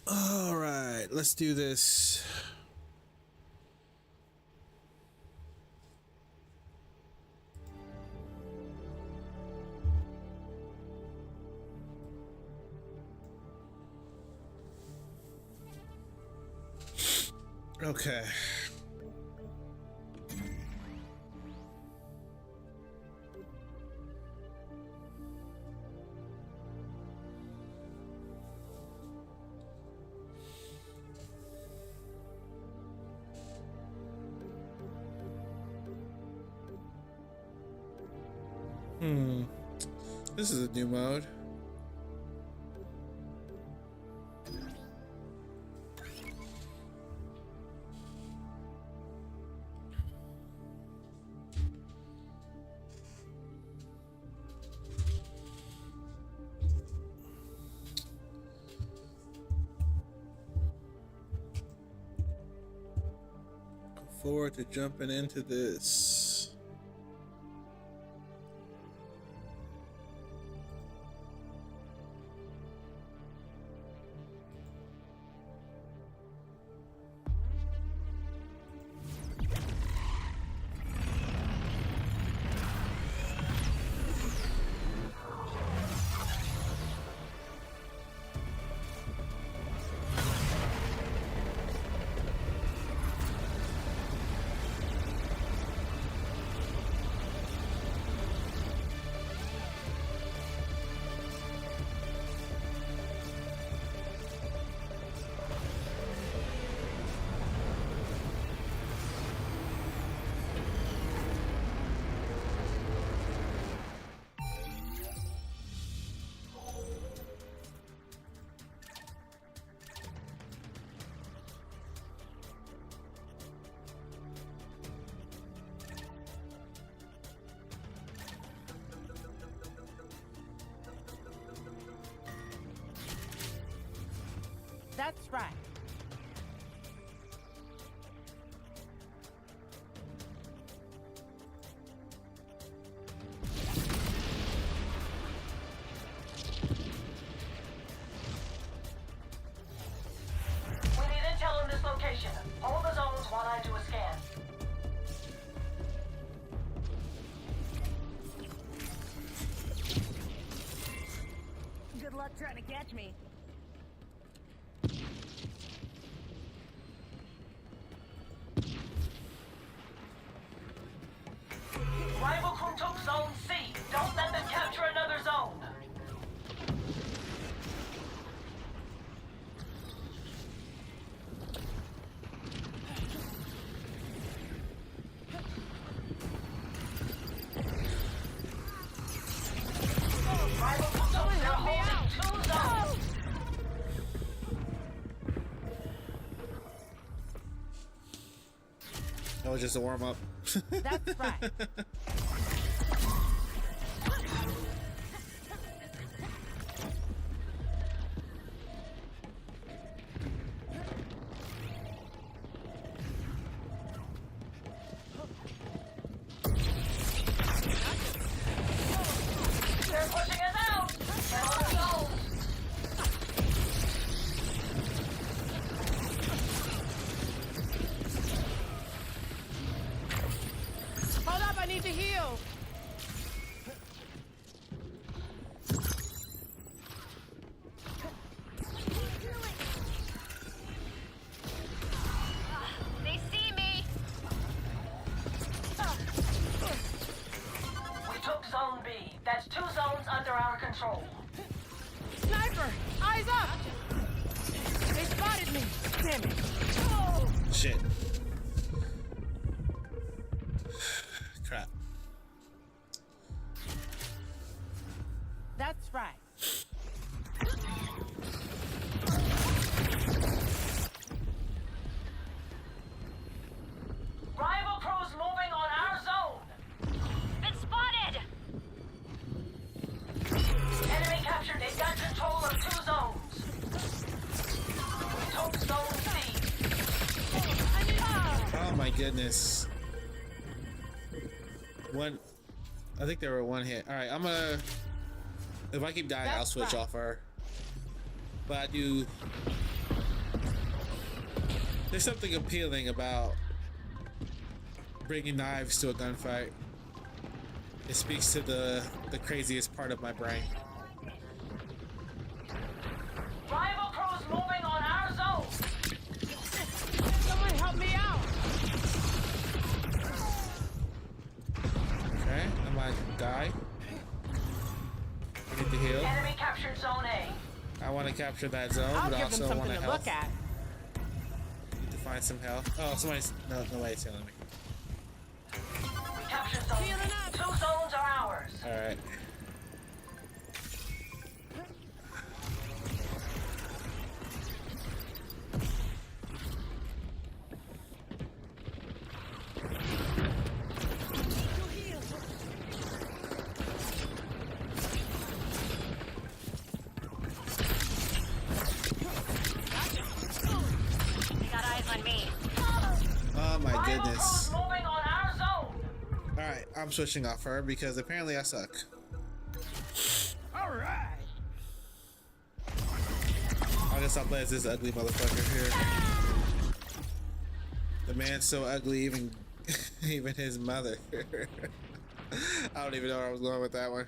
All right, let's do this. Okay. This is a new mode. Look forward to jumping into this. That's right. We need intel on this location. Hold the zones while I do a scan. Good luck trying to catch me. Rival crew took Zone C. Don't let them capture another zone. Rival crew took they're holding 2 zones. That was just a warm up. That's right. They're pushing us out. Get on the zones. Hold up, I need to heal. They see me! We took Zone B. That's 2 zones under our control. Sniper! Eyes up! They spotted me! Damn it! Shit. Crap. That's right. Rival crews moving on our zone. Been spotted! Enemy captured. They've got control of 2 zones. We took Zone C. Oh my goodness. One. I think they were one hit. All right, I'm gonna. If I keep dying, I'll That's switch right. off her. But I do There's something appealing about bringing knives to a gunfight. It speaks to the craziest part of my brain. Rival crews moving on our zone. Someone help me out! Okay, I might die. I need to heal. Enemy captured zone A. I want to capture that zone, I'll but give them also want something to to help. look at. Need to find some health. Oh, somebody's nobody's healing me. We captured zone B. 2 zones are ours. All right. Got eyes on me. Oh my Rival goodness. crews moving on our zone. All right, I'm switching off her because apparently I suck. Alright! I guess I'll play as this ugly motherfucker here. The man's so ugly, even even his mother. I don't even know where I was going with that one.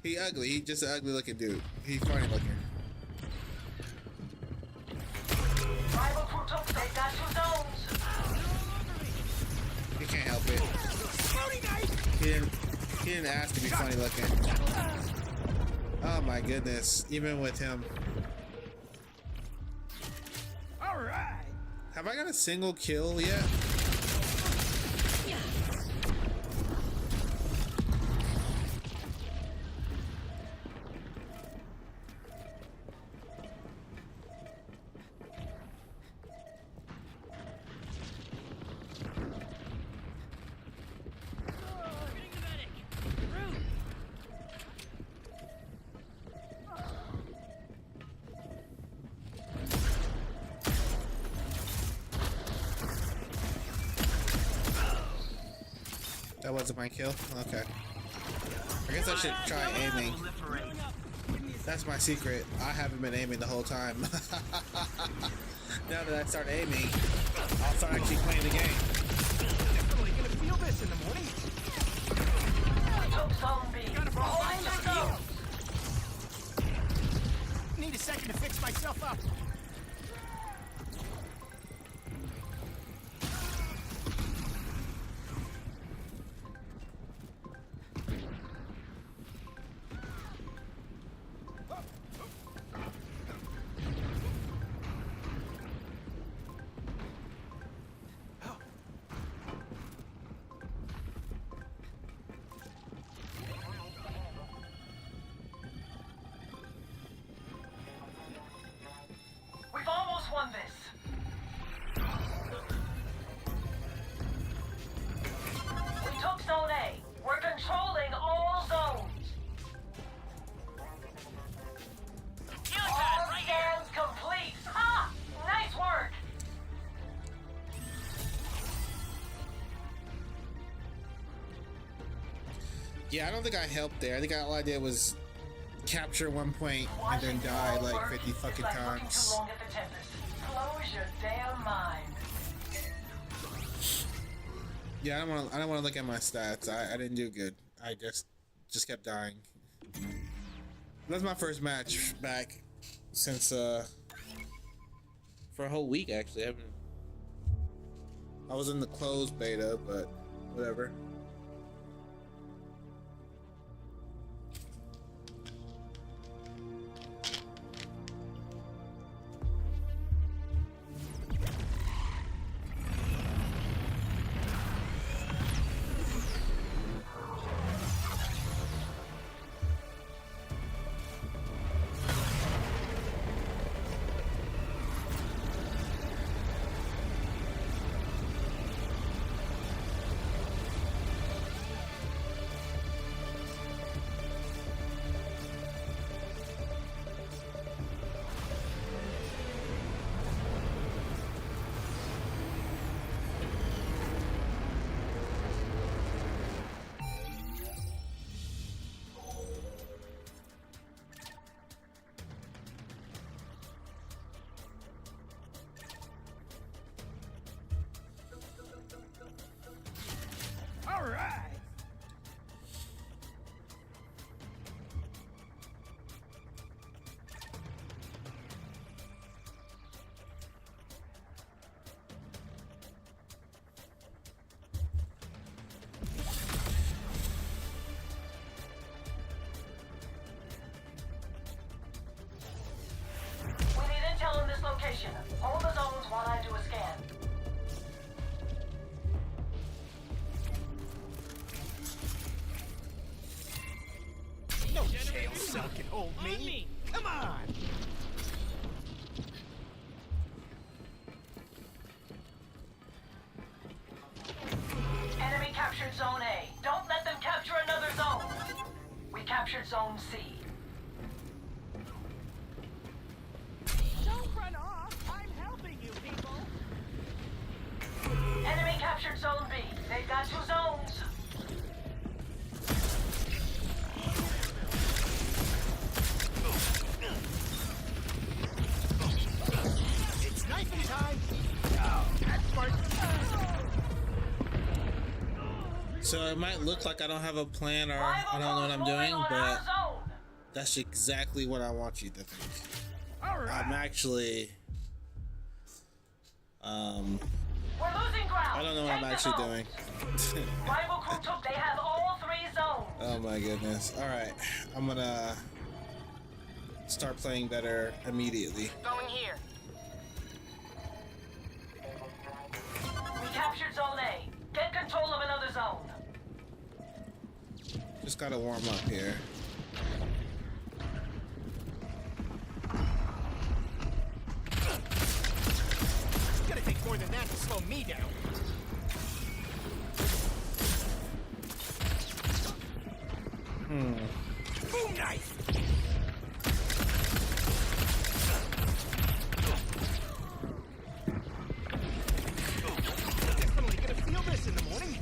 He ugly. He just an ugly looking dude. He's funny looking. Rival crew took. They got 2 zones. He can't help it. He didn't ask to be funny looking. Oh my goodness. Even with him. Alright! Have I got a single kill yet? That wasn't my kill? Okay. I guess I should try aiming. That's my secret. I haven't been aiming the whole time. Now that I start aiming, I'll start actually playing the game. Definitely gonna feel this in the morning. We took zone B. We're holding the zone. Need a second to fix myself up. We've almost won this. We took zone A. We're controlling all zones. All scans complete. Ah! Nice work. Yeah, I don't think I helped there. I think all I did was capture one point and then die like 50 fucking It's like looking too times. long at the Tempest. Close your damn mind. Yeah, I don't want to look at my stats. I didn't do good. I just kept dying. That's my first match back since for a whole week actually. I was in the closed beta, but whatever. tail suck and hold me. Come on! Enemy captured Zone A. Don't let them capture another zone. We captured Zone C. Don't run off! I'm helping you, people! Enemy captured Zone B. They've got 2 zones. It's knifing time! Oh, that's smart. So it might look like I don't have a plan or I Rival don't know what I'm crews moving doing, on but our zone. that's exactly what I want you to think. Alright! I'm actually, We're losing ground. I don't know what I'm Take the actually zones. doing. Rival crew took. They have all 3 zones. Oh my goodness. All right, I'm gonna start playing better immediately. Going here. We captured Zone A. Get control of another zone. Just gotta warm up here. It's gonna take more than that to slow me down. Boom knife! Definitely gonna feel this in the morning.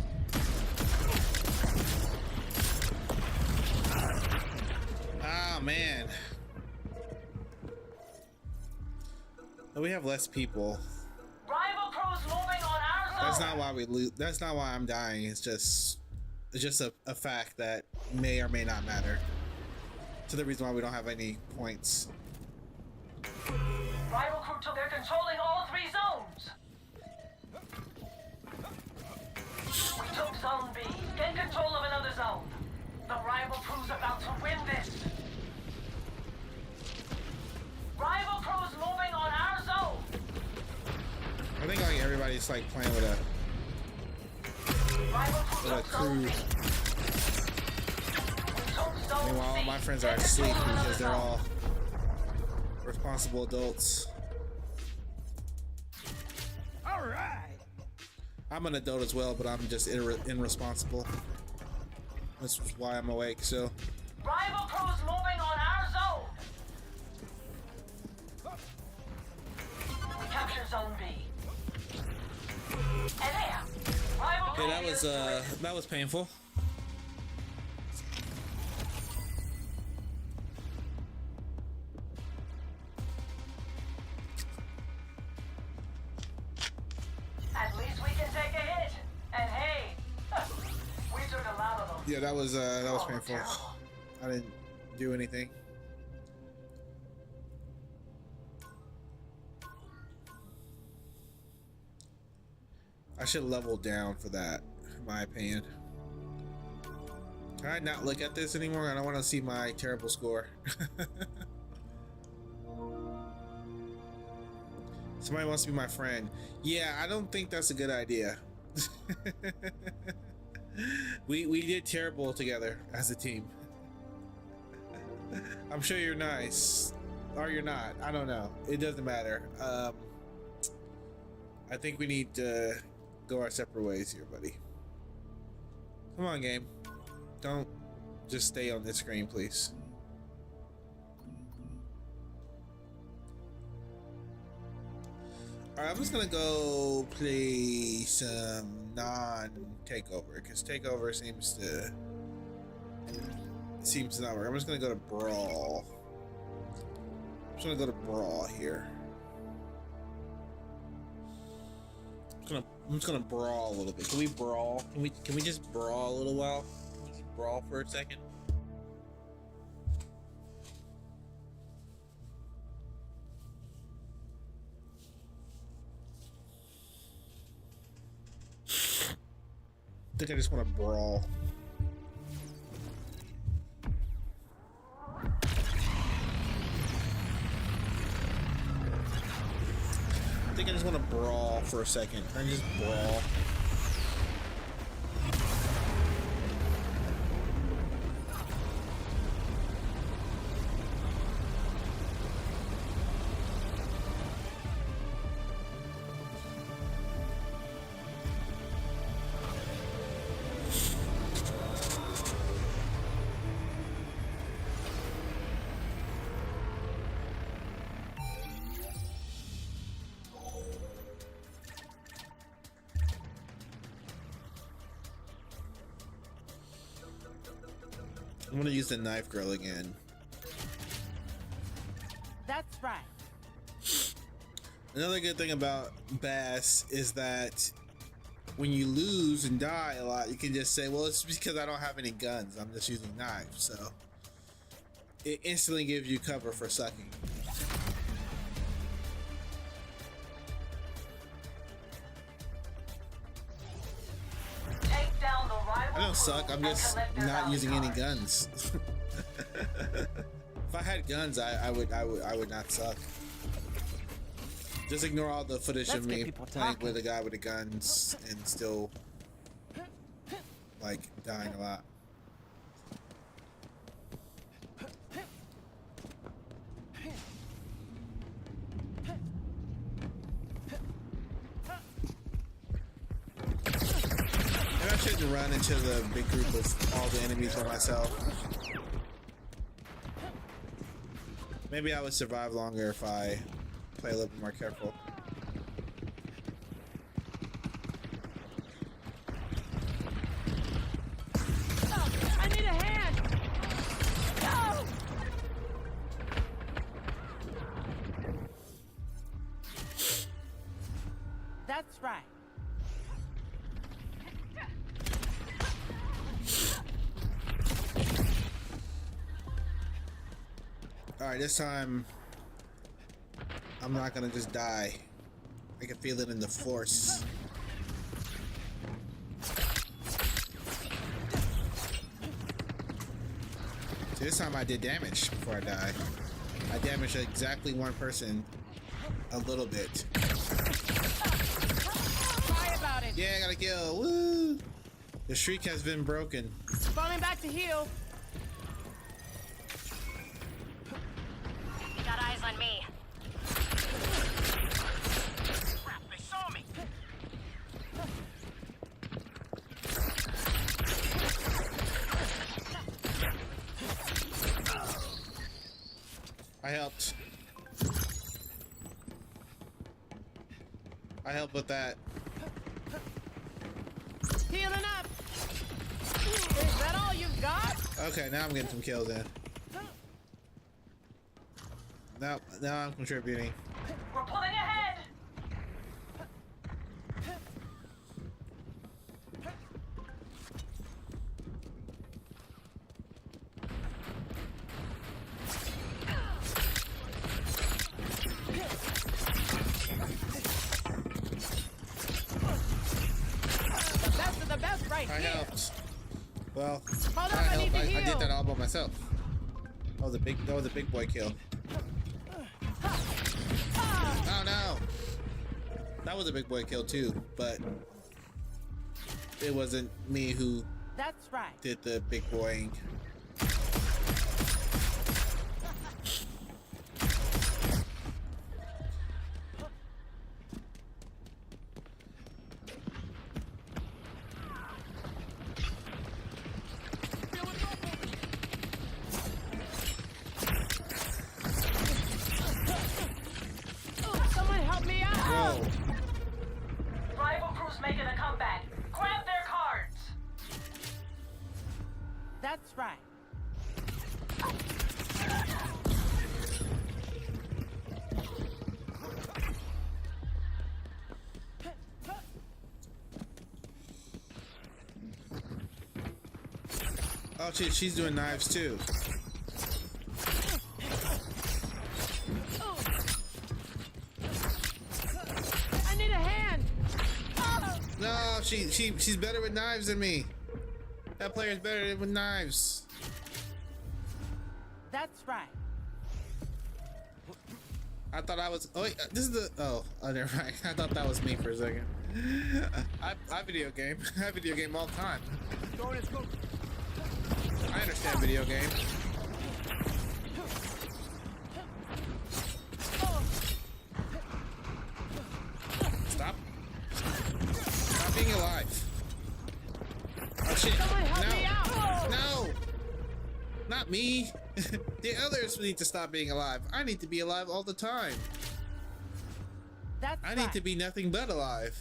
Ah man. But we have less people. Rival crews moving on our zone. That's not why we lose. That's not why I'm dying. It's just a fact that may or may not matter to the reason why we don't have any points. Rival crew took. They're controlling all 3 zones. We took Zone B. Get control of another zone. The rival crew's about to win this. Rival crew's moving on our zone. I think like everybody's like playing with Rival crew a took Zone crew. B. We took Zone Meanwhile, C. my friends are Get asleep control of another because they're zone. all responsible adults. Alright! I'm an adult as well, but I'm just irresponsible. That's why I'm awake. So Rival crews moving on our zone. We captured Zone B. And there. Rival crew is that was painful. At least we can take a hit. And hey, we took a lot of them. Yeah, that was Oh, painful. terrible. I didn't do anything. I should level down for that, in my opinion. Can I not look at this anymore? I don't want to see my terrible score. Somebody wants to be my friend. Yeah, I don't think that's a good idea. We did terrible together as a team. I'm sure you're nice, or you're not. I don't know. It doesn't matter. I think we need to go our separate ways here, buddy. Come on, game. Don't just stay on this screen, please. Alright, I'm just gonna go play some non-takeover, because takeover seems to not work. I'm just gonna go to brawl. I'm just gonna go to brawl here. I'm just gonna brawl a little bit. Can we brawl? Can we just brawl a little while? Can we just brawl for a second? I think I just want to brawl. I think I just want to brawl for a second. I just brawl. I'm gonna use the knife girl again. That's right. Another good thing about Bass is that when you lose and die a lot, you can just say, well, it's because I don't have any guns. I'm just using knives. So it instantly gives you cover for sucking. Take down the rival I don't suck. I'm crew and just collect their not bounty using any cards. guns. If I had guns, I would not suck. Just ignore all the footage Let's of get me people playing talking. with a guy with the guns and still like dying a lot. Maybe I shouldn't run into the big group of all the enemies by myself. Maybe I would survive longer if I play a little bit more careful. I need a hand. No! That's right. Alright, this time I'm not gonna just die. I can feel it in the force. See, this time I did damage before I died. I damaged exactly one person a little bit. Cry about it. Yeah, I got a kill. Woo! The streak has been broken. Falling back to heal. You got eyes on me. Crap, they saw me. I helped. I helped with that. Healing up. Is that all you got? Okay, now I'm getting some kills in. Now I'm contributing. We're pulling ahead. The best of the best right I here. helped. Well, Hold I up, I need helped. to I did heal. that all by myself. That was a big boy kill. Oh no! That was a big boy kill too, but it wasn't me who That's right. did the big boying. Someone help me out. Whoa! Rival crew's making a comeback. Grab their cards. That's right. Oh shit, she's doing knives too. I need a hand. Oh. No, she's better with knives than me. That player's better with knives. That's right. I thought I was. Oh, wait, this is the. Oh, never mind. I thought that was me for a second. I video game. I video game all the time. Let's go. I understand video game. Stop. Stop being alive. Oh shit. Someone help me out. No. Not me. The others need to stop being alive. I need to be alive all the time. That's I need right. to be nothing but alive.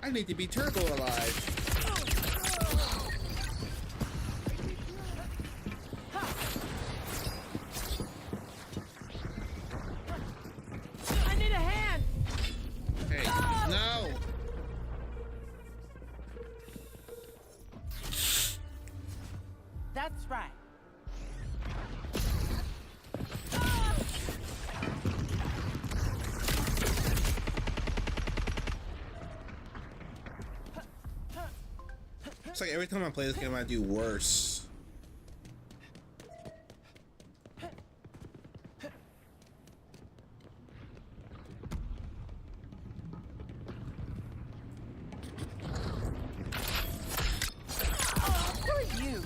I need to be turbo alive. I need a hand. Hey, no! That's right. It's like every time I play this game, I do worse. Who are you?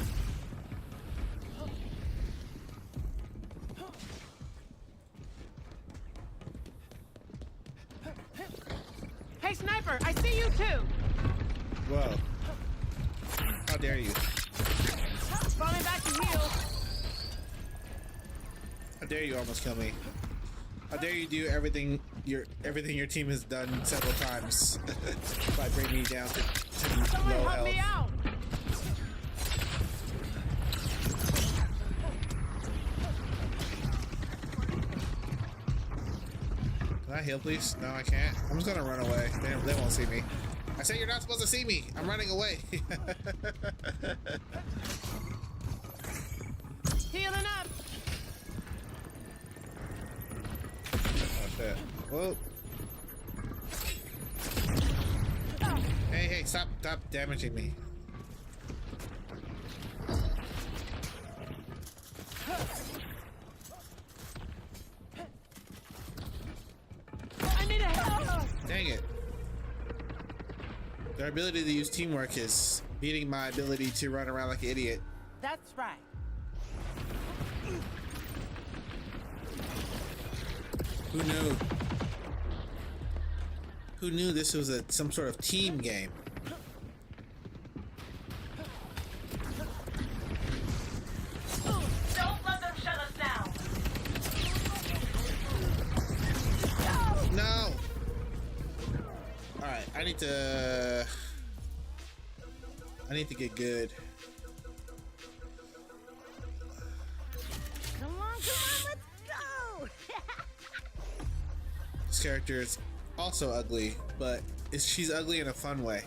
Hey, sniper! I see you too. Whoa. How dare you? Falling back to heal. How dare you almost kill me? How dare you do everything your team has done several times by bringing me down to Someone low help me health. out. Can I heal, please? No, I can't. I'm just gonna run away. They won't see me. I said you're not supposed to see me. I'm running away. Healing up. Oh, shit. Whoa. Hey, stop damaging me. I need a hand. Dang it. Their ability to use teamwork is beating my ability to run around like an idiot. That's right. Who knew? Who knew this was some sort of team game? Don't let them shut us down. No! Alright, I need to get good. Come on, let's go. This character is also ugly, but she's ugly in a fun way.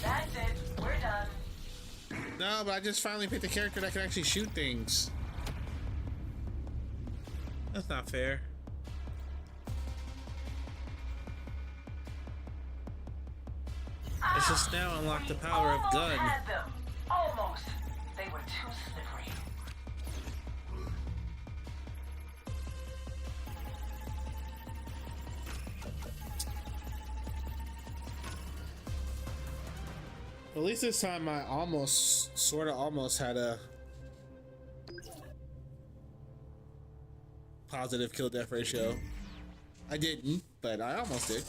That's it. We're done. No, but I just finally picked a character that can actually shoot things. That's not fair. It's just now unlocked the power of Almost gun. had them. Almost. They were too slippery. At least this time I almost had a positive kill death ratio. I didn't, but I almost did.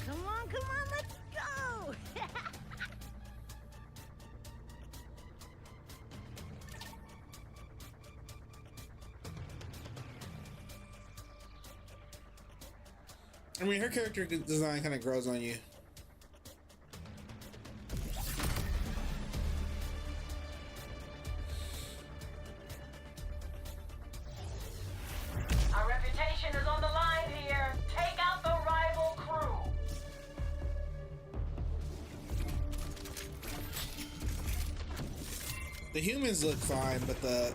Come on, let's go. I mean, her character design kind of grows on you. Our reputation is on the line here. Take out the rival crew. The humans look fine, but the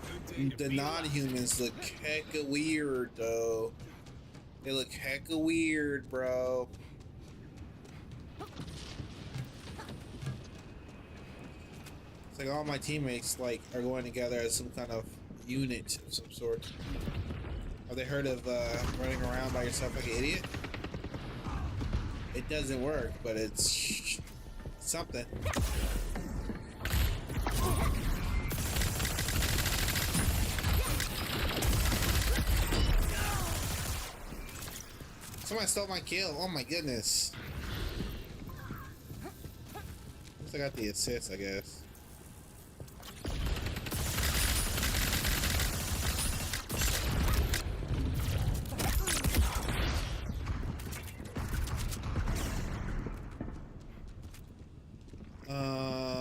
non-humans look hecka weird, though. They look hecka weird, bro. It's like all my teammates like are going together as some kind of unit of some sort. Have they heard of running around by yourself like an idiot? It doesn't work, but it's something. Somebody stole my kill. Oh my goodness. At least I got the assist, I guess.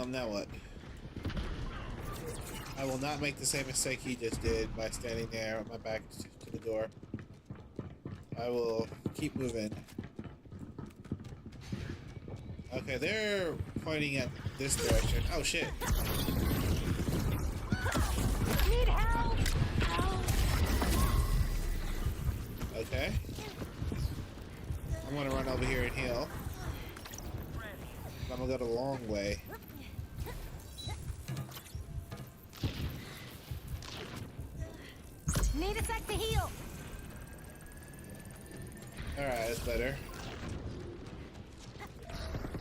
Now what? I will not make the same mistake he just did by standing there with my back to the door. I will keep moving. Okay, they're pointing at this direction. Oh shit. Need help! Okay. I'm gonna run over here and heal. I'm gonna go the long way. Need a sec to heal. Alright, that's better.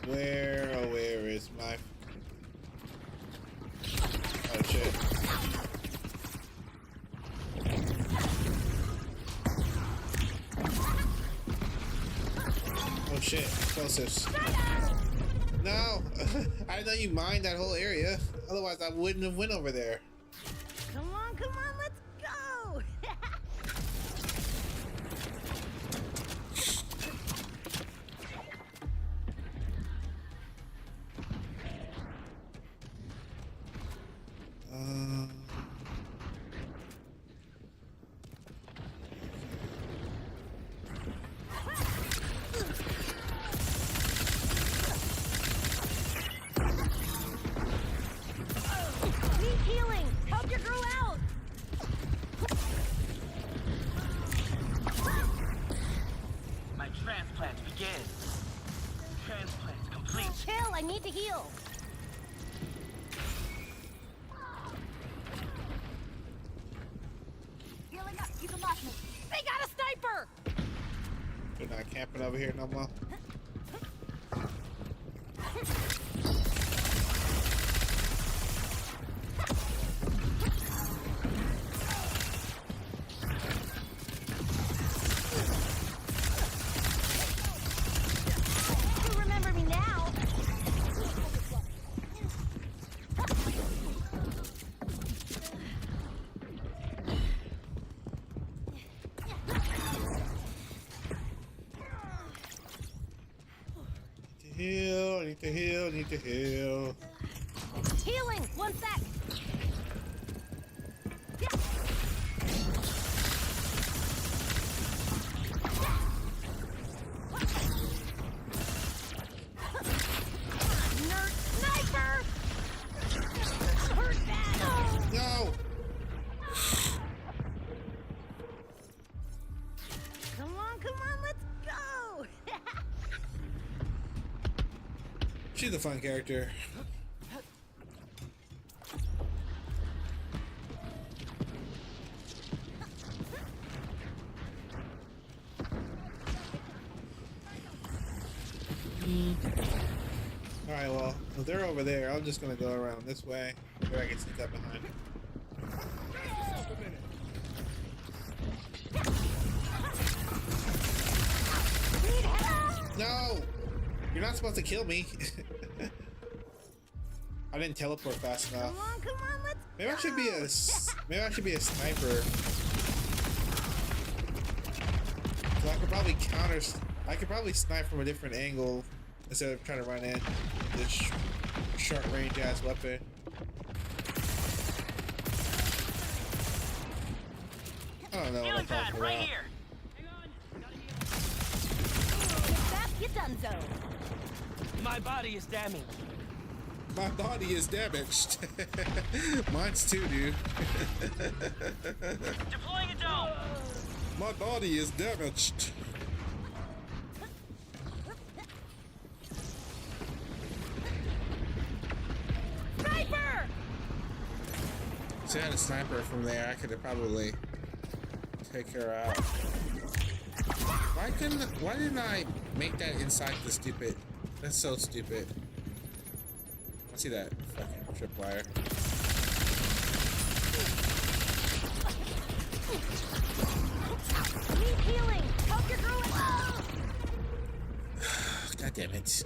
Where is my... Oh shit. Oh shit, explosives. No! I didn't know you mined that whole area. Otherwise I wouldn't have went over there. Come on, let's go! Need healing! Help your girl out! My transplant begins. Transplant complete. Chill, I need to heal. Healing up, you can lock me. They got a sniper! They're not camping over here no more. You remember me now? I need to heal, I need to heal. Healing! One sec! Nerd sniper! Hurt bad! No! Come on, let's go! She's a fun character. Alright, well, if they're over there, I'm just gonna go around this way. Maybe I can sneak up behind. Need help! No! You're not supposed to kill me. I didn't teleport fast enough. Come on, let's Maybe I should be a sniper. So I could probably I could probably snipe from a different angle instead of trying to run in this short range ass weapon. I don't know what I'm Healing pad talking right about. here. That you done so. My body is damaged. My body is damaged. Mine's too, dude. Deploying a dome. My body is damaged. Sniper! See, I had a sniper from there. I could have probably take her out. Why didn't I make that inside the stupid? That's so stupid. I see that fucking tripwire. Need healing! Help your girl out! God damn it.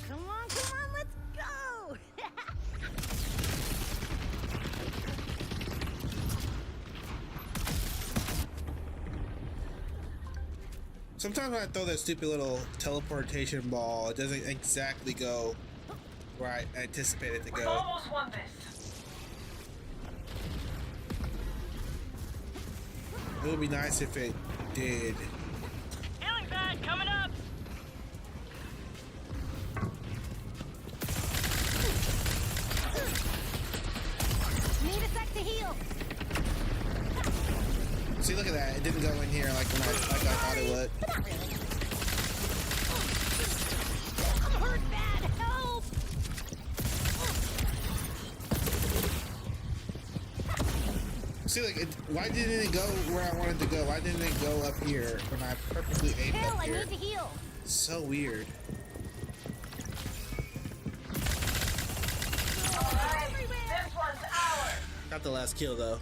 Come on, let's go! Sometimes when I throw that stupid little teleportation ball, it doesn't exactly go where I anticipate it to We've go. almost won this. It would be nice if it did. Healing pad coming up. Need a sec to heal! See, look at that. It didn't go in here like I thought it would. Not really. I'm hurt bad! Help! See, like, why didn't it go where I wanted to go? Why didn't it go up here when I perfectly aimed Hill, up I here? need to heal! So weird. Alright, this one's ours. Got the last kill though.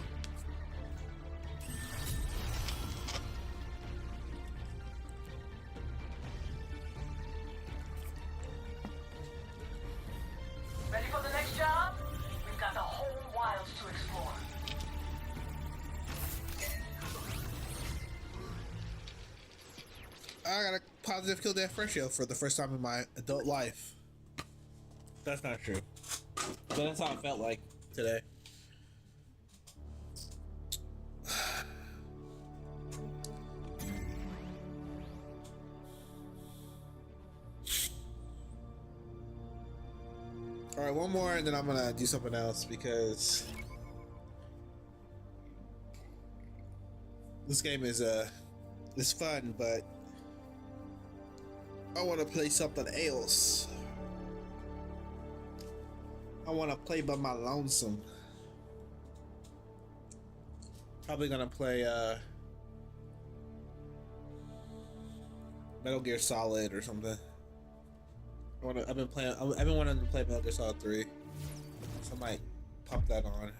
Ready for the next job? We've got the whole wilds to explore. I got a positive kill death ratio for the first time in my adult life. That's not true. But that's how it felt like today. Alright, one more and then I'm gonna do something else because this game is it's fun, but I want to play something else. I want to play by my lonesome. Probably gonna play Metal Gear Solid or something. I've been wanting to play Metal Gear Solid 3, so I might pop that on.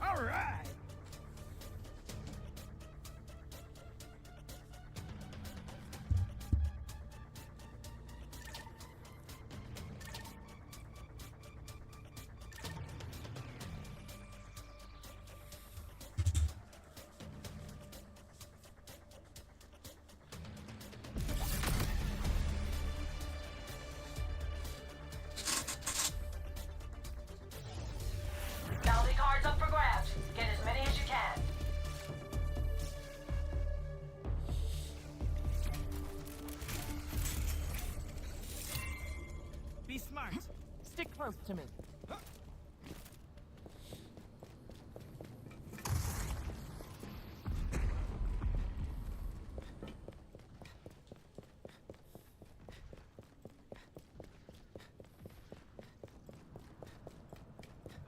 All right. Bounty cards up for grabs. Get as many as you can. Be smart. Stick close to me.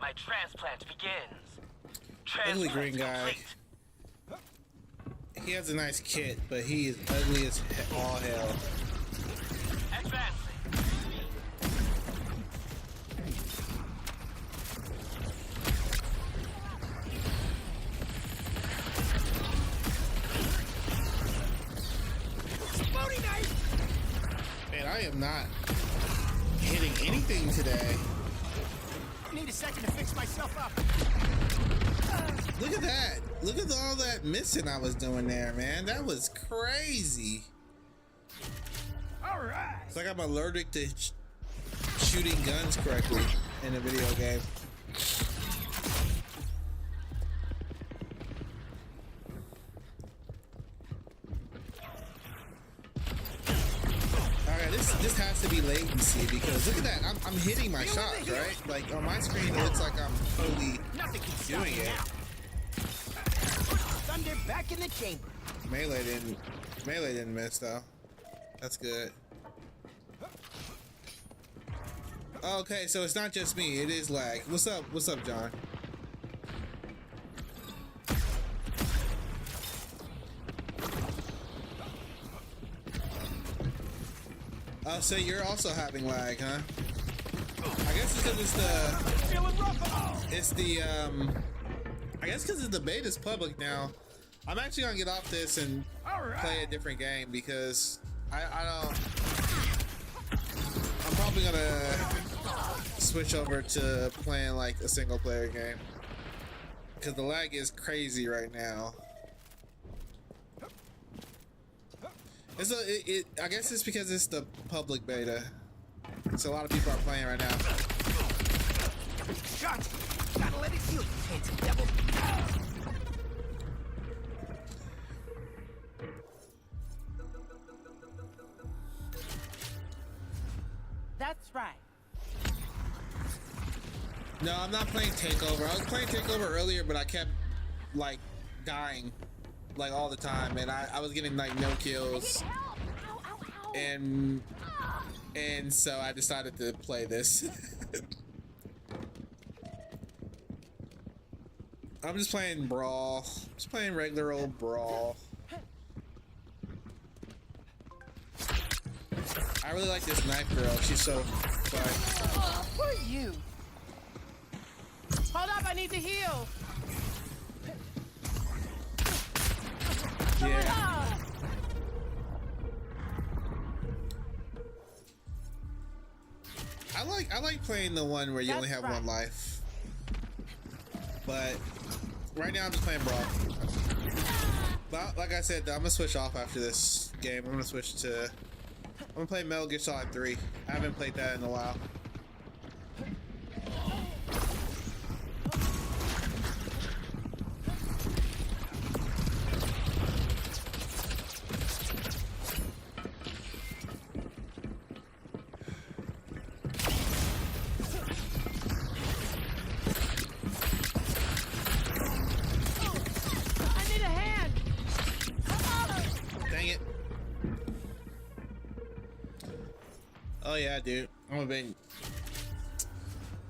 My transplant begins. Ugly Transplant green guy. complete. He has a nice kit, but he is ugly as all hell. Advancing. Exploding knife! Man, I am not hitting anything today. I need a second to fix myself up. Look at that. Look at all that missing I was doing there, man. That was crazy. All right. It's like I'm allergic to shooting guns correctly in a video game. Alright, this has to be latency because look at that. I'm hitting my shots, right? Like on my screen it looks like I'm totally Nothing can stop doing me it. now. Thunder back in the chamber. Melee didn't miss though. That's good. Okay, so it's not just me, it is lag. What's up, John? Oh, so you're also having lag, huh? I guess it's because Feeling rough. I guess because the beta's public now. I'm actually gonna get off this and play a different game because I don't. I'm probably gonna switch over to playing like a single player game because the lag is crazy right now. I guess it's because it's the public beta, so a lot of people are playing right now. Shot. Gotta let it heal, you handsome devil. That's right. No, I'm not playing Takeover. I was playing Takeover earlier, but I kept like dying like all the time, and I was getting like no kills, and so I decided to play this. I'm just playing Brawl. Just playing regular old Brawl. I really like this knife girl. She's so fun. Who are you? Hold up, I need to heal. Yeah. I like playing the one where you only have one life. But right now I'm just playing Brawl. But like I said, I'm gonna switch off after this game. I'm gonna play Metal Gear Solid 3. I haven't played that in a while. I need a hand. Dang it. Oh yeah, dude. I'm a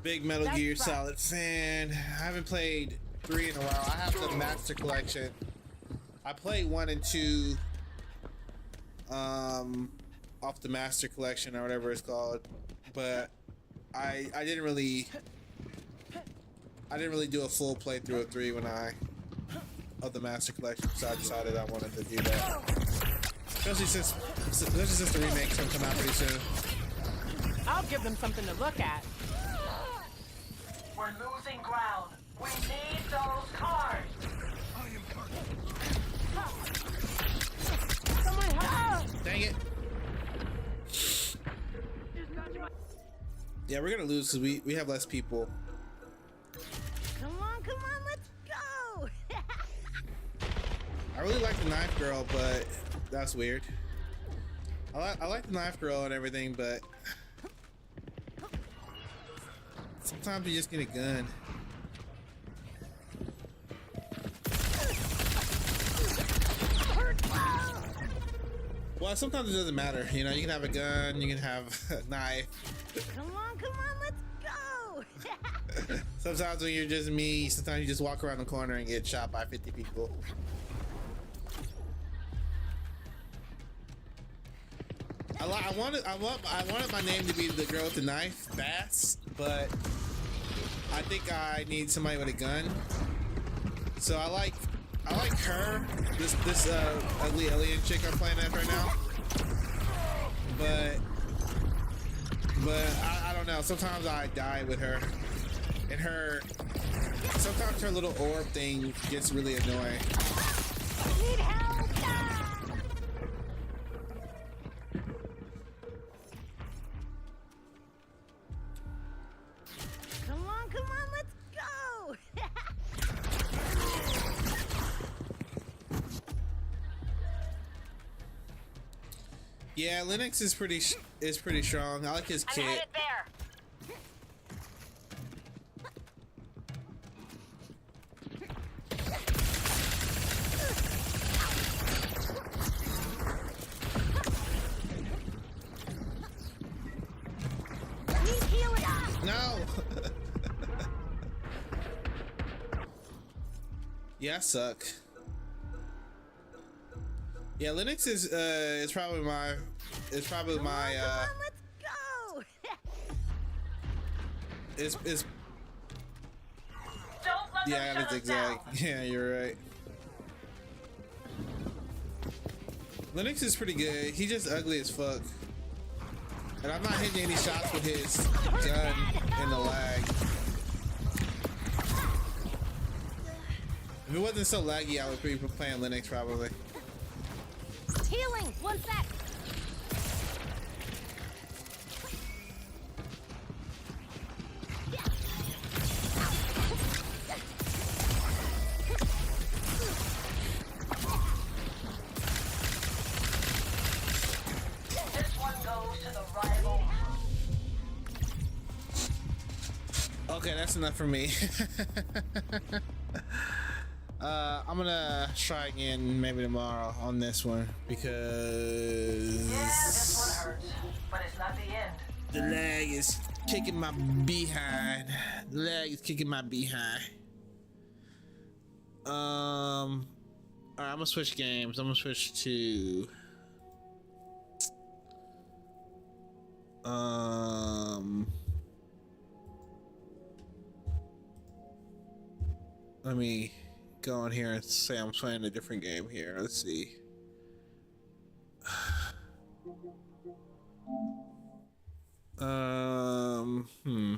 big Metal That's Gear right. Solid fan. I haven't played 3 in a while. I have the Master Collection. I played 1 and 2 off the Master Collection or whatever it's called. But I didn't really do a full playthrough of 3 of the Master Collection, so I decided I wanted to do that. Especially since the remake's gonna come out pretty soon. I'll give them something to look at. We're losing ground. We need those cards. Someone help! Dang it. Yeah, we're gonna lose because we have less people. Come on, let's go! I really like the knife girl, but that's weird. I like the knife girl and everything, but sometimes you just get a gun. Well, sometimes it doesn't matter. You know, you can have a gun, you can have a knife. Come on, let's go! go! Sometimes when you're just me, sometimes you just walk around the corner and get shot by 50 people. I wanted my name to be the girl with the knife, Bass, but I think I need somebody with a gun. So I like her, this ugly alien chick I'm playing as right now. But I don't know. Sometimes I die with her, and sometimes her little orb thing gets really annoying. Need help! Ah! Come on, let's go! Yeah, Linux is pretty strong. I like his I'm kit. headed there. Need healing! No. Yeah, I suck. Yeah, Linux is probably my Come on, let's go! it's Don't let yeah, them that's shut us down. exact. Yeah, you're right. Linux is pretty good. He's just ugly as fuck. And I'm not hitting any shots with his gun in the lag. If it wasn't so laggy, I would be playing Linux probably. Healing! One sec! This one goes to the rival. Okay, that's enough for me. I'm gonna try again maybe tomorrow on this one because Yeah, this one hurts, but it's not the end. the lag is kicking my behind. The lag is kicking my behind. Alright, I'm gonna switch games. I'm gonna switch to let me go in here and say I'm playing a different game here. Let's see. Hmm.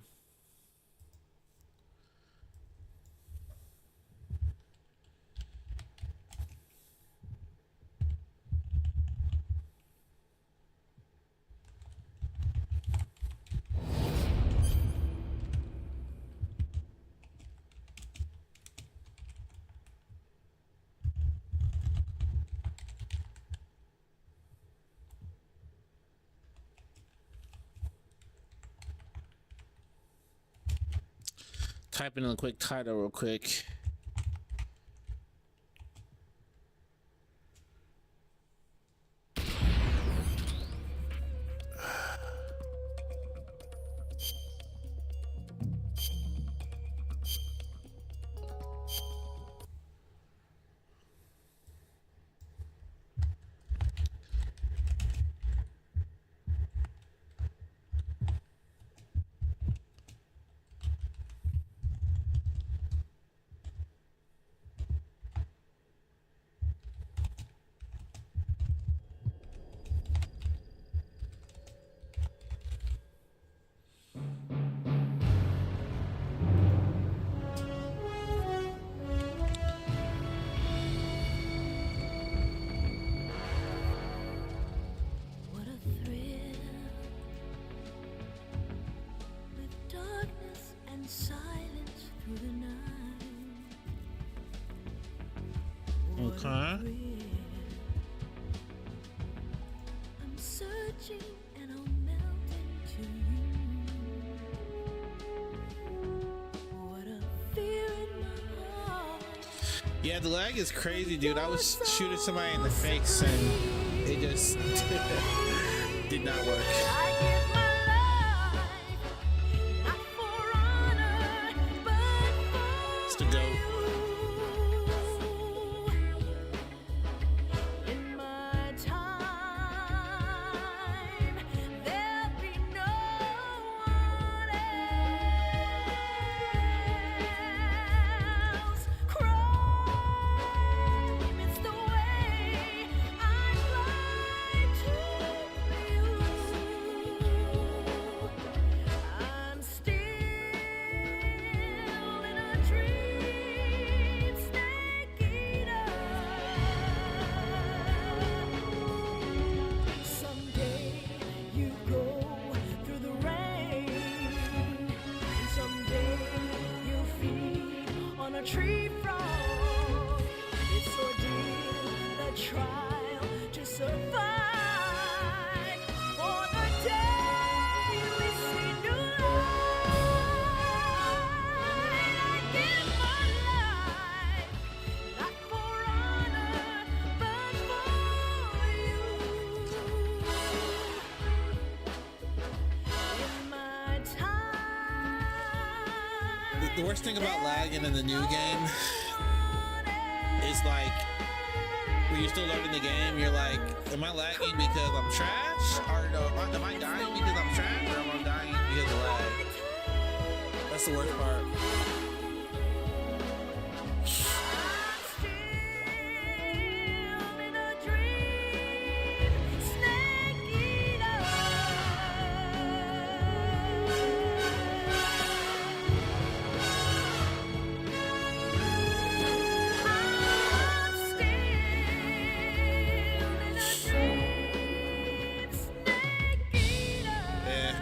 Type in a quick title real quick. What a thrill with darkness and silence through the night. What a Okay. thrill. I'm searching and I'll melt into you. What a fear in my heart. Yeah, the lag is crazy, dude. I was shooting somebody in the face and it just did not work. I give my life, not for That's the goat. In my time, there'll be no one else. Crime, it's the way I'd like to you. I'm still in a dream, snake eater. Someday you go through the rain, and someday you'll feed on a tree frog. It's ordeal, the trial to survive. For the day we see new light, I give my life, not for honor, but for you. In my time, The worst thing about lagging in the new game is like when you're still learning the game, you're like, am I lagging because I'm trash? Or no, am I dying because I'm trash? Or am I dying because of lag? That's the worst part. I'm still in a dream, snake eater. I'm still in a dream, snake eater. Yeah.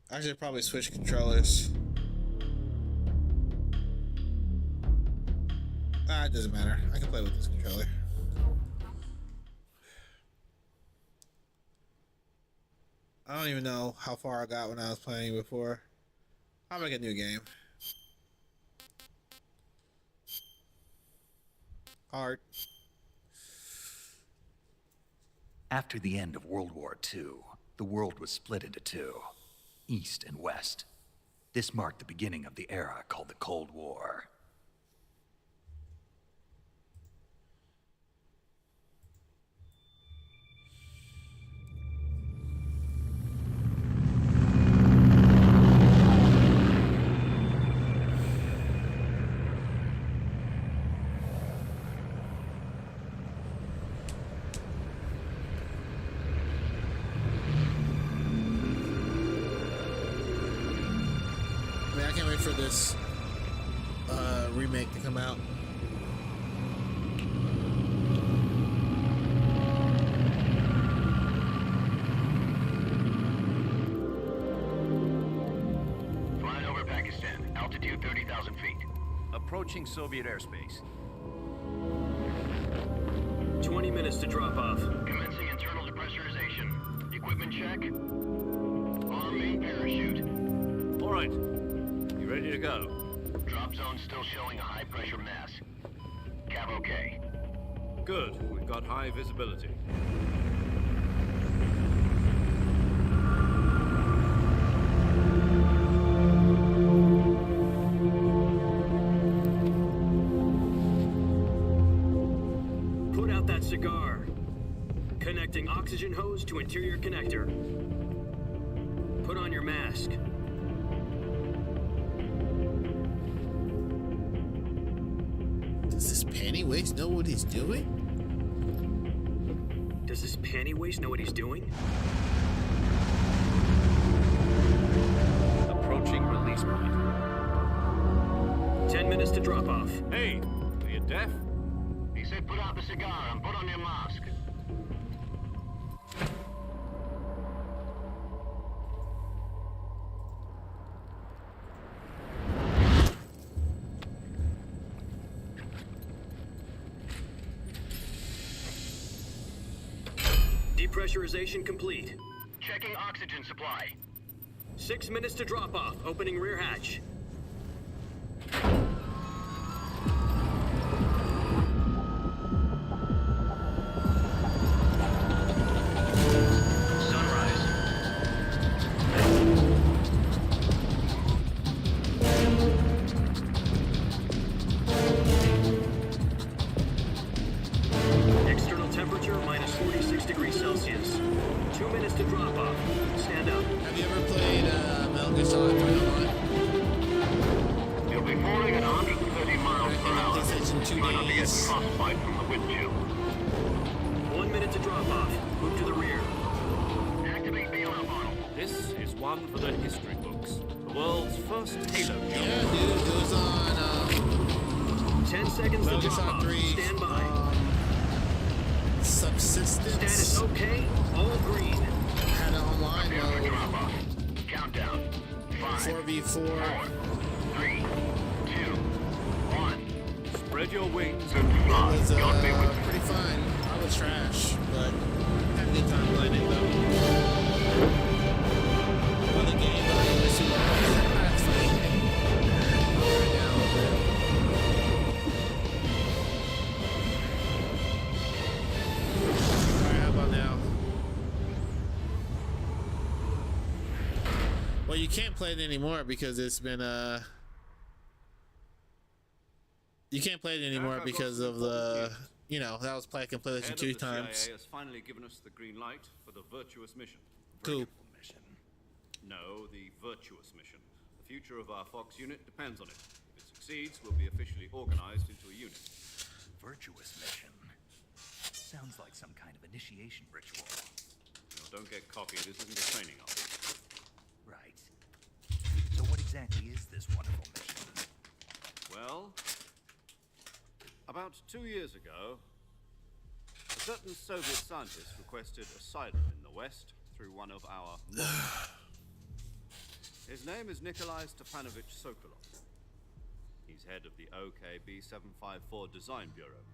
I should probably switch controllers. It doesn't matter. I can play with this controller. I don't even know how far I got when I was playing before. I'll make a new game. Hard. After the end of World War II, the world was split into two, East and West. This marked the beginning of the era called the Cold War. I mean, I can't wait for this remake to come out. Flying over Pakistan. Altitude 30,000 feet. Approaching Soviet airspace. 20 minutes to drop off. Commencing internal depressurization. Equipment check. Arm main parachute. All right. You ready to go? Drop zone still showing a high pressure mass. Cav okay. Good. We've got high visibility. Put out that cigar. Connecting oxygen hose to interior connector. Put on your mask. Does this panty waist know what he's doing? Does this panty waist know what he's doing? Approaching release point. 10 minutes to drop off. Hey, are you deaf? He said put out the cigar and put on your mask. Depressurization complete. Checking oxygen supply. 6 minutes to drop off. Opening rear hatch. degrees Celsius. 2 minutes to drop off. Stand up. Have you ever played Metal Gear Solid 3 online? You'll be falling at 130 miles per Recommend hour. PlayStation 2 Try not to get days. frostbite from the wind chill. 1 minute to drop off. Move to the rear. Activate bailout model. This is one for the history books. The world's first Halo jump. Yeah, dude, it was on 10 seconds Metal to Gear drop Solid off. 3 Stand by. Subsistence. Status okay. All green. Had it online Prepare for mode. drop off. Countdown. 5, 4v4. 4, 3, 2, 1. Spread your wings Good and fly. It was Don't be with pretty fun. I was trash, but had a good time playing it though. Well, the game, but I was super That's funny. Right now, a little bit. Alright, how about now? Well, you can't play it anymore because it's been you can't play it anymore because of the, you know, that was played completely Head of two the times. CIA has finally given us the green light for the virtuous mission. Cool. Mission. No, the virtuous mission. The future of our Fox unit depends on it. If it succeeds, we'll be officially organized into a unit. Virtuous mission. Sounds like some kind of initiation ritual. Now, don't get cocky. This isn't a training office. Right. So what exactly is this wonderful mission? Well, about 2 years ago, a certain Soviet scientist requested asylum in the West through one of our models. His name is Nikolai Stepanovich Sokolov. He's head of the OKB 754 Design Bureau.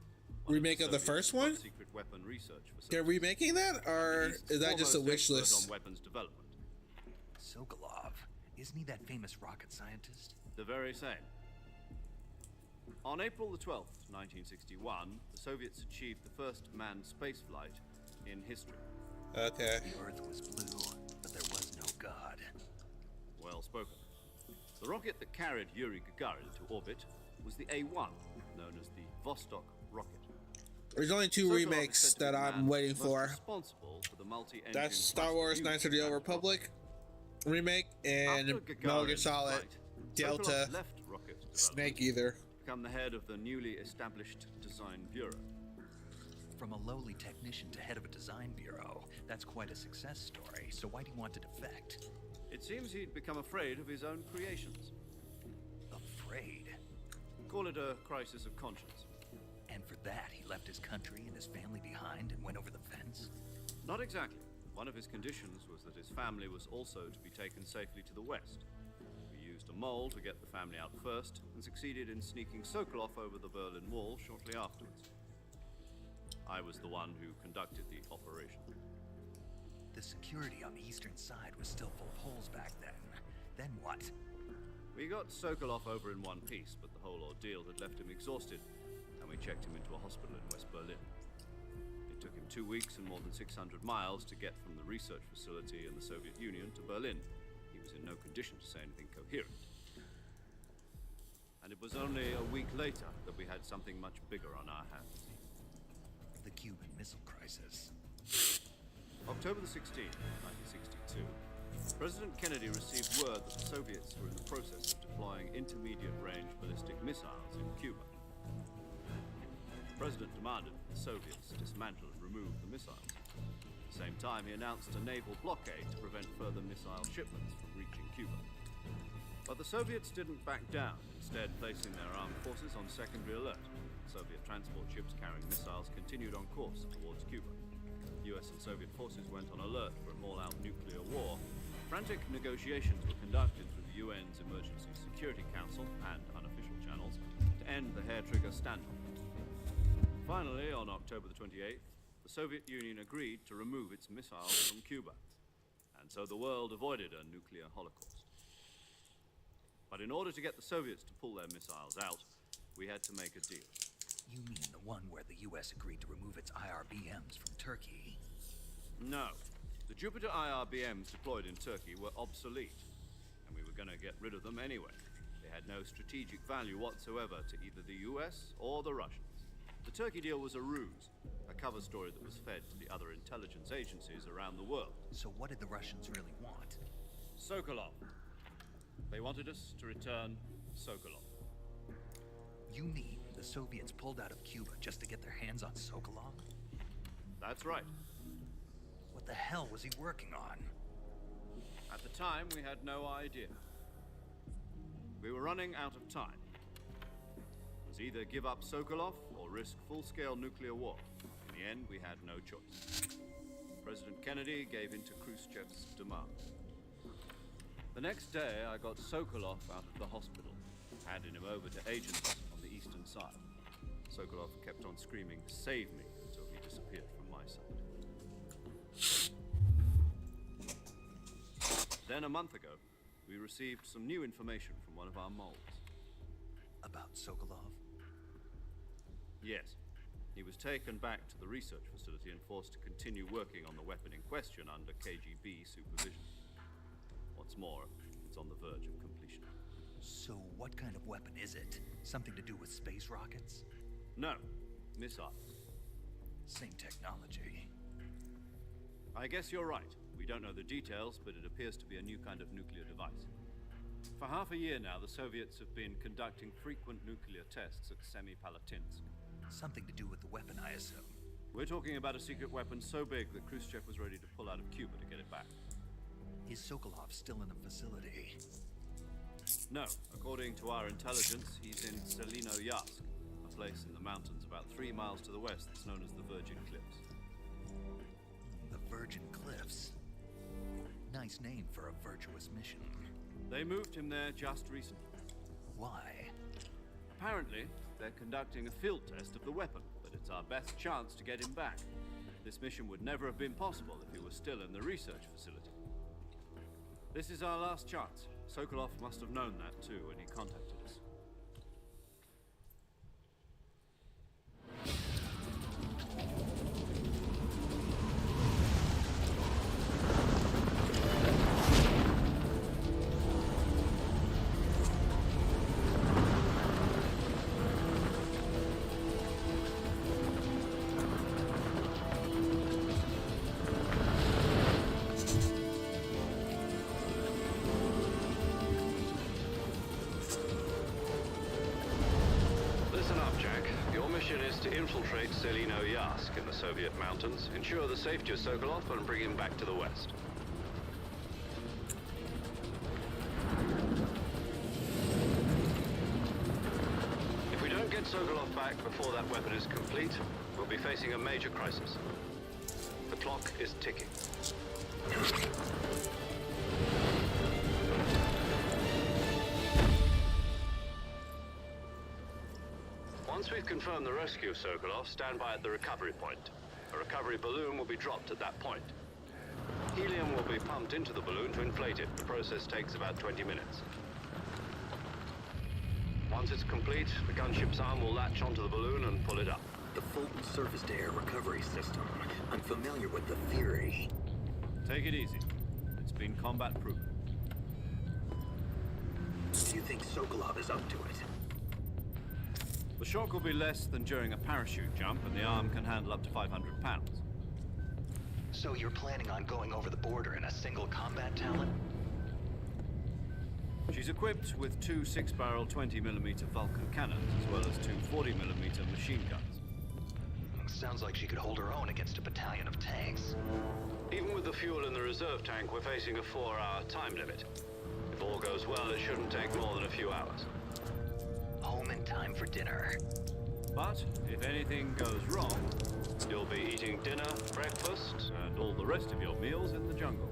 one Remake of the Soviet's first one? secret weapon research facilities. They're remaking that, or He's is that just a foremost wish expert list? on weapons development. Sokolov. Isn't he that famous rocket scientist? The very same. On April the 12th, 1961, the Soviets achieved the first manned spaceflight in history. Okay. The Earth was blue, but there was no God. Well spoken. The rocket that carried Yuri Gagarin to orbit was the A-1, known as the Vostok rocket. There's only two Sokolov is remakes said to be that the I'm man waiting most for. responsible for the multi-engine That's Star thrust Wars unit Knights of the Old and Republic remake and After Metal Gear Gagarin's Solid flight, Delta Sokolov left rocket development Snake Eater. to become the head of the newly established Design Bureau. From a lowly technician to head of a design bureau, that's quite a success story. So why do you want to defect? It seems he'd become afraid of his own creations. Afraid. Call it a crisis of conscience. And for that, he left his country and his family behind and went over the fence? Not exactly. One of his conditions was that his family was also to be taken safely to the west. We used a mole to get the family out first and succeeded in sneaking Sokolov over the Berlin Wall shortly afterwards. I was the one who conducted the operation. The security on the eastern side was still full of holes back then. Then what? We got Sokolov over in one piece, but the whole ordeal had left him exhausted, and we checked him into a hospital in West Berlin. It took him 2 weeks and more than 600 miles to get from the research facility in the Soviet Union to Berlin. He was in no condition to say anything coherent. And it was only a week later that we had something much bigger on our hands. The Cuban Missile Crisis. October the 16th, 1962, President Kennedy received word that the Soviets were in the process of deploying intermediate-range ballistic missiles in Cuba. The President demanded that the Soviets dismantle and remove the missiles. At the same time, he announced a naval blockade to prevent further missile shipments from reaching Cuba. But the Soviets didn't back down, instead placing their armed forces on secondary alert. Soviet transport ships carrying missiles continued on course towards Cuba. US and Soviet forces went on alert for an all-out nuclear war. Frantic negotiations were conducted through the UN's Emergency Security Council and unofficial channels to end the hair-trigger standoff. Finally, on October the 28th, the Soviet Union agreed to remove its missiles from Cuba, and so the world avoided a nuclear holocaust. But in order to get the Soviets to pull their missiles out, we had to make a deal. You mean the one where the US agreed to remove its IRBMs from Turkey? No. The Jupiter IRBMs deployed in Turkey were obsolete, and we were going to get rid of them anyway. They had no strategic value whatsoever to either the US or the Russians. The Turkey deal was a ruse, a cover story that was fed to the other intelligence agencies around the world. So what did the Russians really want? Sokolov. They wanted us to return Sokolov. You mean the Soviets pulled out of Cuba just to get their hands on Sokolov? That's right. What the hell was he working on? At the time, we had no idea. We were running out of time. It was either give up Sokolov or risk full-scale nuclear war. In the end, we had no choice. President Kennedy gave in to Khrushchev's demand. The next day, I got Sokolov out of the hospital, handed him over to agents on the eastern side. Sokolov kept on screaming, "Save me," until he disappeared from my sight. Then a month ago, we received some new information from one of our moles. About Sokolov? Yes. He was taken back to the research facility and forced to continue working on the weapon in question under KGB supervision. What's more, it's on the verge of completion. So what kind of weapon is it? Something to do with space rockets? No, missiles. Same technology. I guess you're right. We don't know the details, but it appears to be a new kind of nuclear device. For half a year now, the Soviets have been conducting frequent nuclear tests at Semipalatinsk. Something to do with the weapon, I assume. We're talking about a secret weapon so big that Khrushchev was ready to pull out of Cuba to get it back. Is Sokolov still in the facility? No, according to our intelligence, he's in Selino-Yask, a place in the mountains about 3 miles to the west that's known as the Virgin Cliffs. The Virgin Cliffs? Nice name for a virtuous mission. They moved him there just recently. Why? Apparently, they're conducting a field test of the weapon, but it's our best chance to get him back. This mission would never have been possible if he was still in the research facility. This is our last chance. Sokolov must have known that too when he contacted us. To infiltrate Selino-Yask in the Soviet mountains, ensure the safety of Sokolov, and bring him back to the west. If we don't get Sokolov back before that weapon is complete, we'll be facing a major crisis. The clock is ticking. Once we've confirmed the rescue of Sokolov, stand by at the recovery point. A recovery balloon will be dropped at that point. Helium will be pumped into the balloon to inflate it. The process takes about 20 minutes. Once it's complete, the gunship's arm will latch onto the balloon and pull it up. The Fulton surface-to-air recovery system. I'm familiar with the theory. Take it easy. It's been combat-proven. Do you think Sokolov is up to it? The shock will be less than during a parachute jump, and the arm can handle up to 500 pounds. So you're planning on going over the border in a single combat talon? She's equipped with 2 6-barrel 20mm Vulcan cannons, as well as 2 40mm machine guns. Sounds like she could hold her own against a battalion of tanks. Even with the fuel in the reserve tank, we're facing a 4-hour time limit. If all goes well, it shouldn't take more than a few hours. Home in time for dinner. But if anything goes wrong, you'll be eating dinner, breakfast, and all the rest of your meals in the jungle.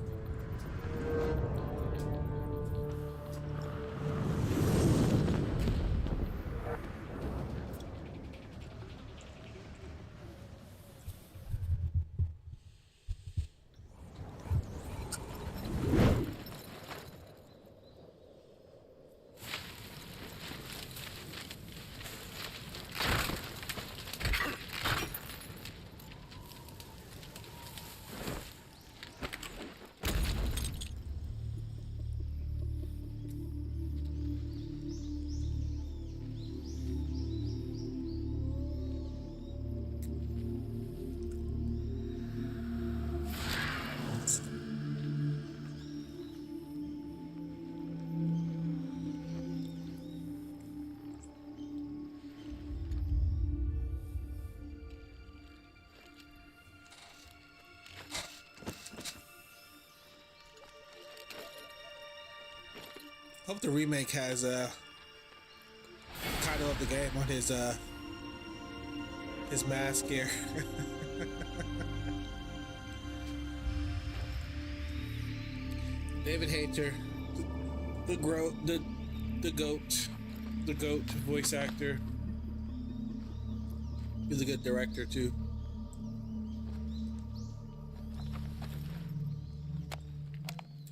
Hope the remake has title of the game on his mask here. David Hayter, the goat voice actor. He's a good director too.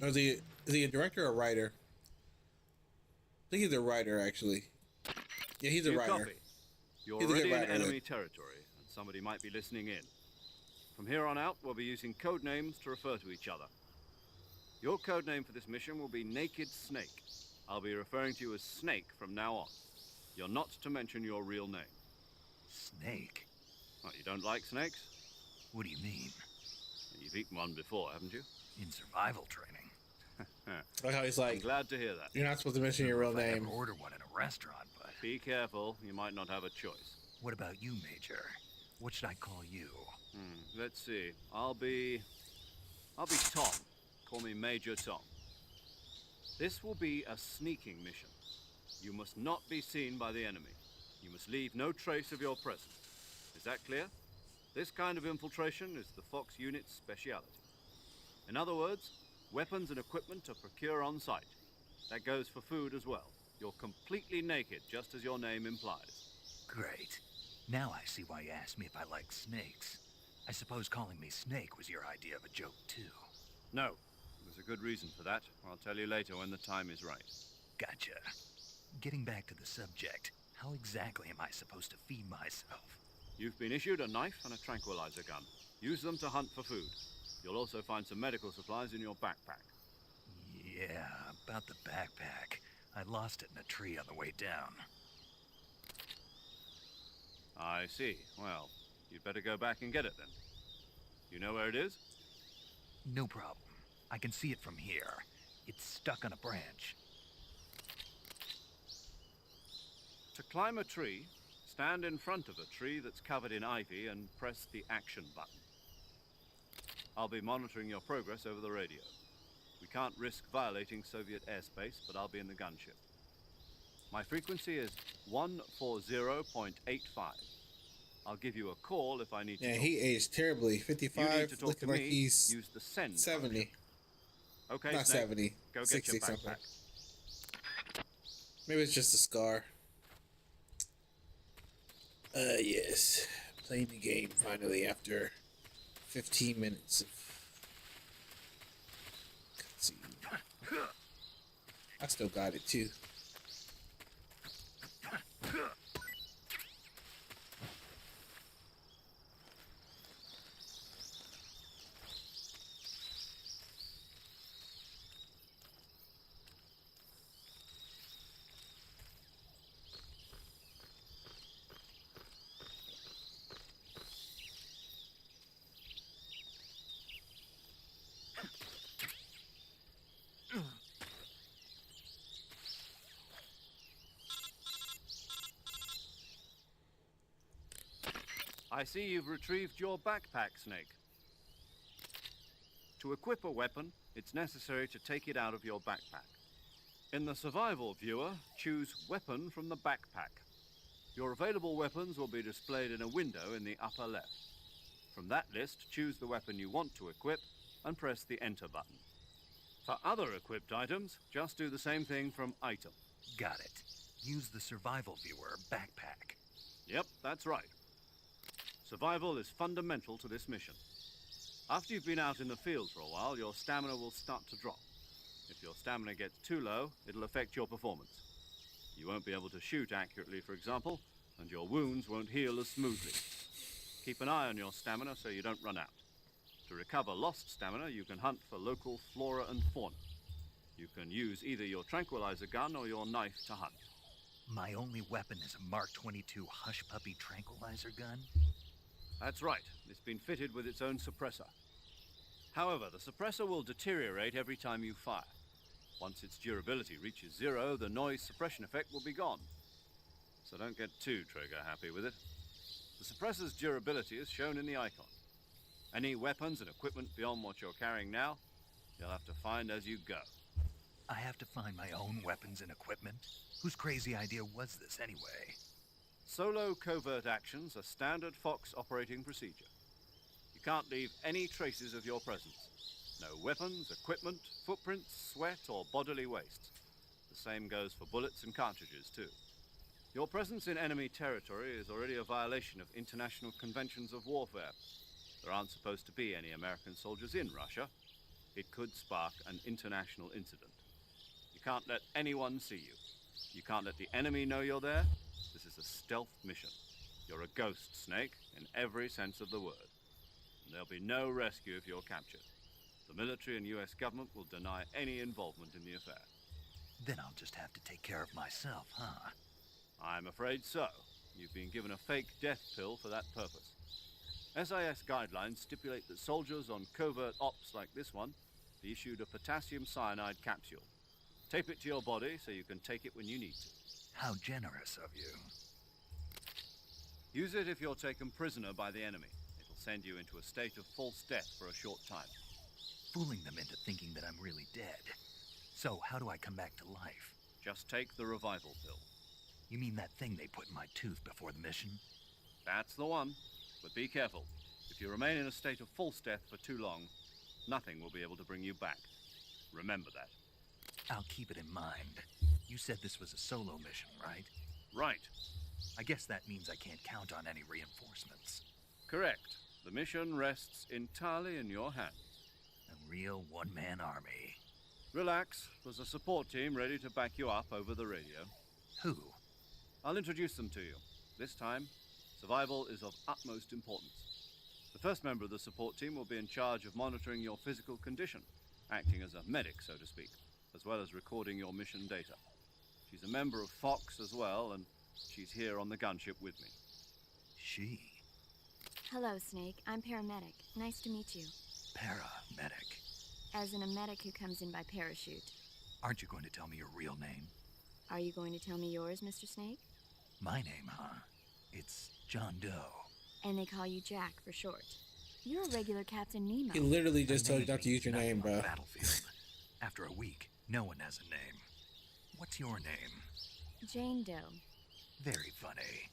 Or is he a director or a writer? I think he's a writer, actually. Yeah, he's a You writer. copy. You're He's a good already in writer, enemy yeah. territory, and somebody might be listening in. From here on out, we'll be using code names to refer to each other. Your code name for this mission will be Naked Snake. I'll be referring to you as Snake from now on. You're not to mention your real name. Snake? What, you don't like snakes? What do you mean? You've eaten one before, haven't you? In survival training? Like how he's I'm like, glad to hear that. you're not supposed to mention your real If I name. ever order one in a restaurant, but Be careful, you might not have a choice. what about you, Major? What should I call you? Let's see. I'll be Tom. Call me Major Tom. This will be a sneaking mission. You must not be seen by the enemy. You must leave no trace of your presence. Is that clear? This kind of infiltration is the Fox unit's speciality. In other words, weapons and equipment are procured on site. That goes for food as well. You're completely naked, just as your name implies. Great. Now I see why you asked me if I like snakes. I suppose calling me Snake was your idea of a joke, too. No, there's a good reason for that. I'll tell you later when the time is right. Gotcha. Getting back to the subject, how exactly am I supposed to feed myself? You've been issued a knife and a tranquilizer gun. Use them to hunt for food. You'll also find some medical supplies in your backpack. Yeah, about the backpack. I lost it in a tree on the way down. I see. Well, you'd better go back and get it then. You know where it is? No problem. I can see it from here. It's stuck on a branch. To climb a tree, stand in front of a tree that's covered in ivy and press the action button. I'll be monitoring your progress over the radio. We can't risk violating Soviet airspace, but I'll be in the gunship. My frequency is 140.85. I'll give you a call if I need to. Yeah, talk. he aged terribly. You need 55, to talk looking to like me, he's use the send 70. function. Okay, Not Snake, 70, go get 60 your backpack. something. Maybe it's just a scar. Yes. Playing the game finally after 15 minutes of cutscene. I still got it too. I see you've retrieved your backpack, Snake. To equip a weapon, it's necessary to take it out of your backpack. In the survival viewer, choose Weapon from the backpack. Your available weapons will be displayed in a window in the upper left. From that list, choose the weapon you want to equip and press the Enter button. For other equipped items, just do the same thing from Item. Got it. Use the survival viewer backpack. Yep, that's right. Survival is fundamental to this mission. After you've been out in the field for a while, your stamina will start to drop. If your stamina gets too low, it'll affect your performance. You won't be able to shoot accurately, for example, and your wounds won't heal as smoothly. Keep an eye on your stamina so you don't run out. To recover lost stamina, you can hunt for local flora and fauna. You can use either your tranquilizer gun or your knife to hunt. My only weapon is a Mark 22 Hush Puppy tranquilizer gun? That's right. It's been fitted with its own suppressor. However, the suppressor will deteriorate every time you fire. Once its durability reaches 0, the noise suppression effect will be gone. So don't get too trigger happy with it. The suppressor's durability is shown in the icon. Any weapons and equipment beyond what you're carrying now, you'll have to find as you go. I have to find my own weapons and equipment? Whose crazy idea was this anyway? Solo covert actions are standard Fox operating procedure. You can't leave any traces of your presence. No weapons, equipment, footprints, sweat, or bodily waste. The same goes for bullets and cartridges, too. Your presence in enemy territory is already a violation of international conventions of warfare. There aren't supposed to be any American soldiers in Russia. It could spark an international incident. You can't let anyone see you. You can't let the enemy know you're there. This is a stealth mission. You're a ghost, Snake, in every sense of the word. And there'll be no rescue if you're captured. The military and US government will deny any involvement in the affair. Then I'll just have to take care of myself, huh? I'm afraid so. You've been given a fake death pill for that purpose. SIS guidelines stipulate that soldiers on covert ops like this one be issued a potassium cyanide capsule. Tape it to your body so you can take it when you need to. How generous of you. Use it if you're taken prisoner by the enemy. It'll send you into a state of false death for a short time. Fooling them into thinking that I'm really dead. So, how do I come back to life? Just take the revival pill. You mean that thing they put in my tooth before the mission? That's the one. But be careful. If you remain in a state of false death for too long, nothing will be able to bring you back. Remember that. I'll keep it in mind. You said this was a solo mission, right? Right. I guess that means I can't count on any reinforcements. Correct. The mission rests entirely in your hands. A real one-man army. Relax. There's a support team ready to back you up over the radio. Who? I'll introduce them to you. This time, survival is of utmost importance. The first member of the support team will be in charge of monitoring your physical condition, acting as a medic, so to speak, as well as recording your mission data. She's a member of Fox as well, and she's here on the gunship with me. She? Hello, Snake. I'm paramedic. Nice to meet you. Paramedic. As in a medic who comes in by parachute. Aren't you going to tell me your real name? Are you going to tell me yours, Mr. Snake? My name, huh? It's John Doe. And they call you Jack for short. You're a regular Captain Nemo. He literally just I told you may not to be use your nothing name, on bro. the battlefield. After a week, no one has a name. What's your name? Jane Doe. Very funny.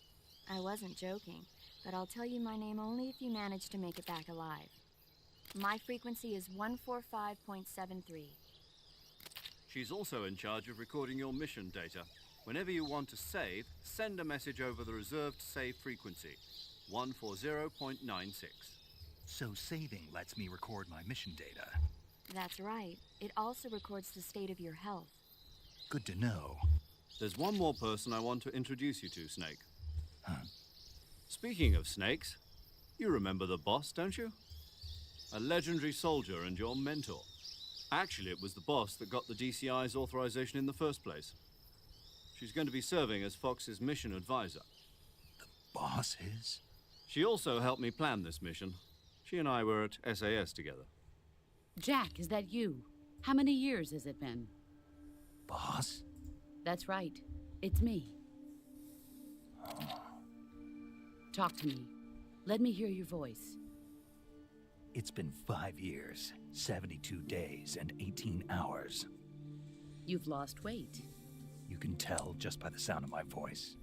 I wasn't joking, but I'll tell you my name only if you manage to make it back alive. My frequency is 145.73. She's also in charge of recording your mission data. Whenever you want to save, send a message over the reserved save frequency, 140.96. So saving lets me record my mission data. That's right. It also records the state of your health. Good to know. There's one more person I want to introduce you to, Snake. Huh? Speaking of snakes, you remember the boss, don't you? A legendary soldier and your mentor. Actually, it was the boss that got the DCI's authorization in the first place. She's going to be serving as Fox's mission advisor. The boss is? She also helped me plan this mission. She and I were at SAS together. Jack, is that you? How many years has it been? Boss? That's right. It's me. Talk to me. Let me hear your voice. It's been 5 years, 72 days, and 18 hours. You've lost weight. You can tell just by the sound of my voice.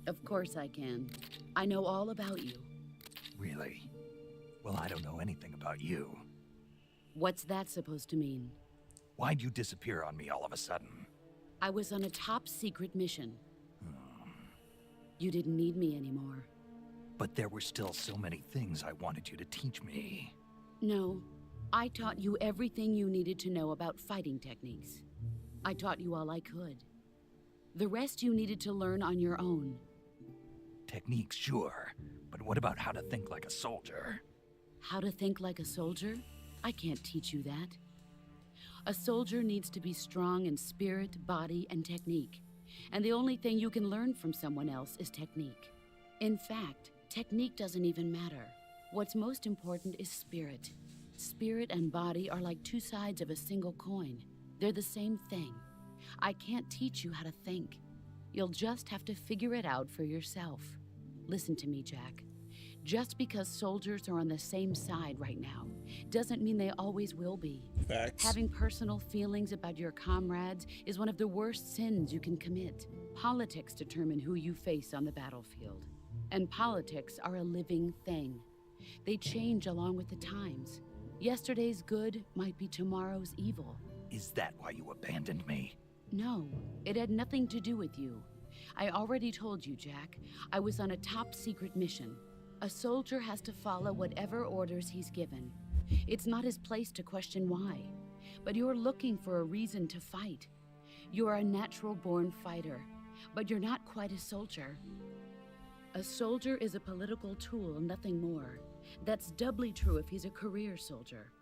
Of course I can. I know all about you. Really? Well, I don't know anything about you. What's that supposed to mean? Why'd you disappear on me all of a sudden? I was on a top-secret mission. You didn't need me anymore. But there were still so many things I wanted you to teach me. No, I taught you everything you needed to know about fighting techniques. I taught you all I could. The rest you needed to learn on your own. Techniques, sure. But what about how to think like a soldier? How to think like a soldier? I can't teach you that. A soldier needs to be strong in spirit, body, and technique. And the only thing you can learn from someone else is technique. In fact, technique doesn't even matter. What's most important is spirit. Spirit and body are like two sides of a single coin. They're the same thing. I can't teach you how to think. You'll just have to figure it out for yourself. Listen to me, Jack. Just because soldiers are on the same side right now doesn't mean they always will be. Facts. Having personal feelings about your comrades is one of the worst sins you can commit. Politics determine who you face on the battlefield. And politics are a living thing. They change along with the times. Yesterday's good might be tomorrow's evil. Is that why you abandoned me? No, it had nothing to do with you. I already told you, Jack. I was on a top-secret mission. A soldier has to follow whatever orders he's given. It's not his place to question why. But you're looking for a reason to fight. You're a natural-born fighter, but you're not quite a soldier. A soldier is a political tool, nothing more. That's doubly true if he's a career soldier.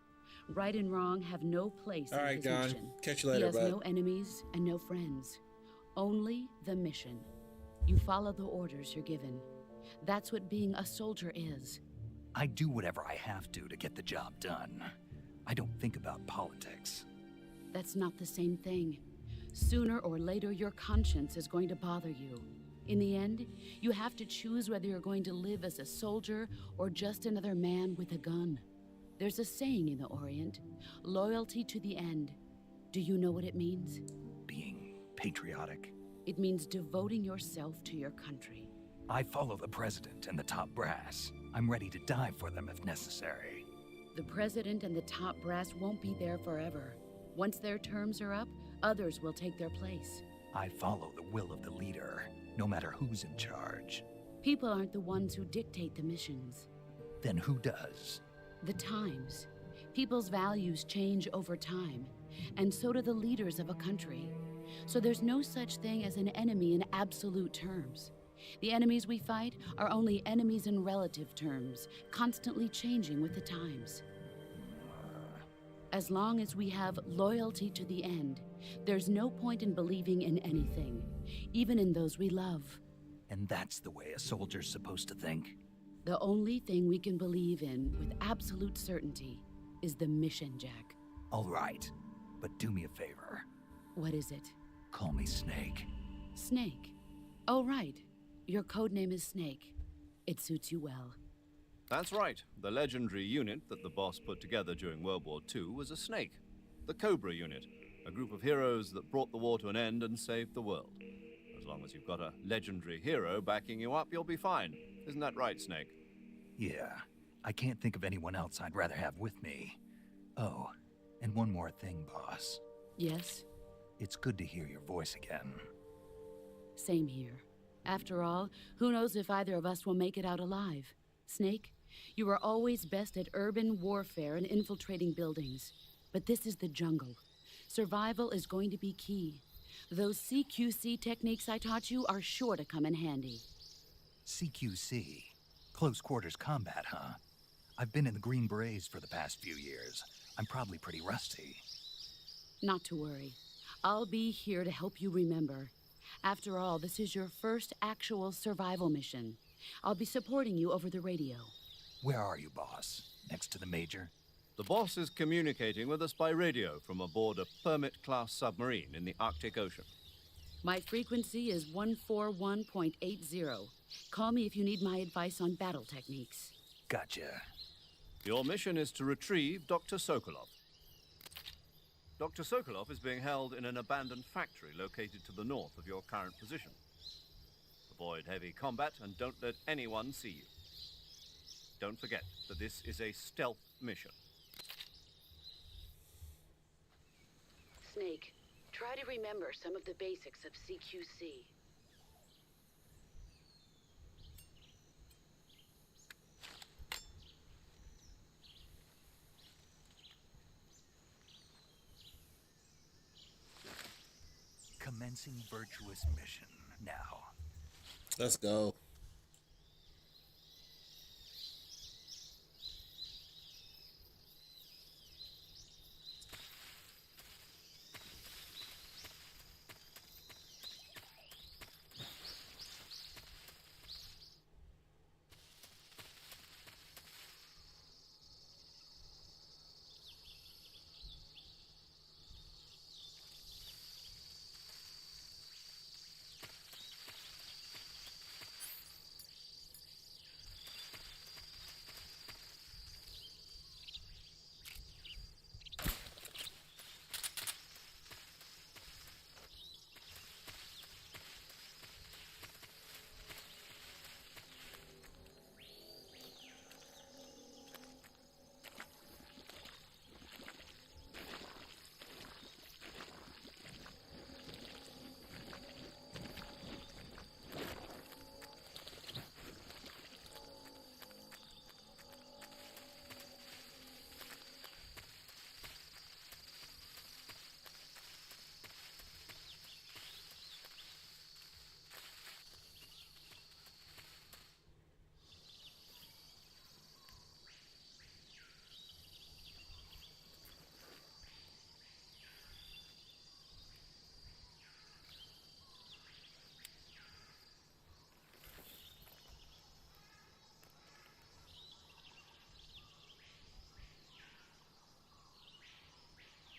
Right and wrong have no place in his Gon. mission. Catch you later, He bud. has no enemies and no friends. Only the mission. You follow the orders you're given. That's what being a soldier is. I do whatever I have to get the job done. I don't think about politics. That's not the same thing. Sooner or later, your conscience is going to bother you. In the end, you have to choose whether you're going to live as a soldier or just another man with a gun. There's a saying in the Orient, loyalty to the end. Do you know what it means? Being patriotic. It means devoting yourself to your country. I follow the president and the top brass. I'm ready to die for them if necessary. The president and the top brass won't be there forever. Once their terms are up, others will take their place. I follow the will of the leader, no matter who's in charge. People aren't the ones who dictate the missions. Then who does? The times. People's values change over time, and so do the leaders of a country. So there's no such thing as an enemy in absolute terms. The enemies we fight are only enemies in relative terms, constantly changing with the times. As long as we have loyalty to the end, there's no point in believing in anything, even in those we love. And that's the way a soldier's supposed to think? The only thing we can believe in with absolute certainty is the mission, Jack. All right, but do me a favor. What is it? Call me Snake. Snake. Oh, right. Your code name is Snake. It suits you well. That's right. The legendary unit that the boss put together during World War II was a snake. The Cobra unit, a group of heroes that brought the war to an end and saved the world. As long as you've got a legendary hero backing you up, you'll be fine. Isn't that right, Snake? Yeah, I can't think of anyone else I'd rather have with me. Oh, and one more thing, boss. Yes? It's good to hear your voice again. Same here. After all, who knows if either of us will make it out alive? Snake, you are always best at urban warfare and infiltrating buildings. But this is the jungle. Survival is going to be key. Those CQC techniques I taught you are sure to come in handy. CQC? Close quarters combat, huh? I've been in the Green Berets for the past few years. I'm probably pretty rusty. Not to worry. I'll be here to help you remember. After all, this is your first actual survival mission. I'll be supporting you over the radio. Where are you, boss? Next to the Major? The boss is communicating with us by radio from aboard a Permit-class submarine in the Arctic Ocean. My frequency is 141.80. Call me if you need my advice on battle techniques. Gotcha. Your mission is to retrieve Dr. Sokolov. Dr. Sokolov is being held in an abandoned factory located to the north of your current position. Avoid heavy combat and don't let anyone see you. Don't forget that this is a stealth mission. Snake, try to remember some of the basics of CQC. Commencing virtuous mission now. Let's go.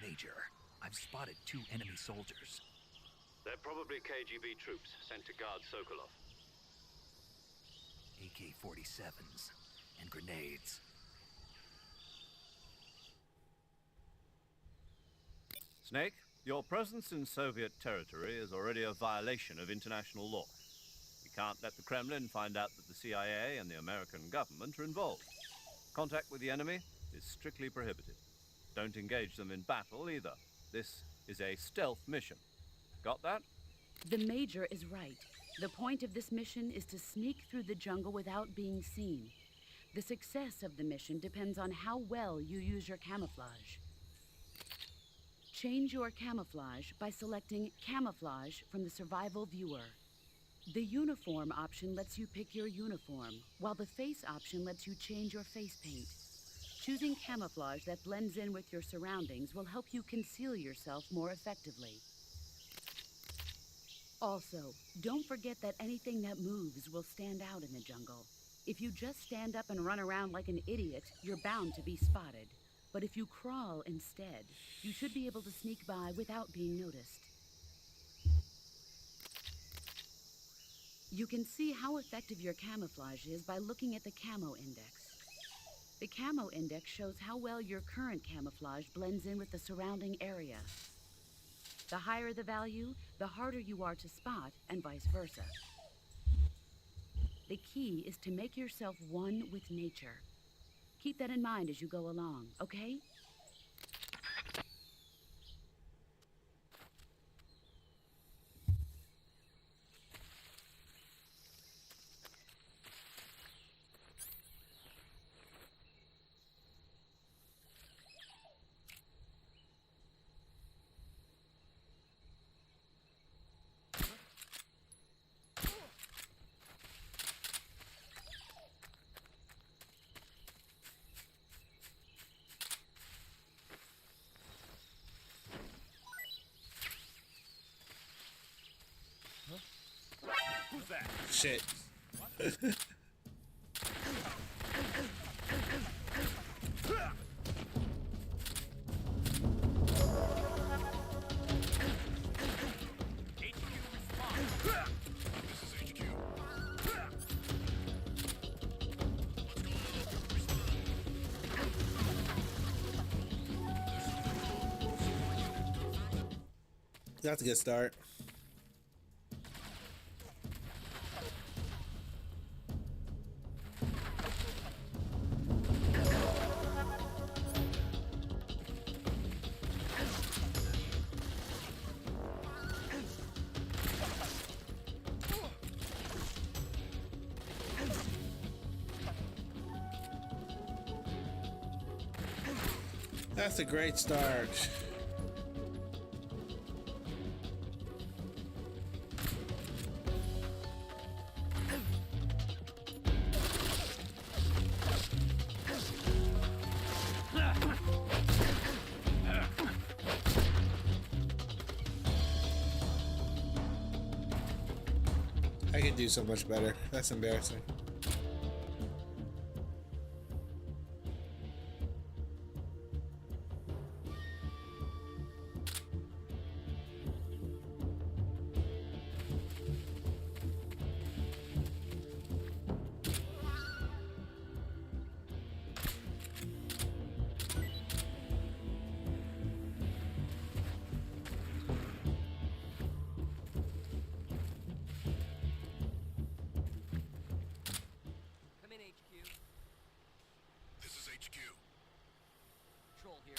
Major. I've spotted 2 enemy soldiers. They're probably KGB troops sent to guard Sokolov. AK-47s and grenades. Snake, your presence in Soviet territory is already a violation of international law. We can't let the Kremlin find out that the CIA and the American government are involved. Contact with the enemy is strictly prohibited. Don't engage them in battle either. This is a stealth mission. Got that? The Major is right. The point of this mission is to sneak through the jungle without being seen. The success of the mission depends on how well you use your camouflage. Change your camouflage by selecting Camouflage from the Survival Viewer. The Uniform option lets you pick your uniform, while the Face option lets you change your face paint. Choosing camouflage that blends in with your surroundings will help you conceal yourself more effectively. Also, don't forget that anything that moves will stand out in the jungle. If you just stand up and run around like an idiot, you're bound to be spotted. But if you crawl instead, you should be able to sneak by without being noticed. You can see how effective your camouflage is by looking at the Camo Index. The Camo Index shows how well your current camouflage blends in with the surrounding area. The higher the value, the harder you are to spot, and vice versa. The key is to make yourself one with nature. Keep that in mind as you go along, okay? Shit. That's a good start. That's a great start. I could do so much better. That's embarrassing. Come in, HQ. This is HQ. Control here.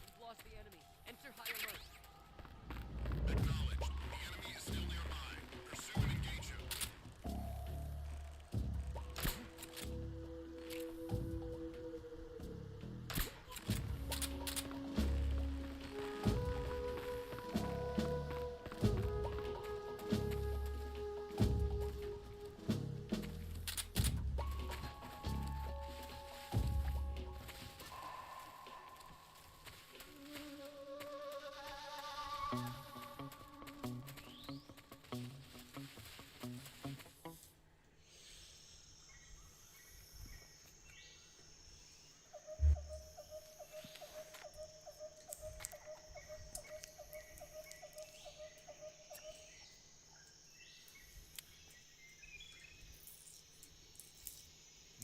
We've lost the enemy. Enter high alert. Acknowledged. The enemy is still nearby. Pursue and engage him.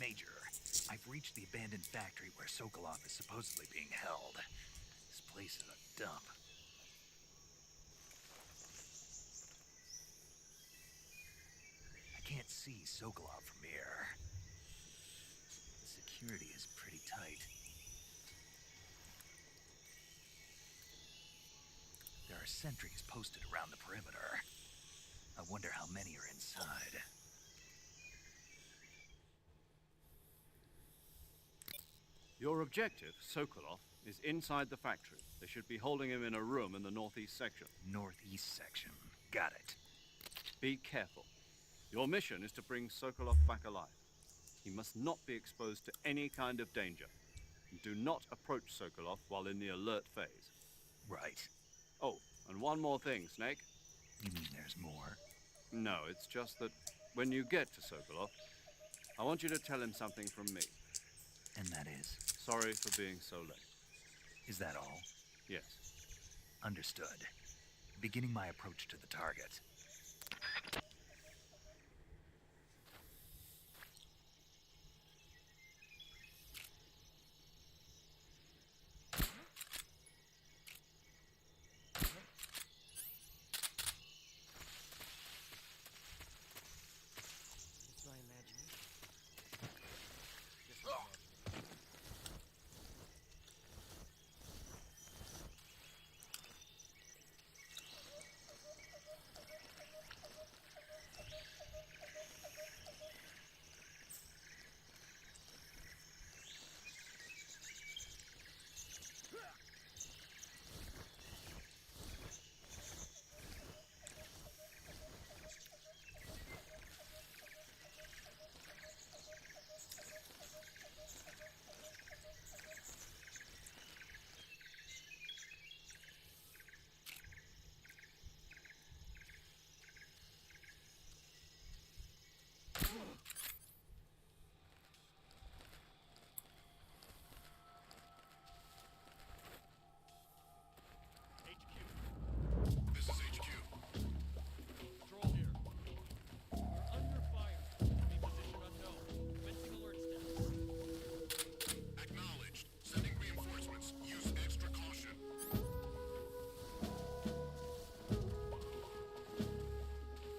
Major, I've reached the abandoned factory where Sokolov is supposedly being held. This place is a dump. I can't see Sokolov from here. The security is pretty tight. There are sentries posted around the perimeter. I wonder how many are inside. Your objective, Sokolov, is inside the factory. They should be holding him in a room in the northeast section. Northeast section. Got it. Be careful. Your mission is to bring Sokolov back alive. He must not be exposed to any kind of danger. Do not approach Sokolov while in the alert phase. Right. Oh, and one more thing, Snake. You mean there's more? No, it's just that when you get to Sokolov, I want you to tell him something from me. And that is? Sorry for being so late. Is that all? Yes. Understood. Beginning my approach to the target. It's my imagination. Just my imagination. This is HQ. Control here. We're under fire. Enemy position unknown. Commencing alert status. Acknowledged. Sending reinforcements. Use extra caution.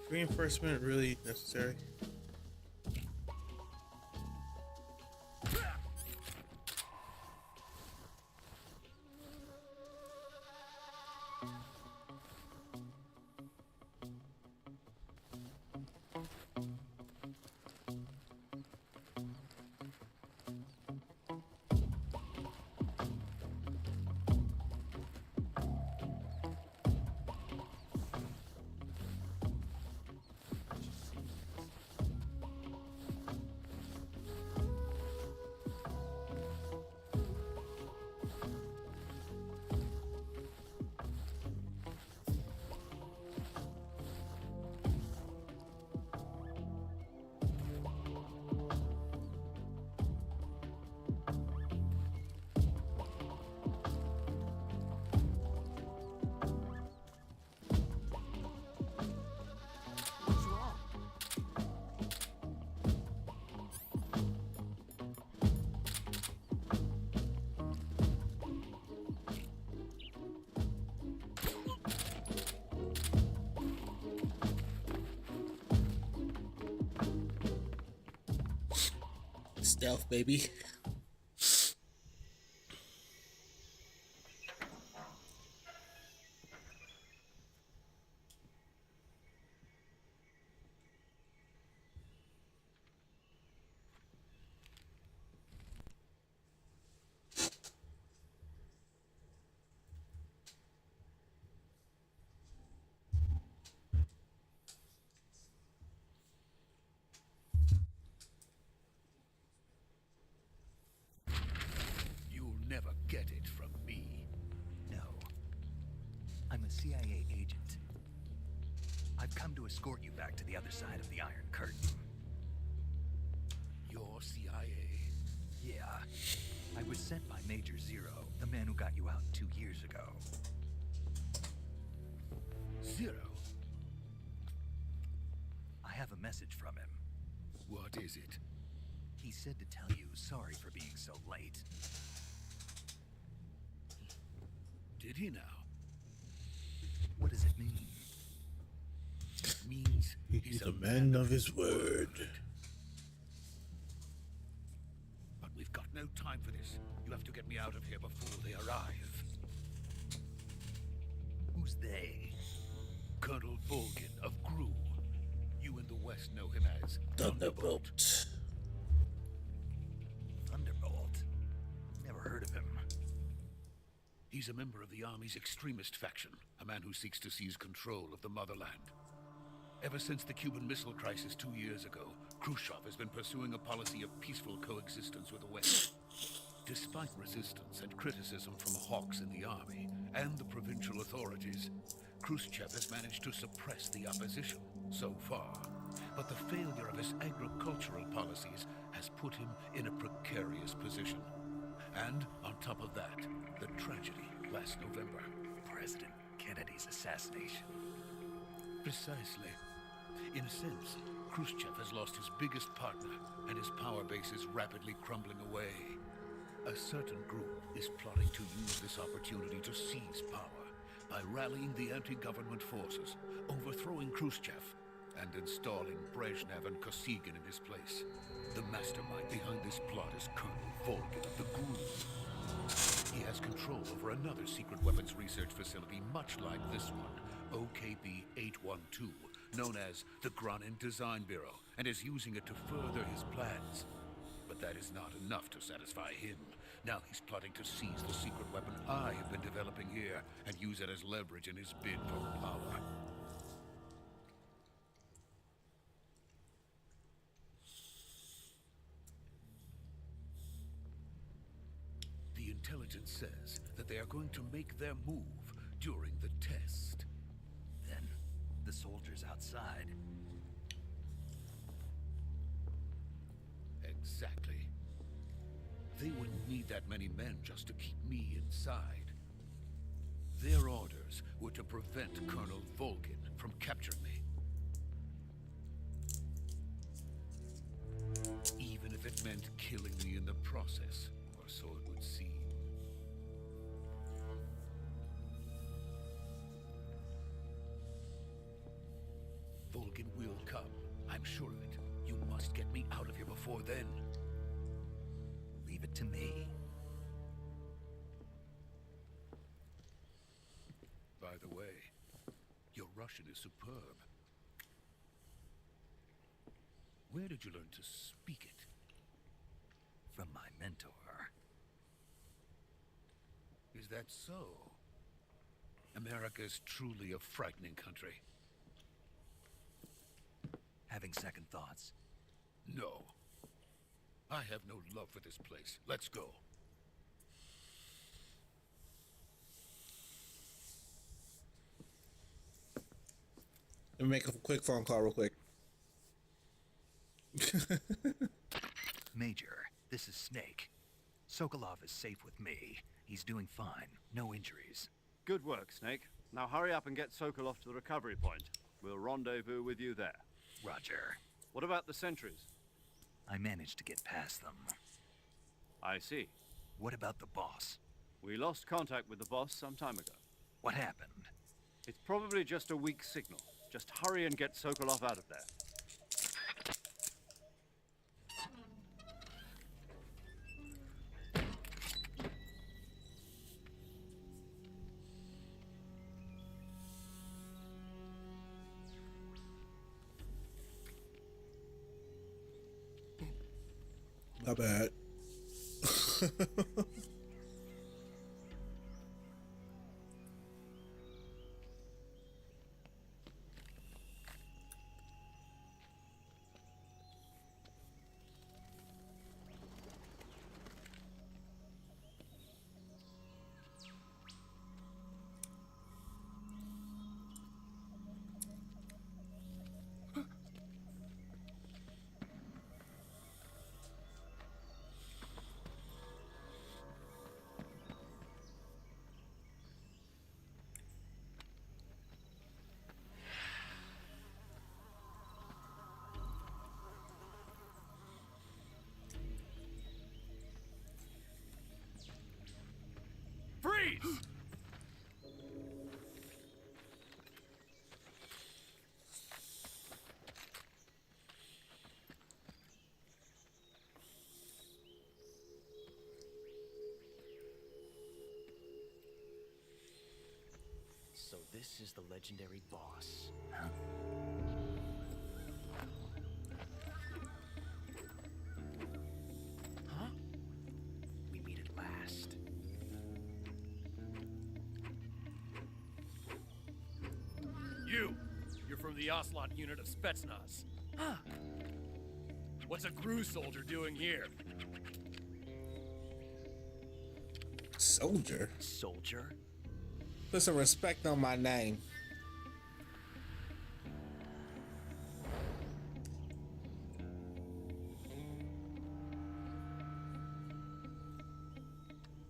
Reinforcement really necessary. What's wrong? Stealth, baby. You'll never get it from me. No. I'm a CIA agent. I've come to escort you back to the other side of the Iron Curtain. You're CIA. Yeah. I was sent by Major Zero, the man who got you out 2 years ago. Zero. I have a message from him. What is it? He said to tell you sorry for being so late. Did he now? What does it mean? It means He's a man of his word. But we've got no time for this. You have to get me out of here before they arrive. Who's they? Colonel Volgin of Gru. You in the West know him as Thunderbolt. Thunderbolt? Never heard of him. He's a member of the Army's extremist faction, a man who seeks to seize control of the motherland. Ever since the Cuban Missile Crisis 2 years ago, Khrushchev has been pursuing a policy of peaceful coexistence with the West. Despite resistance and criticism from hawks in the army and the provincial authorities, Khrushchev has managed to suppress the opposition so far. But the failure of his agricultural policies has put him in a precarious position. And on top of that, the tragedy last November. President Kennedy's assassination. Precisely. In a sense, Khrushchev has lost his biggest partner, and his power base is rapidly crumbling away. A certain group is plotting to use this opportunity to seize power by rallying the anti-government forces, overthrowing Khrushchev, and installing Brezhnev and Kosygin in his place. The mastermind behind this plot is Colonel Volgin of the Gru. He has control over another secret weapons research facility much like this one, OKB-812, known as the Granin Design Bureau, and is using it to further his plans. But that is not enough to satisfy him. Now he's plotting to seize the secret weapon I have been developing here and use it as leverage in his bid for power. The intelligence says that they are going to make their move during the test. Then, the soldiers outside. Exactly. They wouldn't need that many men just to keep me inside. Their orders were to prevent Colonel Volgin from capturing me. Even if it meant killing me in the process, or so it would seem. Volgin will come. I'm sure of it. You must get me out of here before then. Leave it to me. By the way, your Russian is superb. Where did you learn to speak it? From my mentor. Is that so? America is truly a frightening country. Having second thoughts? No. I have no love for this place. Let's go. Let me make a quick phone call real quick. Major, this is Snake. Sokolov is safe with me. He's doing fine. No injuries. Good work, Snake. Now hurry up and get Sokolov to the recovery point. We'll rendezvous with you there. Roger. What about the sentries? I managed to get past them. I see. What about the boss? We lost contact with the boss some time ago. What happened? It's probably just a weak signal. Just hurry and get Sokolov out of there. Not bad. This is the legendary boss. Huh? We meet at last. You're from the Ocelot unit of Spetsnaz. Huh. What's a crew soldier doing here? Soldier? Soldier? Put some respect on my name.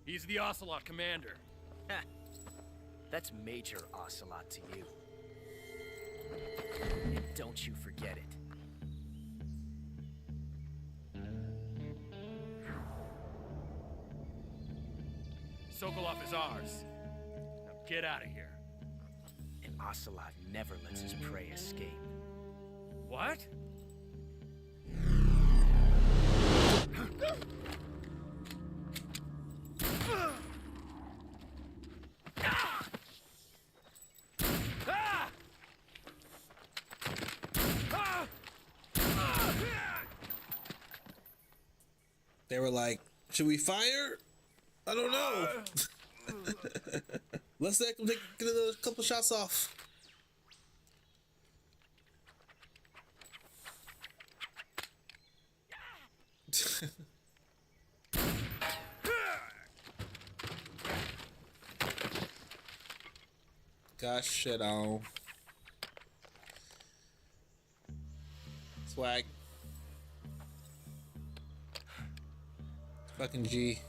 He's the Ocelot commander. Ha! That's Major Ocelot to you. And don't you forget it. Sokolov is ours. Now get out of here. And Ocelot never lets his prey escape. What? They were like, should we fire? I don't know. Let's get a couple shots off. Got shit on. Swag. Fucking G.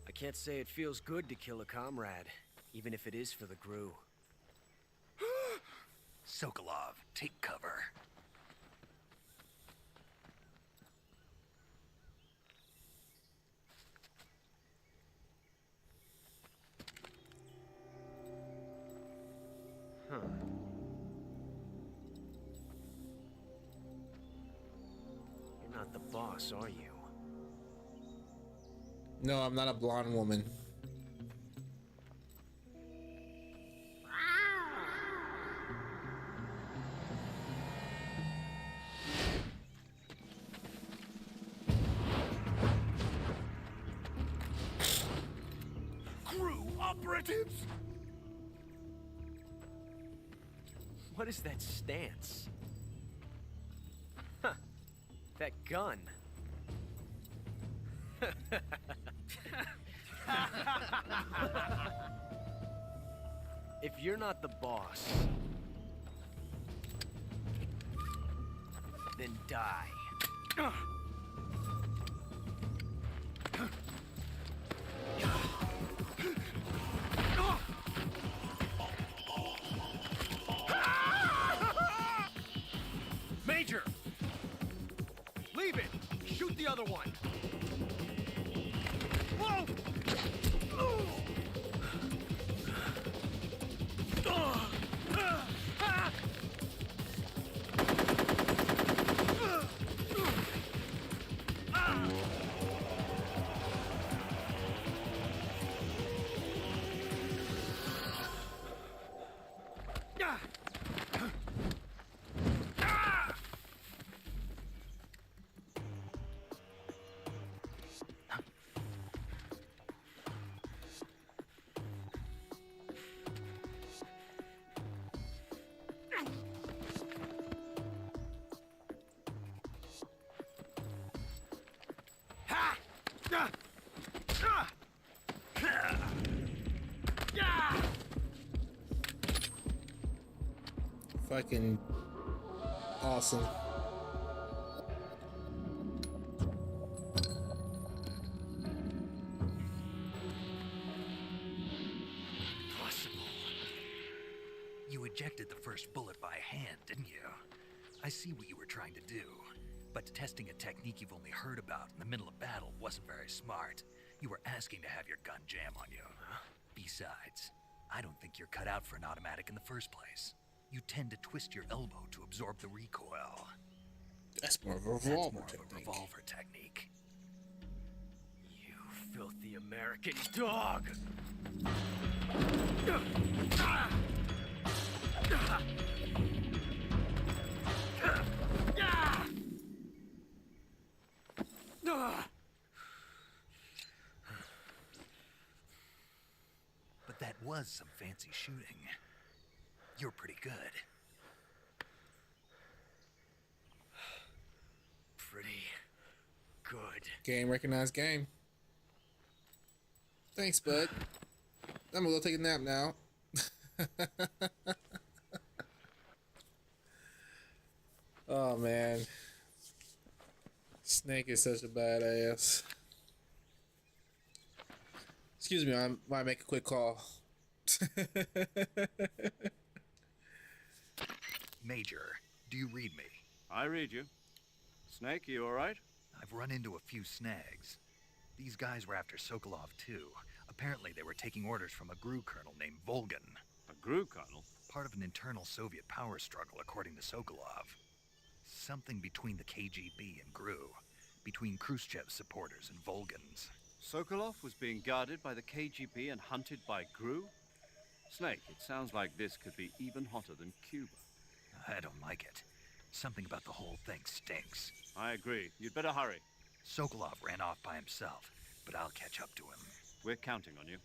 I can't say it feels good to kill a comrade, even if it is for the Gru. Sokolov, take cover. Huh. You're not the boss, are you? No, I'm not a blonde woman. Crew operatives? What is that stance? Huh. That gun. If you're not the boss, then die. Major! Leave it! Shoot the other one! Whoa! Fucking awesome. Impossible. You ejected the first bullet by hand, didn't you? I see what you were trying to do, but testing a technique you've only heard about in the middle of battle wasn't very smart. You were asking to have your gun jam on you. Besides, I don't think you're cut out for an automatic in the first place. you tend to twist your elbow to absorb the recoil. That's more of a That's revolver more of a technique. revolver technique. You filthy American dog! But that was some fancy shooting. You're pretty good. Pretty good. Game recognized game. Thanks, bud. I'm gonna go take a nap now. Oh man, Snake is such a badass. Excuse me, I might make a quick call. Major, do you read me? I read you. Snake, you alright? I've run into a few snags. These guys were after Sokolov too. Apparently they were taking orders from a GRU colonel named Volgan. A GRU colonel? Part of an internal Soviet power struggle, according to Sokolov. Something between the KGB and GRU. Between Khrushchev's supporters and Volgan's. Sokolov was being guarded by the KGB and hunted by GRU? Snake, it sounds like this could be even hotter than Cuba. I don't like it. Something about the whole thing stinks. I agree. You'd better hurry. Sokolov ran off by himself, but I'll catch up to him. We're counting on you.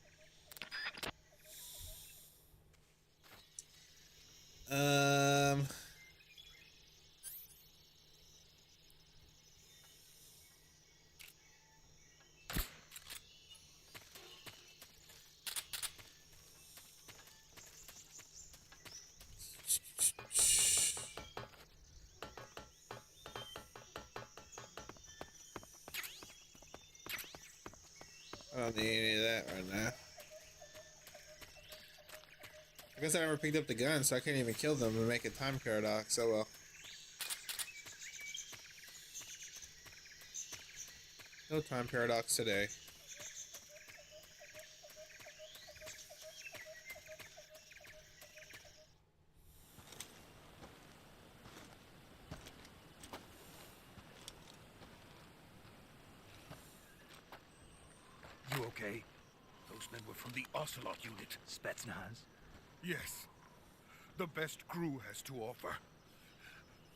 I don't need any of that right now. I guess I never picked up the gun, so I can't even kill them and make a time paradox. Oh well. No time paradox today. You okay? Those men were from the Ocelot unit. Spetsnaz? Yes. The best GRU has to offer.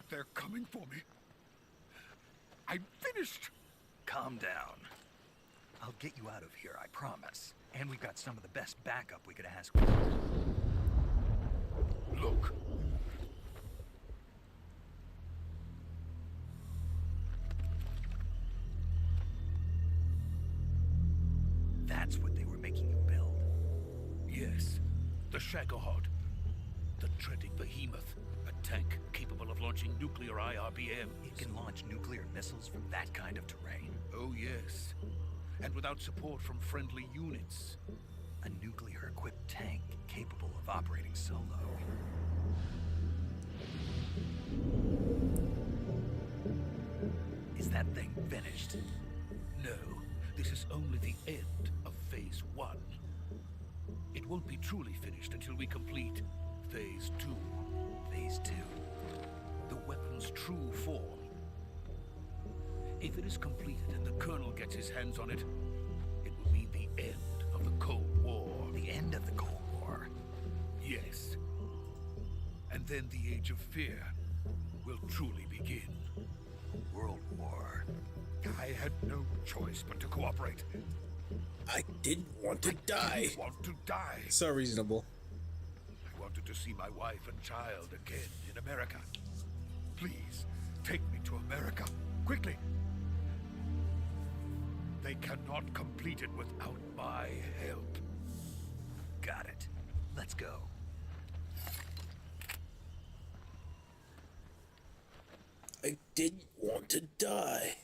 They're coming for me. I'm finished. Calm down. I'll get you out of here, I promise. And we've got some of the best backup we could ask for. Look. That's what they were making you build. Yes. The Shagohod. The treading behemoth. A tank capable of launching nuclear IRBM. It can launch nuclear missiles from that kind of terrain. Oh, yes. And without support from friendly units. A nuclear-equipped tank capable of operating solo. Is that thing finished? No. This is only the end of Phase 1. It won't be truly finished until we complete Phase 2. Phase 2. The weapon's true form. If it is completed and the Colonel gets his hands on it, it will mean the end of the Cold War. The end of the Cold War? Yes. And then the Age of Fear will truly begin. World War. I had no choice but to cooperate. I didn't want to die. I want to die. So reasonable. I wanted to see my wife and child again in America. Please, take me to America. Quickly. They cannot complete it without my help. Got it. Let's go. I didn't want to die.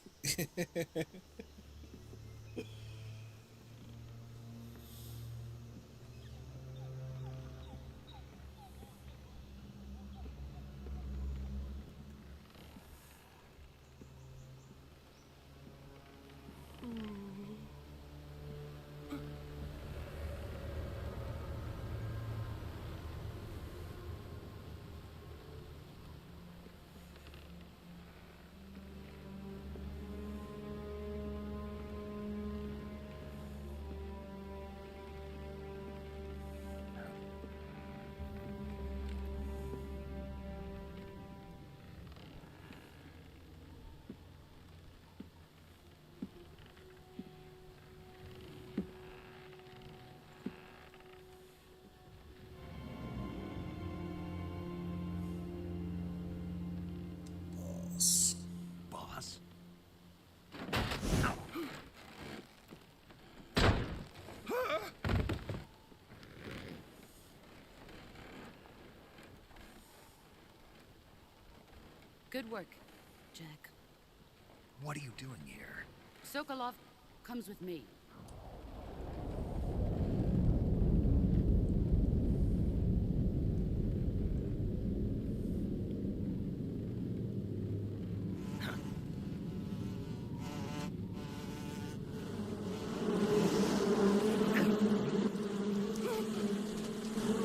Good work, Jack. What are you doing here? Sokolov comes with me.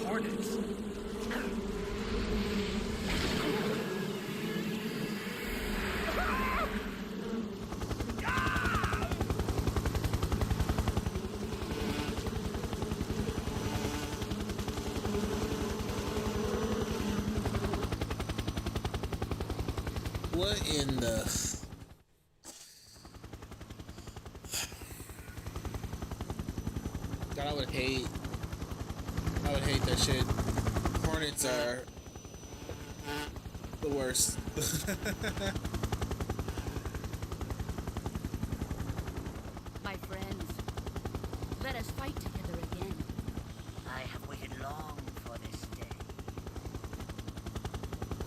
Hornets. What in the... God, I would hate that shit. Hornets are the worst. My friends, let us fight together again. I have waited long for this day.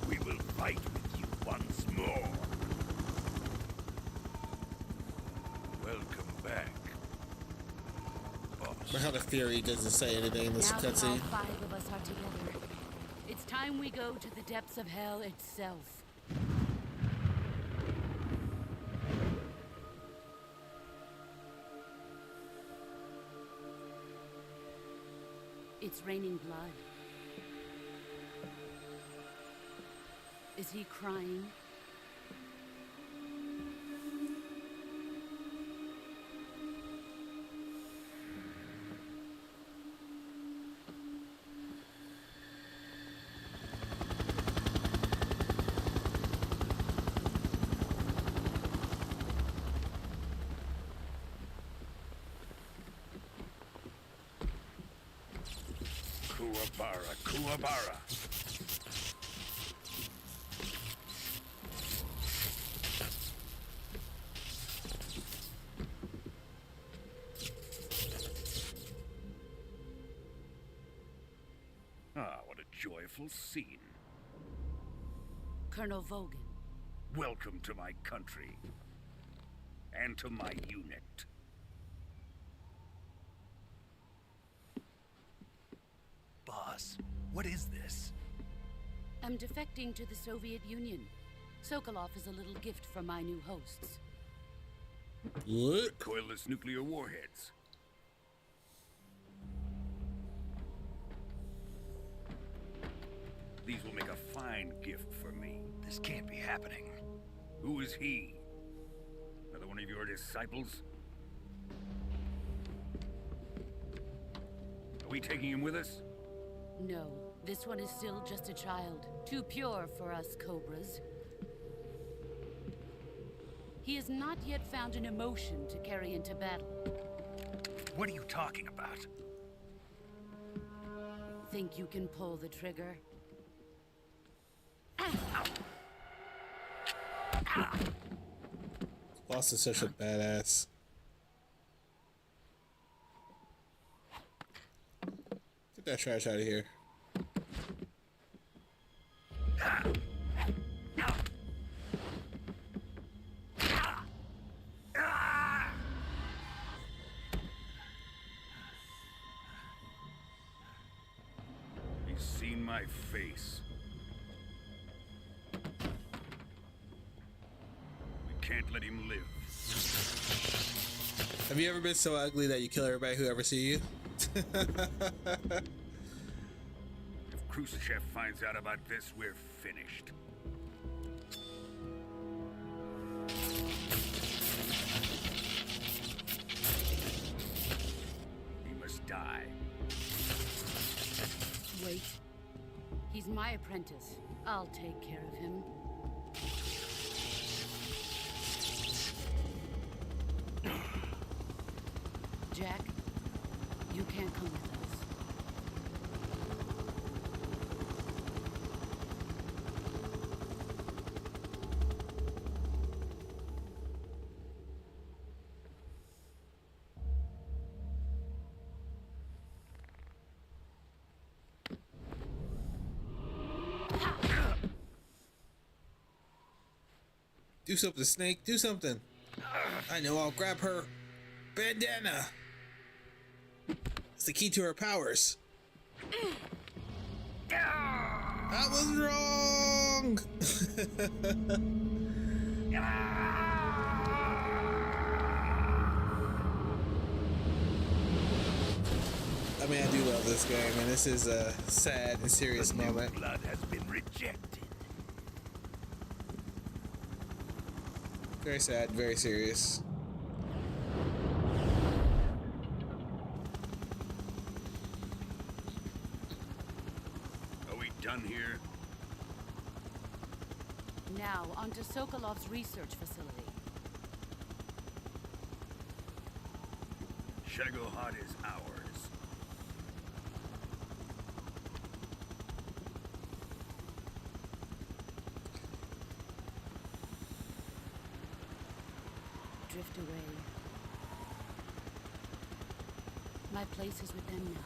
We will fight with you once more. Welcome back, boss. But how the Fury doesn't say anything in this Now that all cutscene. 5 of us are together, it's time we go to the depths of hell itself. It's raining blood. Is he crying? Kuwabara, Kuwabara. Ah, what a joyful scene. Colonel Vogan. Welcome to my country. And to my unit. Boss, what is this? I'm defecting to the Soviet Union. Sokolov is a little gift from my new hosts. What? Recoilless nuclear warheads. These will make a fine gift for me. This can't be happening. Who is he? Another one of your disciples? Are we taking him with us? No, this one is still just a child. Too pure for us Cobras. He has not yet found an emotion to carry into battle. What are you talking about? Think you can pull the trigger? Boss is such a badass. Get that trash out of here. He's seen my face. We can't let him live. Have you ever been so ugly that you kill everybody who ever see you? If Khrushchev finds out about this, we're finished. He must die. Wait. He's my apprentice. I'll take care of him. Jack, you can't come with us. Do something, Snake. Do something. I know. I'll grab her bandana. It's the key to her powers. I was wrong. I mean, I do love this game, and this is a sad and serious moment. Blood has been rejected. Very sad, very serious. Are we done here? Now, on to Sokolov's research facility. Shagohod is ours. Drift away. My place is with them now.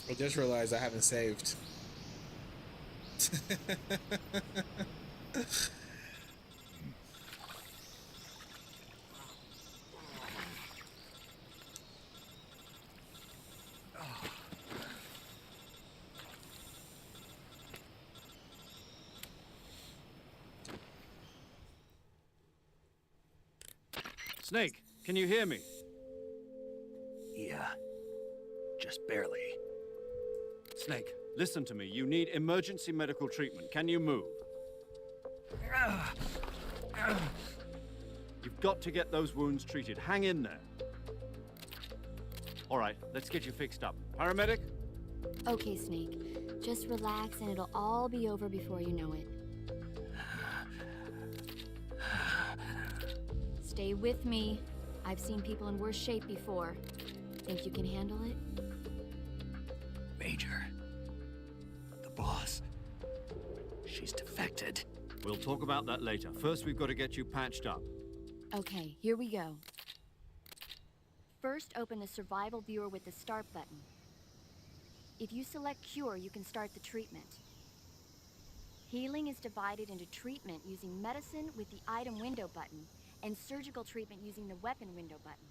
I just realized I haven't saved. Snake, can you hear me? Yeah. Just barely. Snake, listen to me. You need emergency medical treatment. Can you move? You've got to get those wounds treated. Hang in there. All right, let's get you fixed up. Paramedic? Okay, Snake. Just relax and it'll all be over before you know it. Stay with me. I've seen people in worse shape before. Think you can handle it? Major. The boss. She's defected. We'll talk about that later. First, we've got to get you patched up. Okay, here we go. First, open the survival viewer with the start button. If you select cure, you can start the treatment. Healing is divided into treatment using medicine with the item window button and surgical treatment using the weapon window button.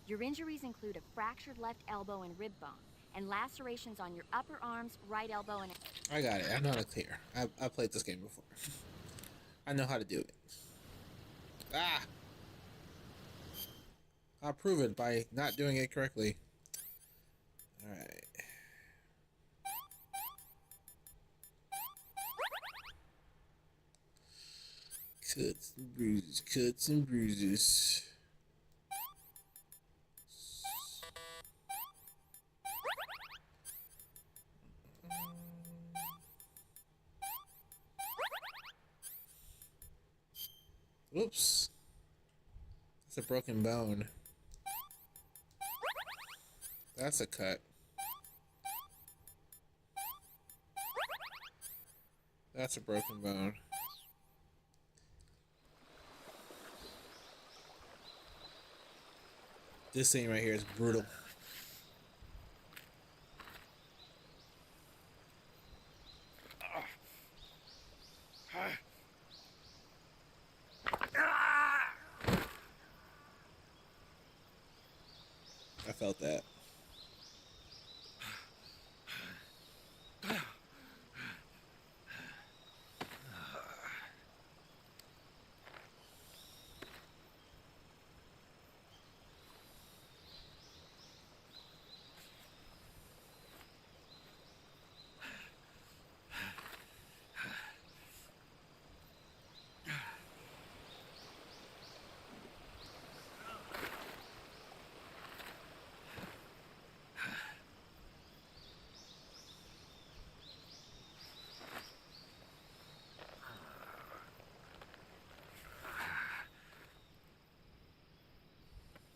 Your injuries include a fractured left elbow and rib bone, and lacerations on your upper arms, right elbow, and... I got it. I know how to clear. I played this game before. I know how to do it. Ah! I'll prove it by not doing it correctly. Alright. Cuts and bruises, cuts and bruises. Oops. That's a broken bone. That's a cut. That's a broken bone. This scene right here is brutal. I felt that.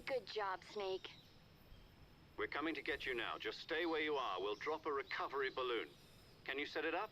Good job, Snake. We're coming to get you now. Just stay where you are. We'll drop a recovery balloon. Can you set it up?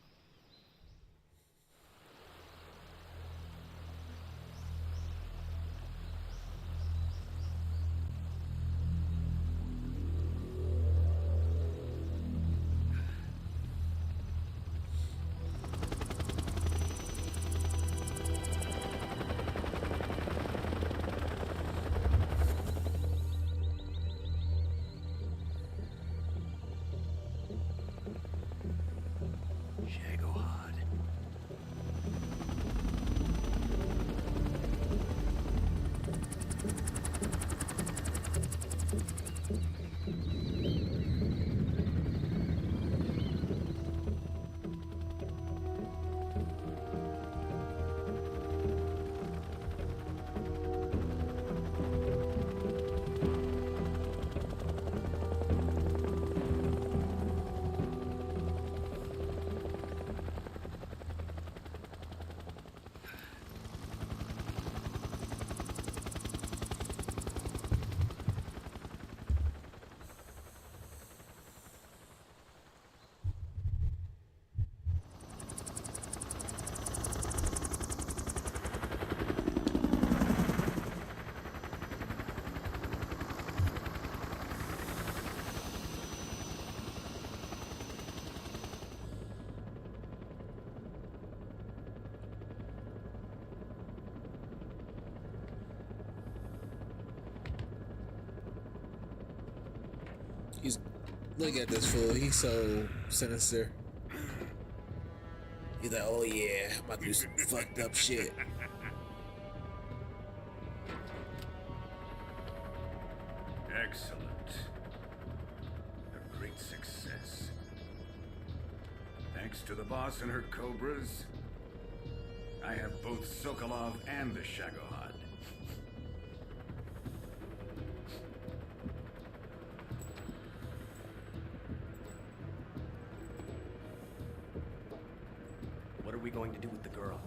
He's look at this fool. He's so sinister. He's like, oh yeah, I'm about to do some fucked up shit. Excellent. A great success. Thanks to the boss and her cobras, I have both Sokolov and the Shagohod. What are we going to do with the girl?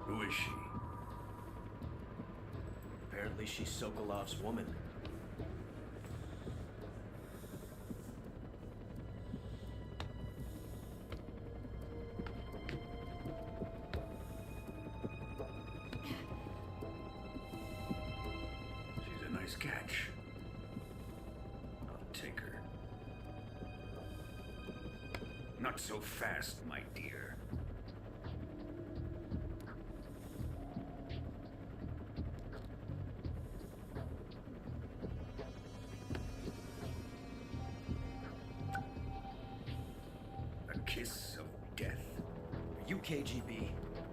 Who is she? Apparently she's Sokolov's woman. She's a nice catch. I'll take her. Not so fast, my dear. A kiss of death. Are you KGB?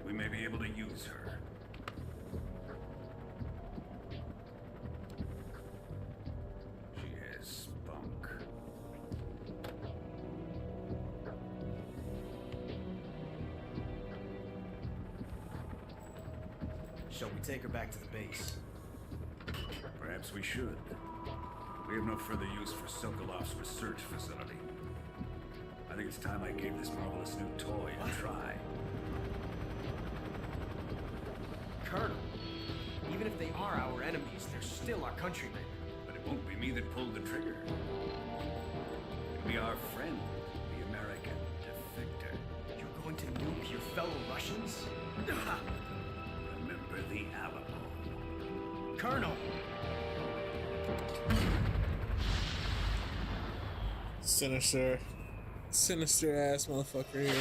We may be able to use her. She has spunk. Shall we take her back to the base? Perhaps we should. We have no further use for Sokolov's research facility. I think it's time I gave this marvelous new toy a try. Colonel, even if they are our enemies, they're still our countrymen. But it won't be me that pulled the trigger. It'll be our friend, the American defector. You're going to nuke your fellow Russians? Remember the Alamo. Colonel! Sinister ass motherfucker here.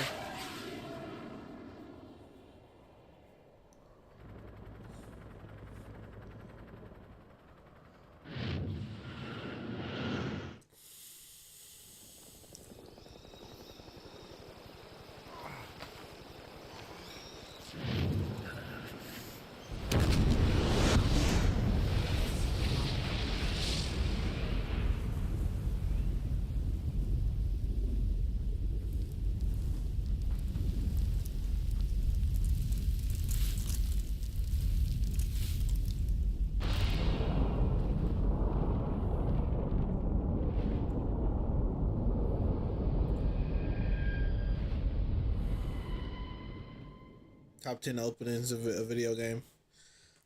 Top 10 openings of a video game.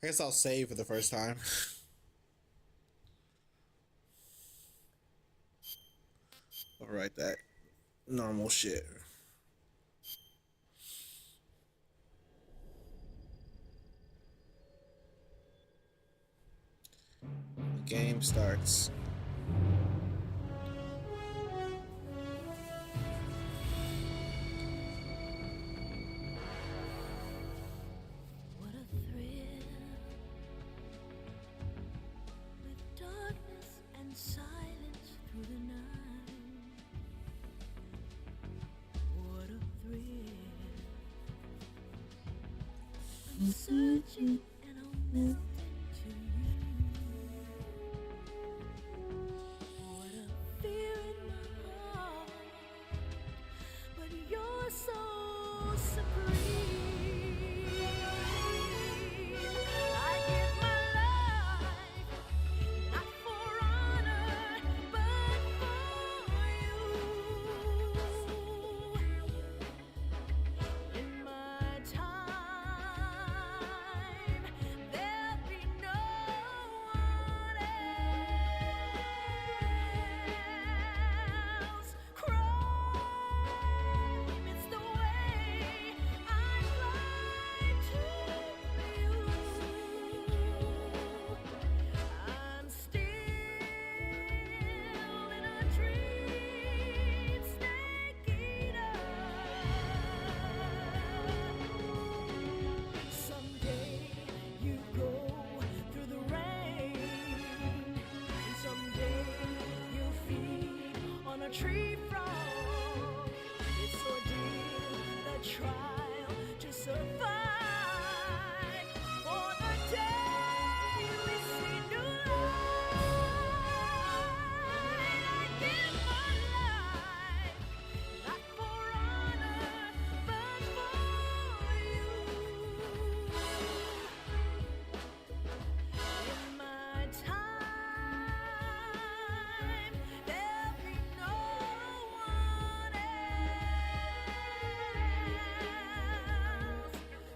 I guess I'll save for the first time. Alright, that normal shit. Game starts. What a thrill, with darkness and silence through the night. What a thrill, I'm searching and I'm melting to you. What a fear in my heart, but you're so supreme. I give my life, not for honor, but for you. In my time, there'll be no one else. Crime, it's the way I fly to you. I'm still in a dream, snake eater. Someday you go through the rain, and someday you feed on a tree frog. It's ordeal, the trial to survive. For the day we see new light, I give my life, not for honor, but for you. In my time, there'll be no one else.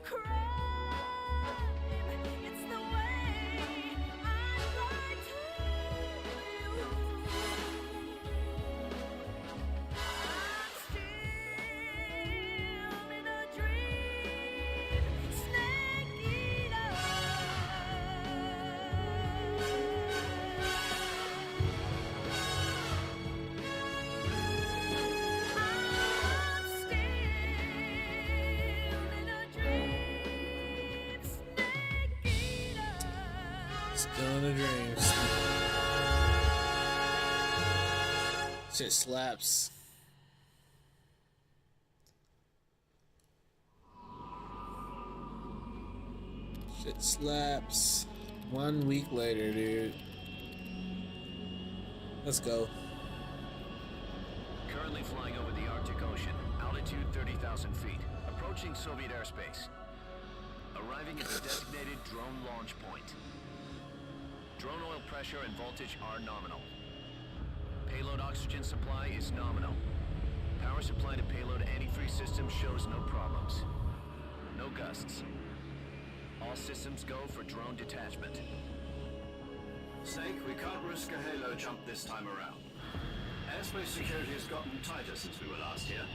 Crime, it's the way I fly to you. I'm still in a dream, snake eater. I'm still in a dream, snake eater. Still in the dreams. Shit slaps. Shit slaps. 1 week later, dude. Let's go. Currently flying over the Arctic Ocean, altitude 30,000 feet, approaching Soviet airspace. Arriving at the designated drone launch point. Drone oil pressure and voltage are nominal. Payload oxygen supply is nominal. Power supply to payload antifreeze system shows no problems. No gusts. All systems go for drone detachment. Snake, we can't risk a halo jump this time around. Airspace security has gotten tighter since we were last here.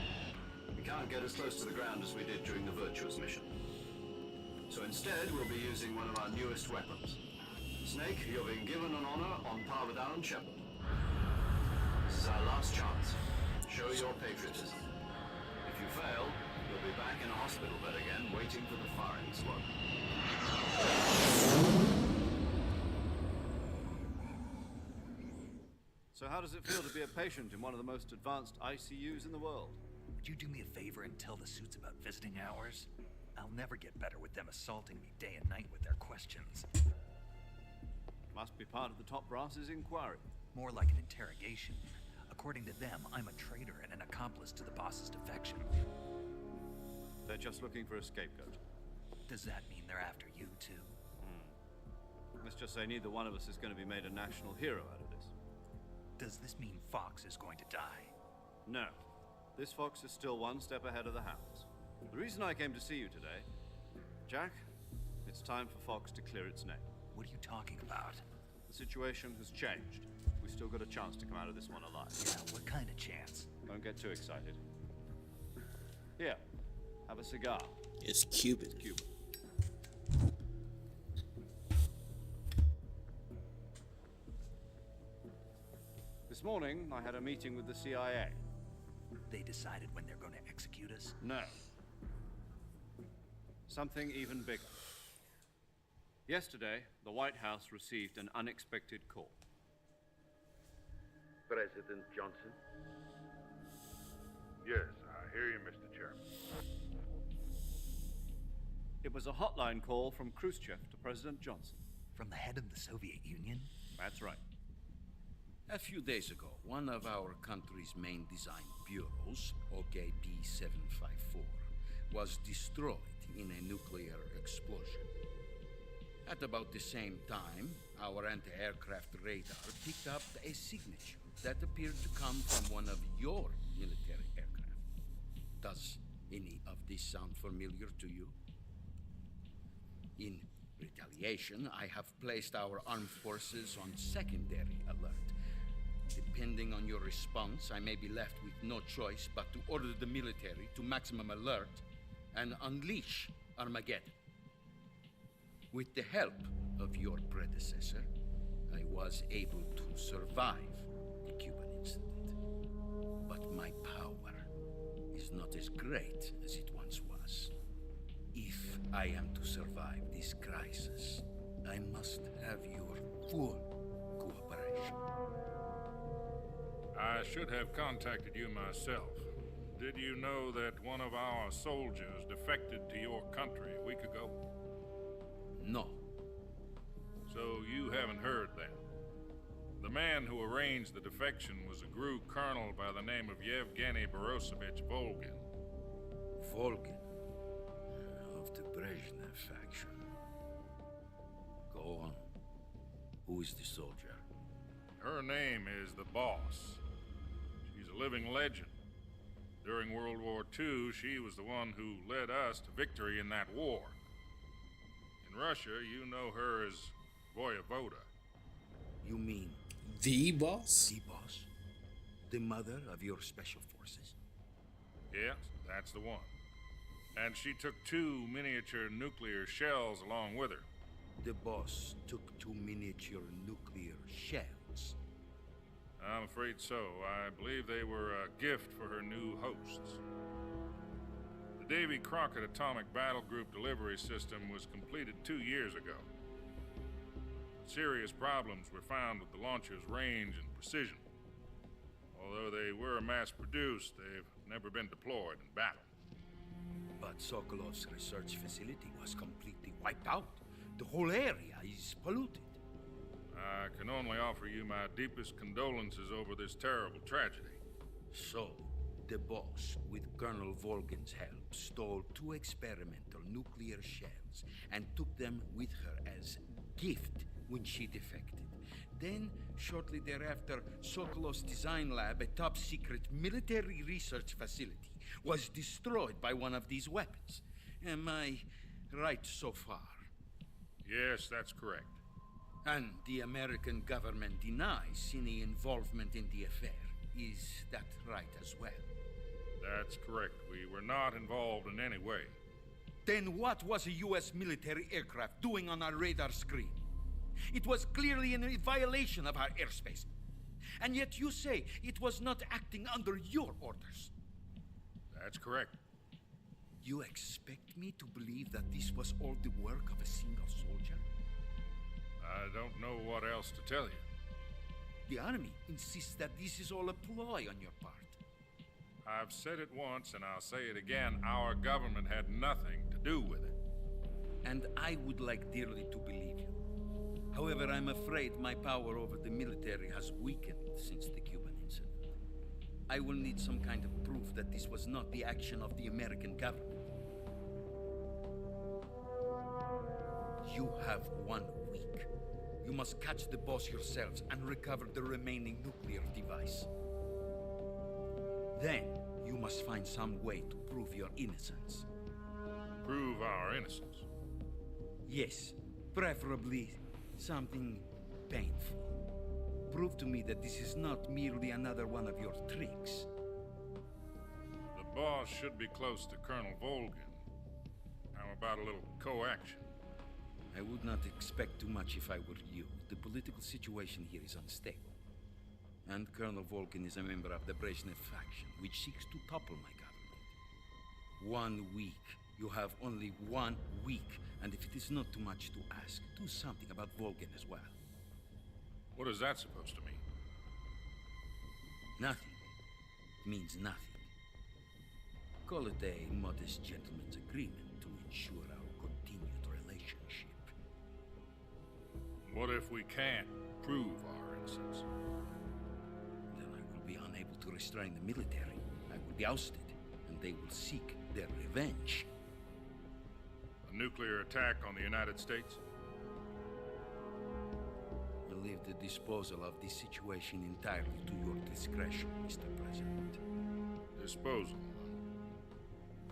We can't get as close to the ground as we did during the Virtuous mission. So instead, we'll be using one of our newest weapons. Snake, you're being given an honor on par with Alan Shepard. This is our last chance. Show your patriotism. If you fail, you'll be back in a hospital bed again, waiting for the firing squad. So how does it feel to be a patient in one of the most advanced ICUs in the world? Would you do me a favor and tell the suits about visiting hours? I'll never get better with them assaulting me day and night with their questions. Must be part of the top brass's inquiry. More like an interrogation. According to them, I'm a traitor and an accomplice to the boss's defection. They're just looking for a scapegoat. Does that mean they're after you, too? Let's just say neither one of us is going to be made a national hero out of this. Does this mean Fox is going to die? No. This fox is still one step ahead of the hounds. The reason I came to see you today, Jack, it's time for Fox to clear its name. What are you talking about? The situation has changed. We we've still got a chance to come out of this one alive. Yeah, what kind of chance? Don't get too excited. Here, have a cigar. It's Cuban. It's Cuban. This morning, I had a meeting with the CIA. They decided when they're going to execute us? No. Something even bigger. Yesterday, the White House received an unexpected call. President Johnson? Yes, I hear you, Mr. Chairman. It was a hotline call from Khrushchev to President Johnson. From the head of the Soviet Union? That's right. A few days ago, one of our country's main design bureaus, OKB 754, was destroyed in a nuclear explosion. At about the same time, our anti-aircraft radar picked up a signature that appeared to come from one of your military aircraft. Does any of this sound familiar to you? In retaliation, I have placed our armed forces on secondary alert. Depending on your response, I may be left with no choice but to order the military to maximum alert and unleash Armageddon. With the help of your predecessor, I was able to survive the Cuban incident. But my power is not as great as it once was. If I am to survive this crisis, I must have your full cooperation. I should have contacted you myself. Did you know that one of our soldiers defected to your country a week ago? No. So you haven't heard then. The man who arranged the defection was a GRU colonel by the name of Yevgeny Borosovich Volgin. Volgin? Of the Brezhnev faction. Go on. Who is the soldier? Her name is the Boss. She's a living legend. During World War II, she was the one who led us to victory in that war. In Russia, you know her as Voyevoda. You mean... The Boss? The Boss? The mother of your special forces? Yes, that's the one. And she took 2 miniature nuclear shells along with her. The Boss took 2 miniature nuclear shells? I'm afraid so. I believe they were a gift for her new hosts. The Davy Crockett Atomic Battle Group delivery system was completed 2 years ago. Serious problems were found with the launcher's range and precision. Although they were mass-produced, they've never been deployed in battle. But Sokolov's research facility was completely wiped out. The whole area is polluted. I can only offer you my deepest condolences over this terrible tragedy. So, the Boss, with Colonel Volgin's help, stole 2 experimental nuclear shells and took them with her as gift when she defected. Then, shortly thereafter, Sokolov's design lab, a top-secret military research facility, was destroyed by one of these weapons. Am I right so far? Yes, that's correct. And the American government denies any involvement in the affair. Is that right as well? That's correct. We were not involved in any way. Then what was a U.S. military aircraft doing on our radar screen? It was clearly in a violation of our airspace. And yet you say it was not acting under your orders. That's correct. You expect me to believe that this was all the work of a single soldier? I don't know what else to tell you. The Army insists that this is all a ploy on your part. I've said it once and I'll say it again. Our government had nothing to do with it. And I would like dearly to believe you. However, I'm afraid my power over the military has weakened since the Cuban incident. I will need some kind of proof that this was not the action of the American government. You have 1 week. You must catch the Boss yourselves and recover the remaining nuclear device. Then, you must find some way to prove your innocence. Prove our innocence? Yes, preferably something painful. prove to me that this is not merely another one of your tricks. The boss should be close to Colonel Volgin. How about a little co-action? I would not expect too much if I were you. The political situation here is unstable. And Colonel Volgin is a member of the Brezhnev faction, which seeks to topple my government. 1 week. You have only 1 week. And if it is not too much to ask, do something about Volgin as well. What is that supposed to mean? Nothing. It means nothing. Call it a modest gentleman's agreement to ensure our continued relationship. What if we can't prove our innocence? Then I will be unable to restrain the military. I will be ousted, and they will seek their revenge. A nuclear attack on the United States? I leave the disposal of this situation entirely to your discretion, Mr. President. Disposal?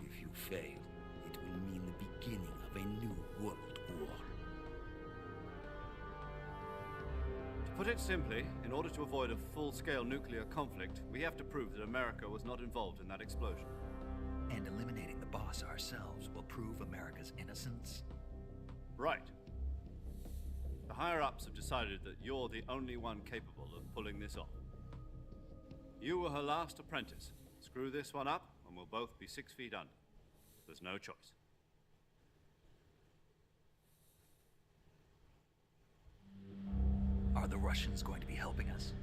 If you fail, it will mean the beginning of a new world war. To put it simply, in order to avoid a full-scale nuclear conflict, we have to prove that America was not involved in that explosion. And eliminating the boss ourselves will prove America's innocence? Right. The higher-ups have decided that you're the only one capable of pulling this off. You were her last apprentice. Screw this one up, and we'll both be 6 feet under. There's no choice. Are the Russians going to be helping us?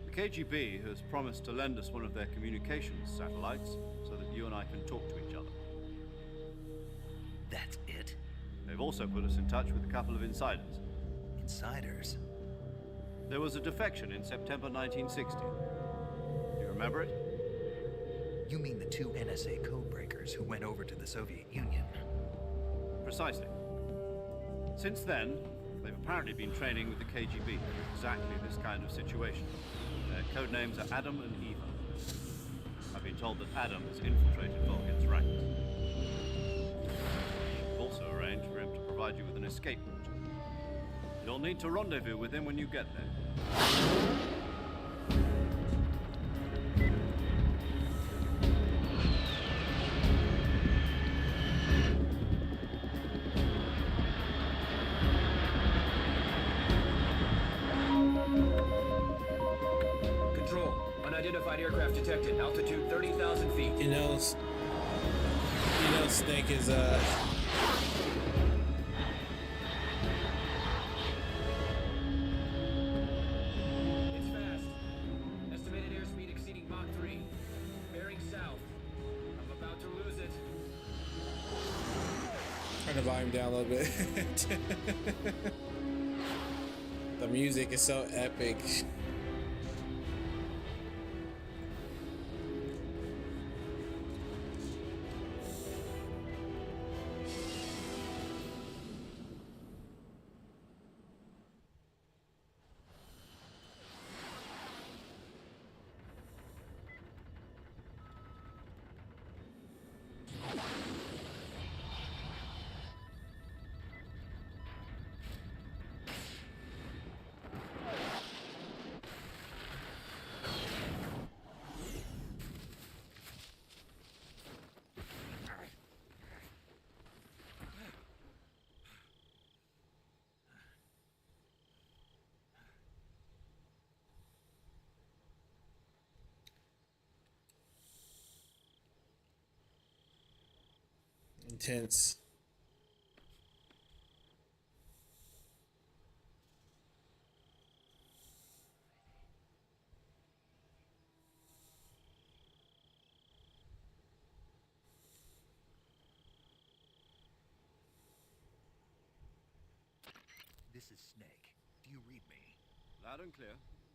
The KGB has promised to lend us one of their communications satellites so that you and I can talk to each other. That's it? They've also put us in touch with a couple of insiders. Insiders? There was a defection in September 1960. Do you remember it? You mean the 2 NSA codebreakers who went over to the Soviet Union? Precisely. Since then, they've apparently been training with the KGB for exactly this kind of situation. Their code names are Adam and Eva. I've been told that Adam has infiltrated Volgin's ranks. We've also arranged for him to provide you with an escape route. You'll need to rendezvous with him when you get there. Unidentified aircraft detected. Altitude 30,000 feet. You know, Snake is It's fast. Estimated airspeed exceeding Mach 3. Bearing south. I'm about to lose it. turn the volume down a little bit. The music is so epic. Intense. This is Snake. Do you read me? Loud and clear.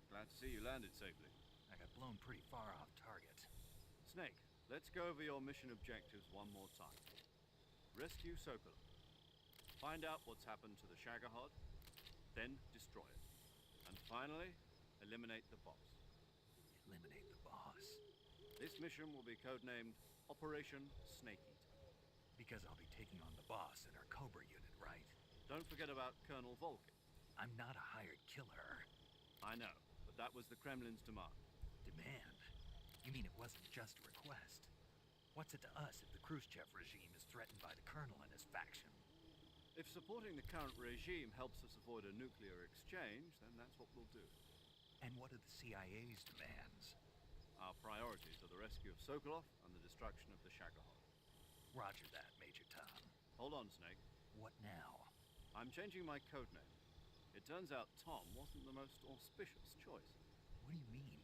Glad to see you landed safely. I got blown pretty far off target. Snake, let's go over your mission objectives one more time. Rescue Sokolov. Find out what's happened to the Shagohod, then destroy it. And finally, eliminate the boss. Eliminate the boss? This mission will be codenamed Operation Snake Eater. Because I'll be taking on the boss and our Cobra unit, right? Don't forget about Colonel Volgin. I'm not a hired killer. I know, but that was the Kremlin's demand. Demand? You mean it wasn't just a request? What's it to us if the Khrushchev regime is threatened by the Colonel and his faction? If supporting the current regime helps us avoid a nuclear exchange, then that's what we'll do. And what are the CIA's demands? Our priorities are the rescue of Sokolov and the destruction of the Shagohod. Roger that, Major Tom. Hold on, Snake. What now? I'm changing my codename. It turns out Tom wasn't the most auspicious choice. What do you mean?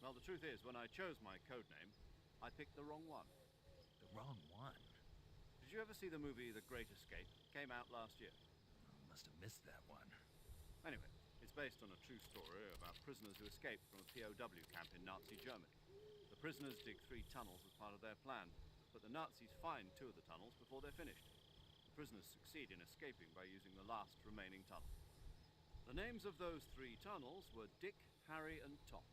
Well, the truth is, when I chose my codename, I picked the wrong one. The wrong one? Did you ever see the movie The Great Escape? Came out last year. Must have missed that one. Anyway, it's based on a true story about prisoners who escaped from a POW camp in Nazi Germany. The prisoners dig 3 tunnels as part of their plan, but the Nazis find 2 of the tunnels before they're finished. The prisoners succeed in escaping by using the last remaining tunnel. The names of those 3 tunnels were Dick, Harry, and Tom.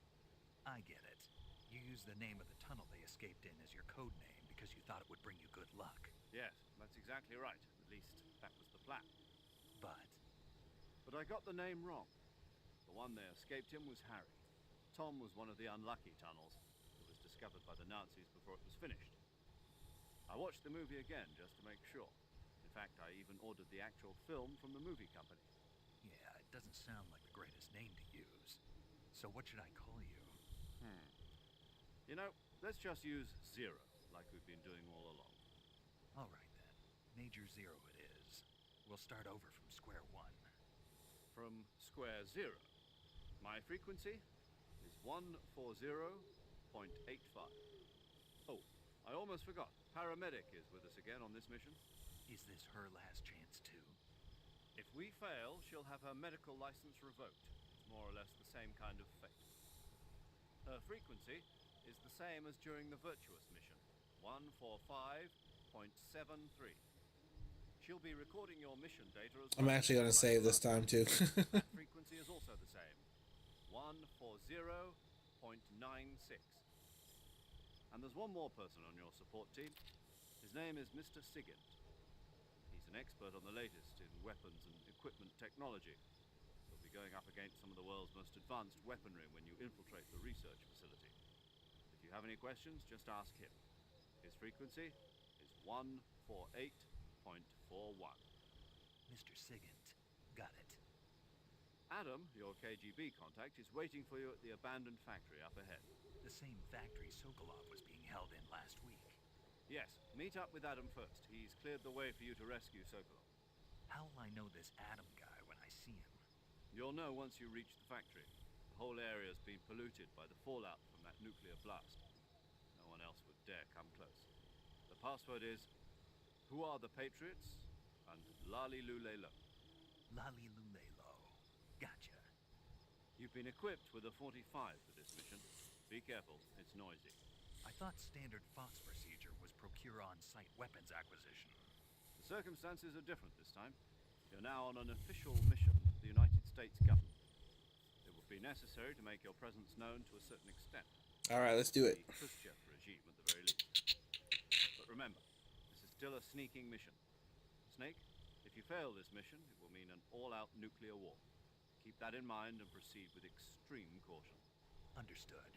I get it. You used the name of the tunnel they escaped in as your code name because you thought it would bring you good luck. Yes, that's exactly right. At least, that was the plan. But I got the name wrong. The one they escaped in was Harry. Tom was one of the unlucky tunnels that was discovered by the Nazis before it was finished. I watched the movie again just to make sure. In fact, I even ordered the actual film from the movie company. yeah, it doesn't sound like the greatest name to use. So what should I call you? You know, let's just use Zero, like we've been doing all along. All right then. Major Zero it is. We'll start over from square one. From square zero. My frequency is 140.85. Oh, I almost forgot. Paramedic is with us again on this mission. Is this her last chance too? If we fail, she'll have her medical license revoked. It's more or less the same kind of fate. Her frequency is the same as during the Virtuous mission, 145.73. She'll be recording your mission data as I'm actually gonna save this time too. That frequency is also the same, 140.96. And there's one more person on your support team. His name is Mr. Sigint. He's an expert on the latest in weapons and equipment technology. You'll be going up against some of the world's most advanced weaponry when you infiltrate the research facility. If you have any questions, just ask him. His frequency is 148.41. Mr. Sigint. Got it. Adam, your KGB contact, is waiting for you at the abandoned factory up ahead. The same factory Sokolov was being held in last week. Yes, meet up with Adam first. He's cleared the way for you to rescue Sokolov. How'll I know this Adam guy when I see him? You'll know once you reach the factory. The whole area's been polluted by the fallout from that nuclear blast. No one else would dare come close. The password is, "Who are the Patriots?" and Lali Lule Lo. Lali Lule Lo. Gotcha. You've been equipped with a 45 for this mission. Be careful, it's noisy. I thought standard Fox procedure was procure on-site weapons acquisition. The circumstances are different this time. You're now on an official mission of the United States government. It will be necessary to make your presence known to a certain extent. Alright, let's do it. The Khrushchev regime at the very least. But remember, this is still a sneaking mission. Snake, if you fail this mission, it will mean an all-out nuclear war. Keep that in mind and proceed with extreme caution. Understood.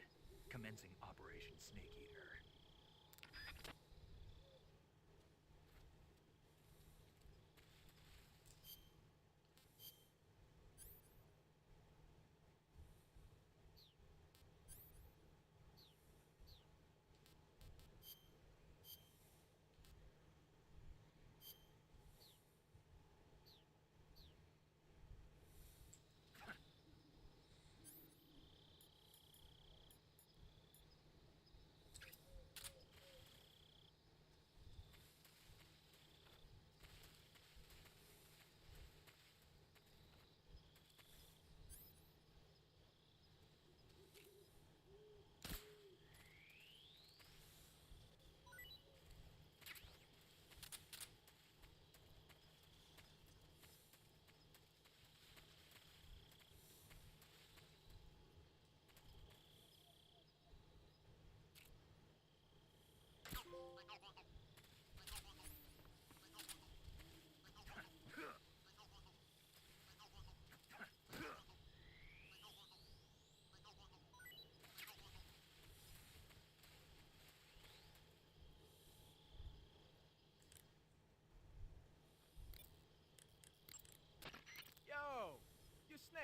Commencing Operation Snake Eater.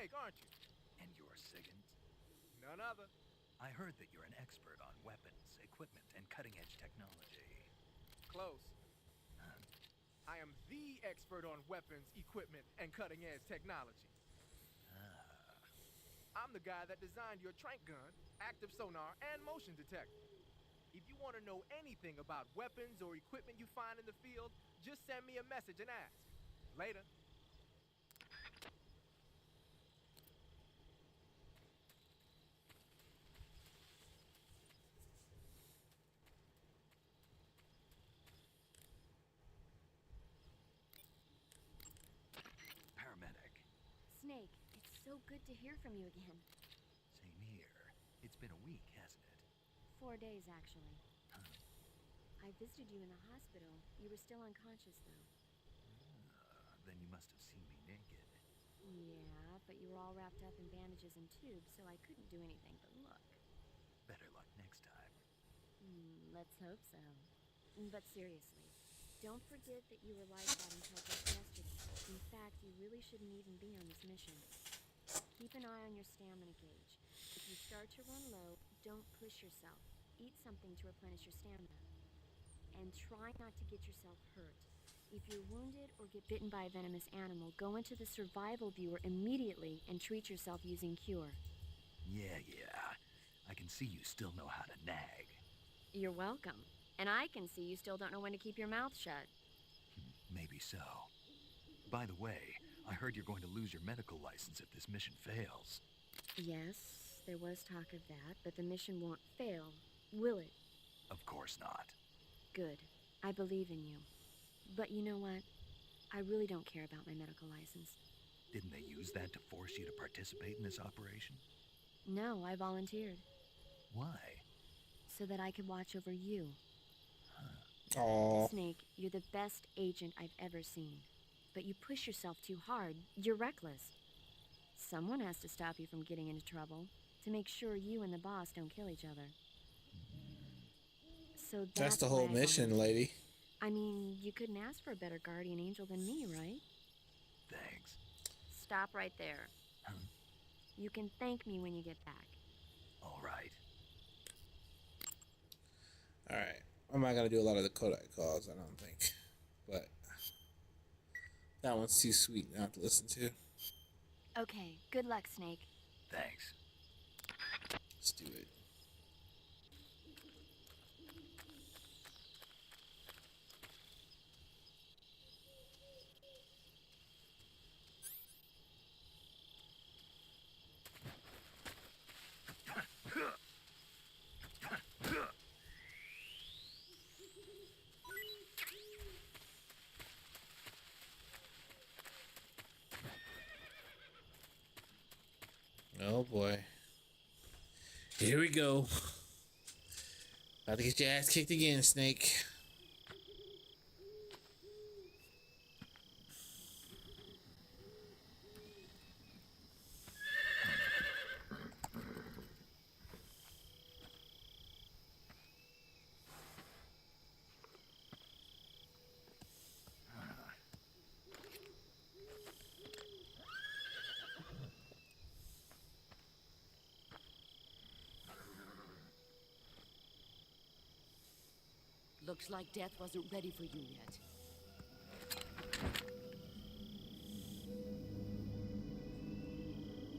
Snake, aren't you? And you're Sigint? None other. I heard that you're an expert on weapons, equipment, and cutting-edge technology. Close. I am the expert on weapons, equipment, and cutting-edge technology. I'm the guy that designed your trank gun, active sonar, and motion detector. If you want to know anything about weapons or equipment you find in the field, just send me a message and ask. Later. Paramedic. Snake, it's so good to hear from you again. Same here. It's been a week, hasn't it? 4 days, actually. I visited you in the hospital. You were still unconscious, though. Then you must have seen me naked. Yeah, but you were all wrapped up in bandages and tubes, so I couldn't do anything but look. Better luck next time. Let's hope so. But seriously, don't forget that you were like that until just yesterday. In fact, you really shouldn't even be on this mission. Keep an eye on your stamina gauge. If you start to run low, don't push yourself. Eat something to replenish your stamina. And try not to get yourself hurt. If you're wounded or get bitten by a venomous animal, go into the survival viewer immediately and treat yourself using Cure. Yeah. I can see you still know how to nag. You're welcome. And I can see you still don't know when to keep your mouth shut. Maybe so. By the way, I heard you're going to lose your medical license if this mission fails. Yes, there was talk of that, but the mission won't fail, will it? Of course not. Good. I believe in you. But you know what? I really don't care about my medical license. Didn't they use that to force you to participate in this operation? No, I volunteered. Why? So that I could watch over you. Aww. Snake, you're the best agent I've ever seen. But you push yourself too hard. You're reckless. Someone has to stop you from getting into trouble, to make sure you and the boss don't kill each other. So That's the why whole I mission, lady. I mean, you couldn't ask for a better guardian angel than me, right? Thanks. Stop right there. You can thank me when you get back. All right. Alright. I'm not gonna do a lot of the Kodak calls, I don't think. But that one's too sweet not to listen to. Okay, good luck, Snake. Thanks. Let's do it. Oh boy. Here we go. About to get your ass kicked again, Snake. Looks like death wasn't ready for you yet.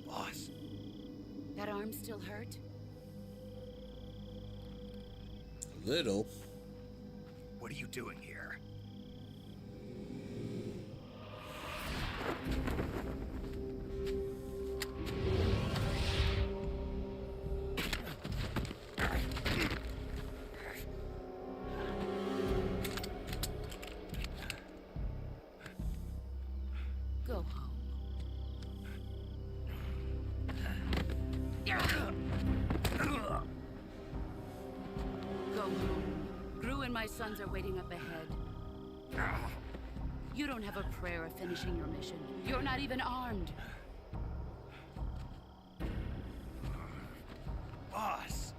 Boss. That arm still hurt? A little. What are you doing here? Go home. Go home. Gru and my sons are waiting up ahead. You don't have a prayer of finishing your mission. You're not even armed. Boss!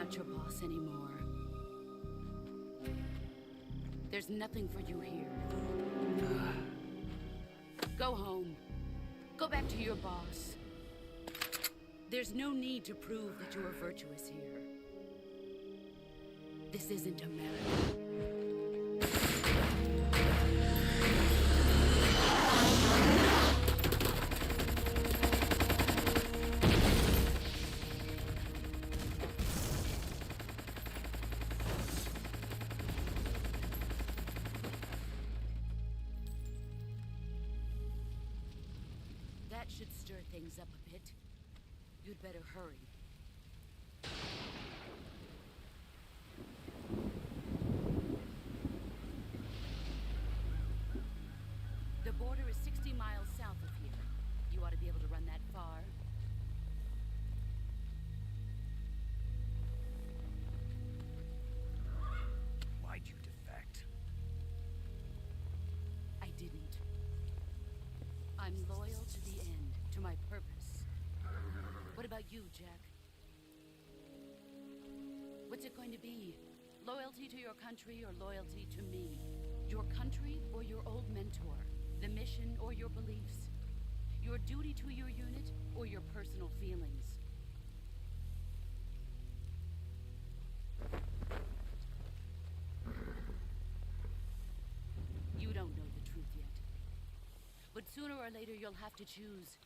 not your boss anymore. There's nothing for you here. Go home. Go back to your boss. There's no need to prove that you are virtuous here. This isn't America. That should stir things up a bit. You'd better hurry. The border is 60 miles south of here. You ought to be able to run that far. Why'd you defect? I didn't. I'm loyal to the end, to my purpose. What about you, Jack? What's it going to be? Loyalty to your country or loyalty to me? Your country or your old mentor? The mission or your beliefs? Your duty to your unit or your personal feelings? You don't know the truth yet. But sooner or later you'll have to choose.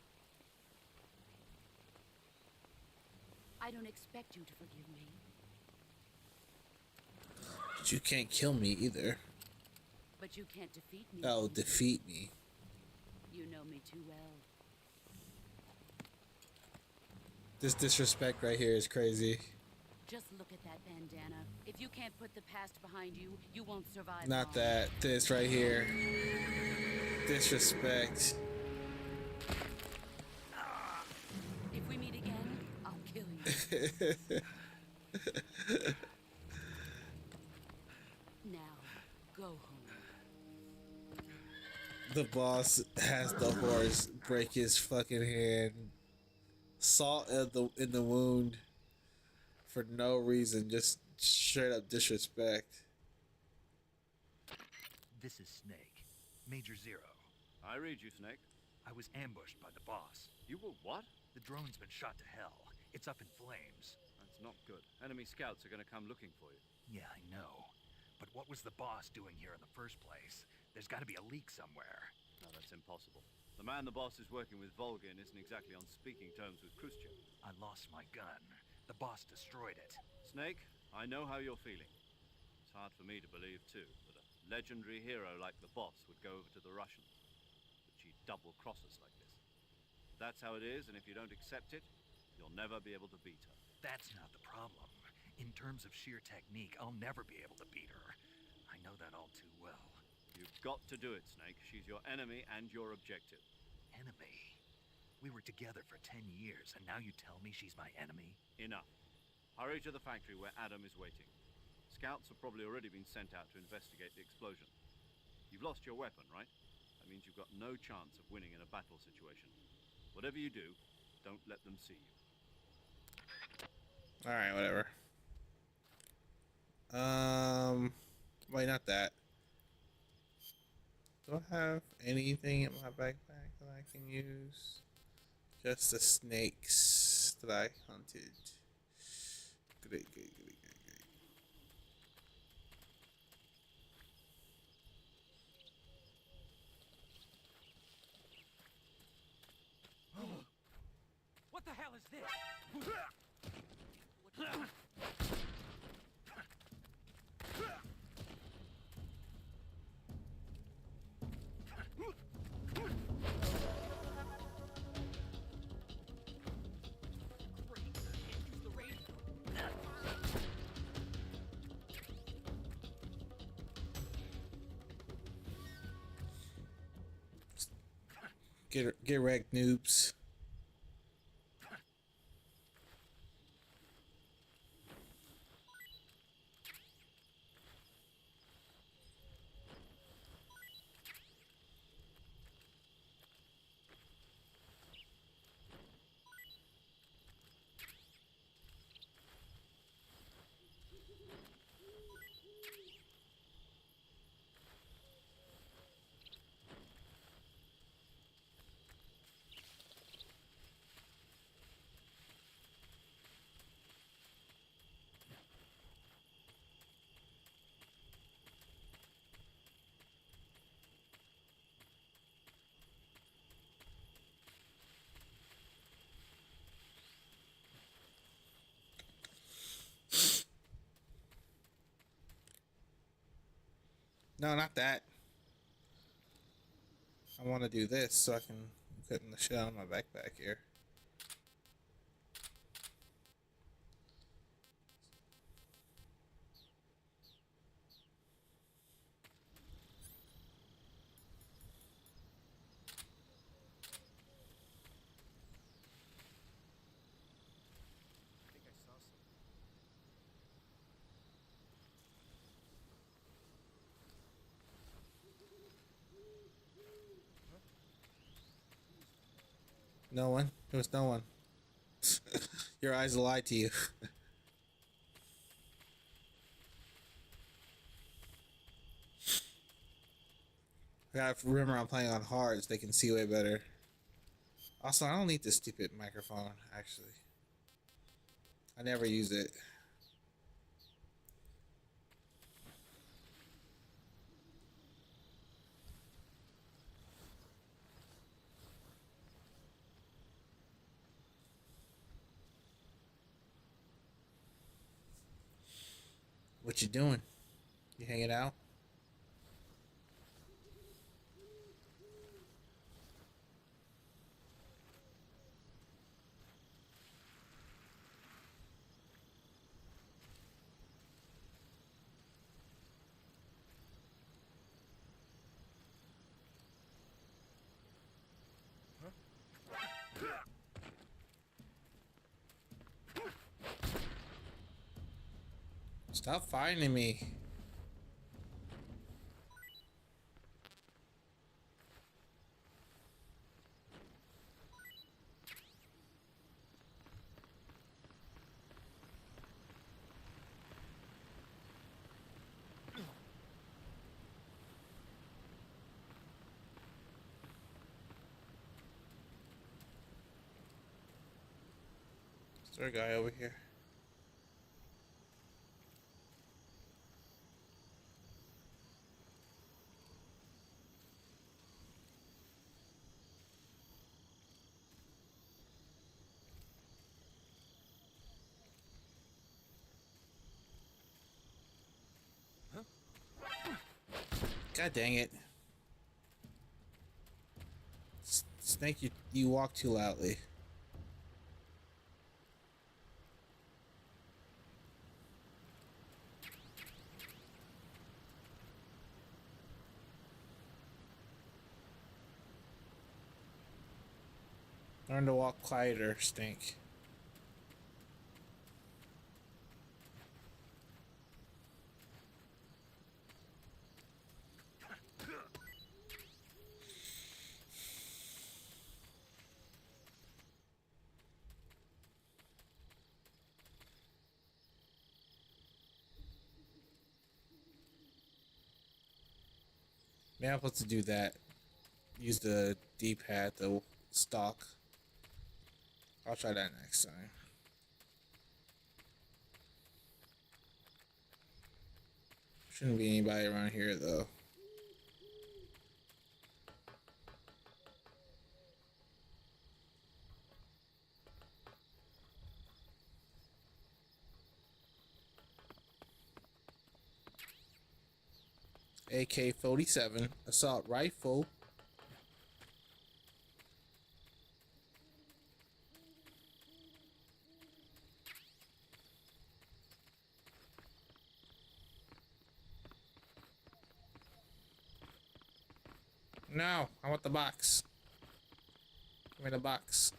I don't expect you to forgive me. But you can't kill me either. But you can't defeat me. Oh, defeat me. You know me too well. This disrespect right here is crazy. Just look at that bandana. If you can't put the past behind you, you won't survive. Not long. that. This right here. Disrespect. If we meet again, I'll kill you. Now, go home. The boss has the horse break his fucking hand. Salt in the wound. For no reason. Just straight up disrespect. This is Snake. Major Zero. I read you, Snake. I was ambushed by the boss. You were what? The drone's been shot to hell. It's up in flames. That's not good. Enemy scouts are going to come looking for you. Yeah, I know. But what was the boss doing here in the first place? There's got to be a leak somewhere. No, that's impossible. The man the boss is working with, Volgin, isn't exactly on speaking terms with Khrushchev. I lost my gun. The boss destroyed it. Snake, I know how you're feeling. It's hard for me to believe, too, that a legendary hero like the boss would go over to the Russians. That she'd double-cross us like this. That's how it is, and if you don't accept it, you'll never be able to beat her. That's not the problem. In terms of sheer technique, I'll never be able to beat her. I know that all too well. You've got to do it, Snake. She's your enemy and your objective. Enemy? We were together for 10 years, and now you tell me she's my enemy? Enough. Hurry to the factory where Adam is waiting. Scouts have probably already been sent out to investigate the explosion. You've lost your weapon, right? That means you've got no chance of winning in a battle situation. Whatever you do, don't let them see you. Alright, whatever. Wait, not that. Do I have anything in my backpack that I can use? Just the snakes that I hunted. Great. What the hell is this? Get wrecked, noobs. No, not that. I want to do this so I can put in the shit on my backpack here. I think I saw something. No one. There was no one. Your eyes lied to you. I gotta remember I'm playing on hard so they can see way better. Also, I don't need this stupid microphone, actually. I never use it. What you doing? You hanging out? Stop finding me. Is there a guy over here? God dang it. Snake, you walk too loudly. Learn to walk quieter, Stink. Maybe I'm supposed to do that. Use the D-pad to stalk. I'll try that next time. Shouldn't be anybody around here though. AK-47 assault rifle. No, I want the box. Give me the box.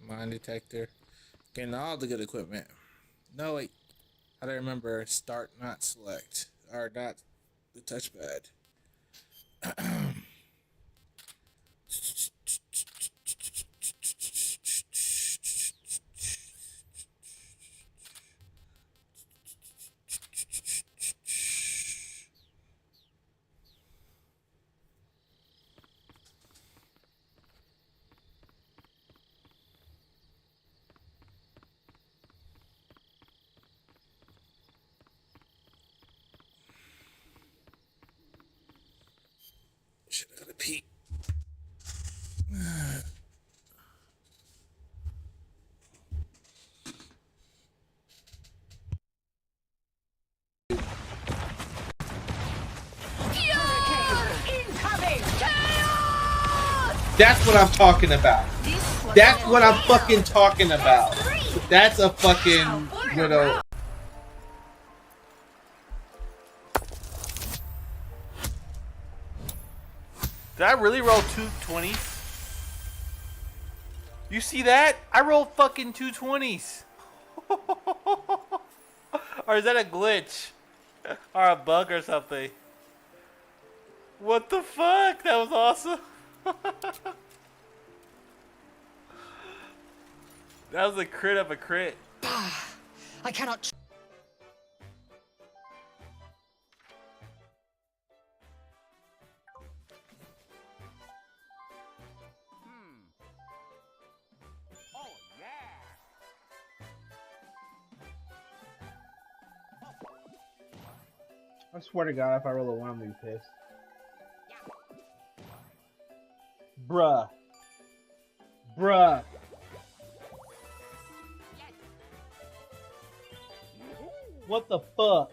Mine detector. Getting all the good equipment. No, wait. I don't remember start, not select, or not the touchpad. Shit, I gotta pee. That's what I'm talking about. That's what I'm fucking talking about. That's a fucking, you know. Did I really roll 2 20s? You see that? I rolled fucking 2 20s. Or is that a glitch? Or a bug or something? What the fuck? That was awesome. That was a crit of a crit. I cannot. I swear to God, if I roll a 1, I'm gonna be pissed. Bruh. Bruh. What the fuck?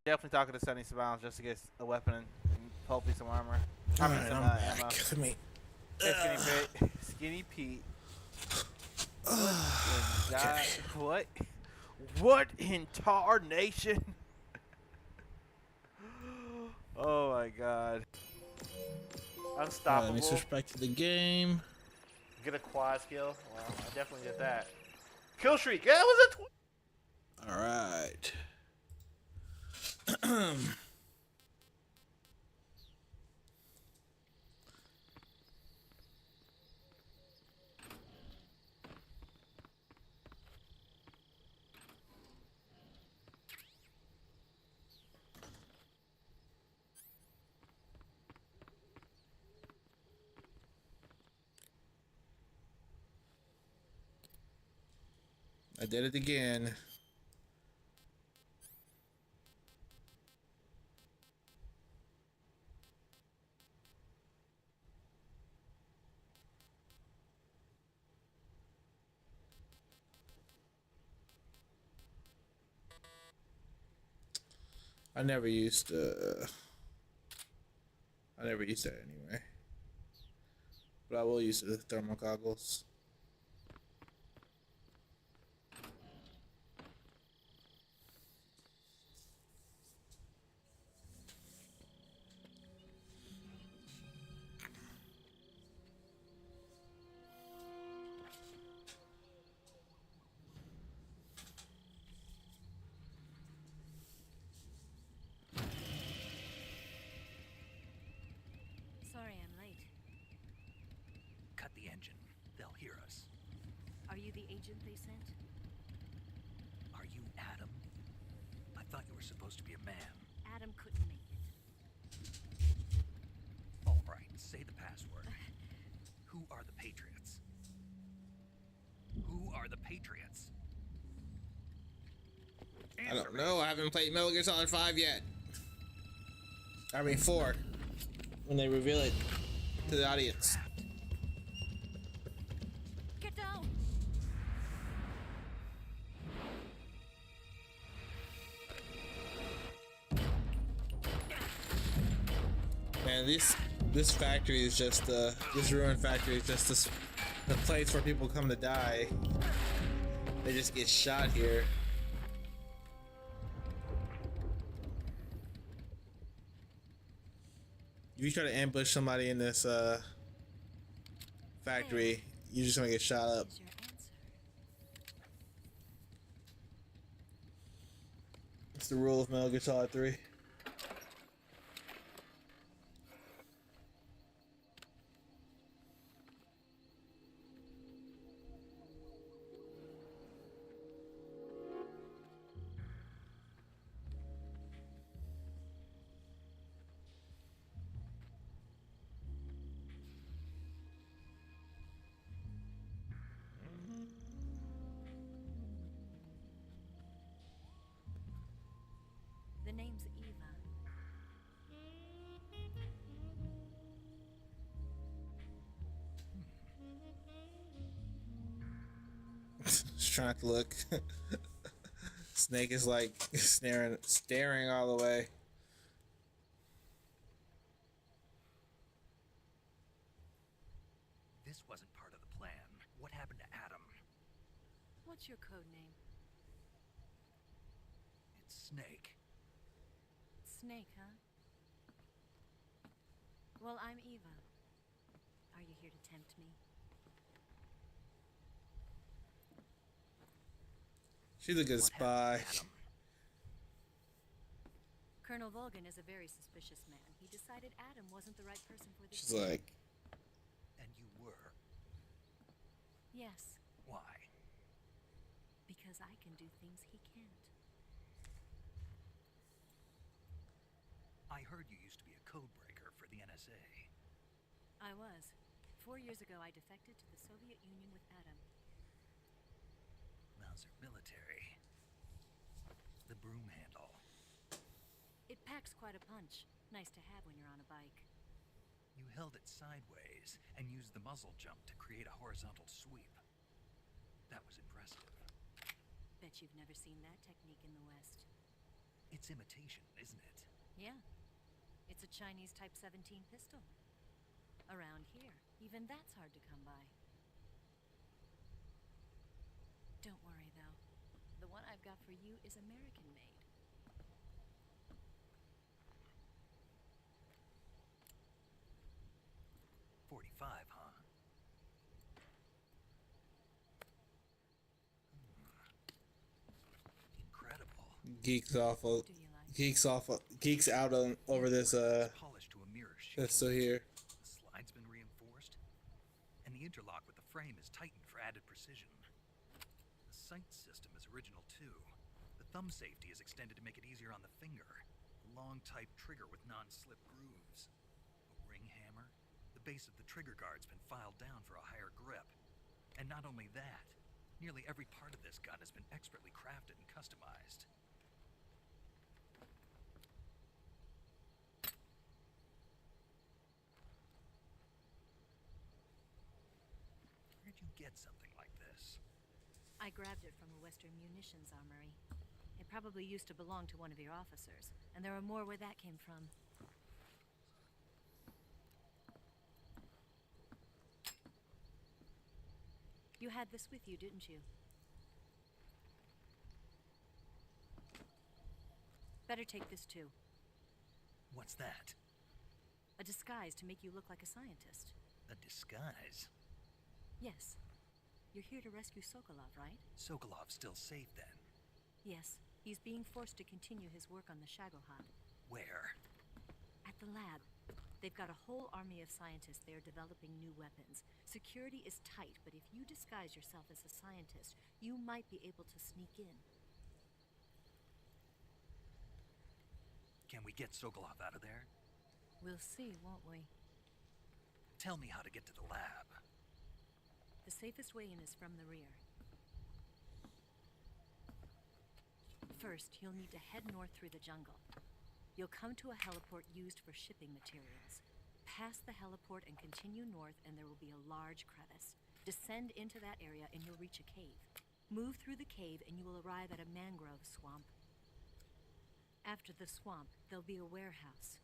Definitely talking to Sunny Surrounds just to get a weapon and hopefully some armor. I mean, Alright, some I'm ammo. back. Let me. Hey, Skinny Pete. What? What in tarnation? Oh my god. Unstoppable. Let me switch back to the game. Get a quad skill. Well, I definitely get that. Kill streak. Yeah, it was a Alright. I did it again. I never used that anyway. But I will use the thermal goggles. Sorry I'm late. Cut the engine. They'll hear us. Are you the agent they sent? Are you Adam? I thought you were supposed to be a man. Adam couldn't make it. All right, say the password. Who are the Patriots? Who are the Patriots? I don't know. I haven't played Metal Gear Solid 5 yet. I mean 4. When they reveal it to the audience. Get down! Man, this factory is just this ruined factory is just the place where people come to die. They just get shot here. If you try to ambush somebody in this factory, you're just gonna get shot up. It's the rule of Metal Gear Solid 3. The name's Eva. Just trying to look. Snake is like staring all the way. This wasn't part of the plan. What happened to Adam? What's your code name? It's Snake. Snake, huh? Well, I'm Eva. Are you here to tempt me? She's a good spy. Colonel Volgan is a very suspicious man. He decided Adam wasn't the right person for this. She's like, And you were? Yes, Why? because I can do things he can't. I heard you used to be a code breaker for the NSA. I was. 4 years ago, I defected to the Soviet Union with Adam. Mauser military. The broom handle. It packs quite a punch. Nice to have when you're on a bike. You held it sideways and used the muzzle jump to create a horizontal sweep. That was impressive. Bet you've never seen that technique in the West. It's imitation, isn't it? Yeah. It's a Chinese Type 17 pistol. Around here, even that's hard to come by. Don't worry, though. The one I've got for you is American-made. 45, huh? Incredible. Geeks out on over this Polished to a mirror shape. that's still here. The slide's been reinforced, and the interlock with the frame is tightened for added precision. The sight system is original too. The thumb safety is extended to make it easier on the finger. A long type trigger with non-slip grooves. A ring hammer. The base of the trigger guard's been filed down for a higher grip. And not only that, nearly every part of this gun has been expertly crafted and customized. Where'd you get something like this? I grabbed it from a Western munitions armory. It probably used to belong to one of your officers, and there are more where that came from. You had this with you, didn't you? Better take this too. What's that? A disguise to make you look like a scientist. A disguise? Yes. You're here to rescue Sokolov, right? Sokolov's still safe then? Yes. He's being forced to continue his work on the Shagohod. Where? At the lab. They've got a whole army of scientists there developing new weapons. Security is tight, but if you disguise yourself as a scientist, you might be able to sneak in. Can we get Sokolov out of there? We'll see, won't we? Tell me how to get to the lab. The safest way in is from the rear. First, you'll need to head north through the jungle. You'll come to a heliport used for shipping materials. Pass the heliport and continue north, and there will be a large crevice. Descend into that area and you'll reach a cave. Move through the cave and you will arrive at a mangrove swamp. After the swamp, there'll be a warehouse.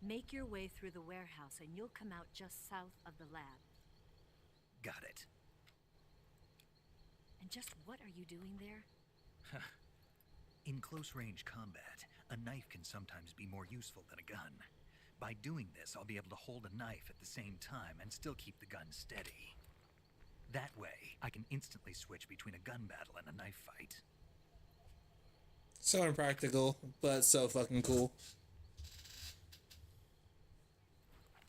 Make your way through the warehouse and you'll come out just south of the lab. Got it. And just what are you doing there? In close-range combat, a knife can sometimes be more useful than a gun. By doing this, I'll be able to hold a knife at the same time and still keep the gun steady. That way, I can instantly switch between a gun battle and a knife fight. So impractical, but so fucking cool.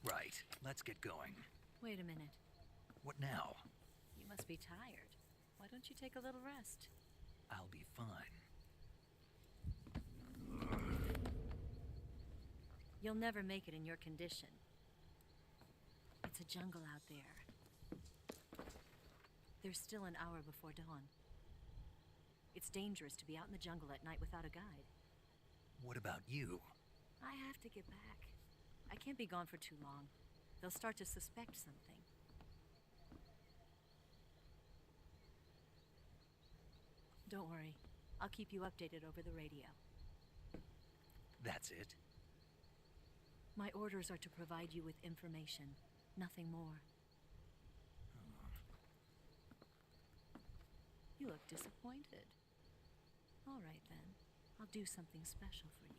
Right, let's get going. Wait a minute. What now? You must be tired. Why don't you take a little rest? I'll be fine. You'll never make it in your condition. It's a jungle out there. There's still an hour before dawn. It's dangerous to be out in the jungle at night without a guide. What about you? I have to get back. I can't be gone for too long. They'll start to suspect something. Don't worry. I'll keep you updated over the radio. That's it? My orders are to provide you with information, nothing more. You look disappointed. All right then. I'll do something special for you.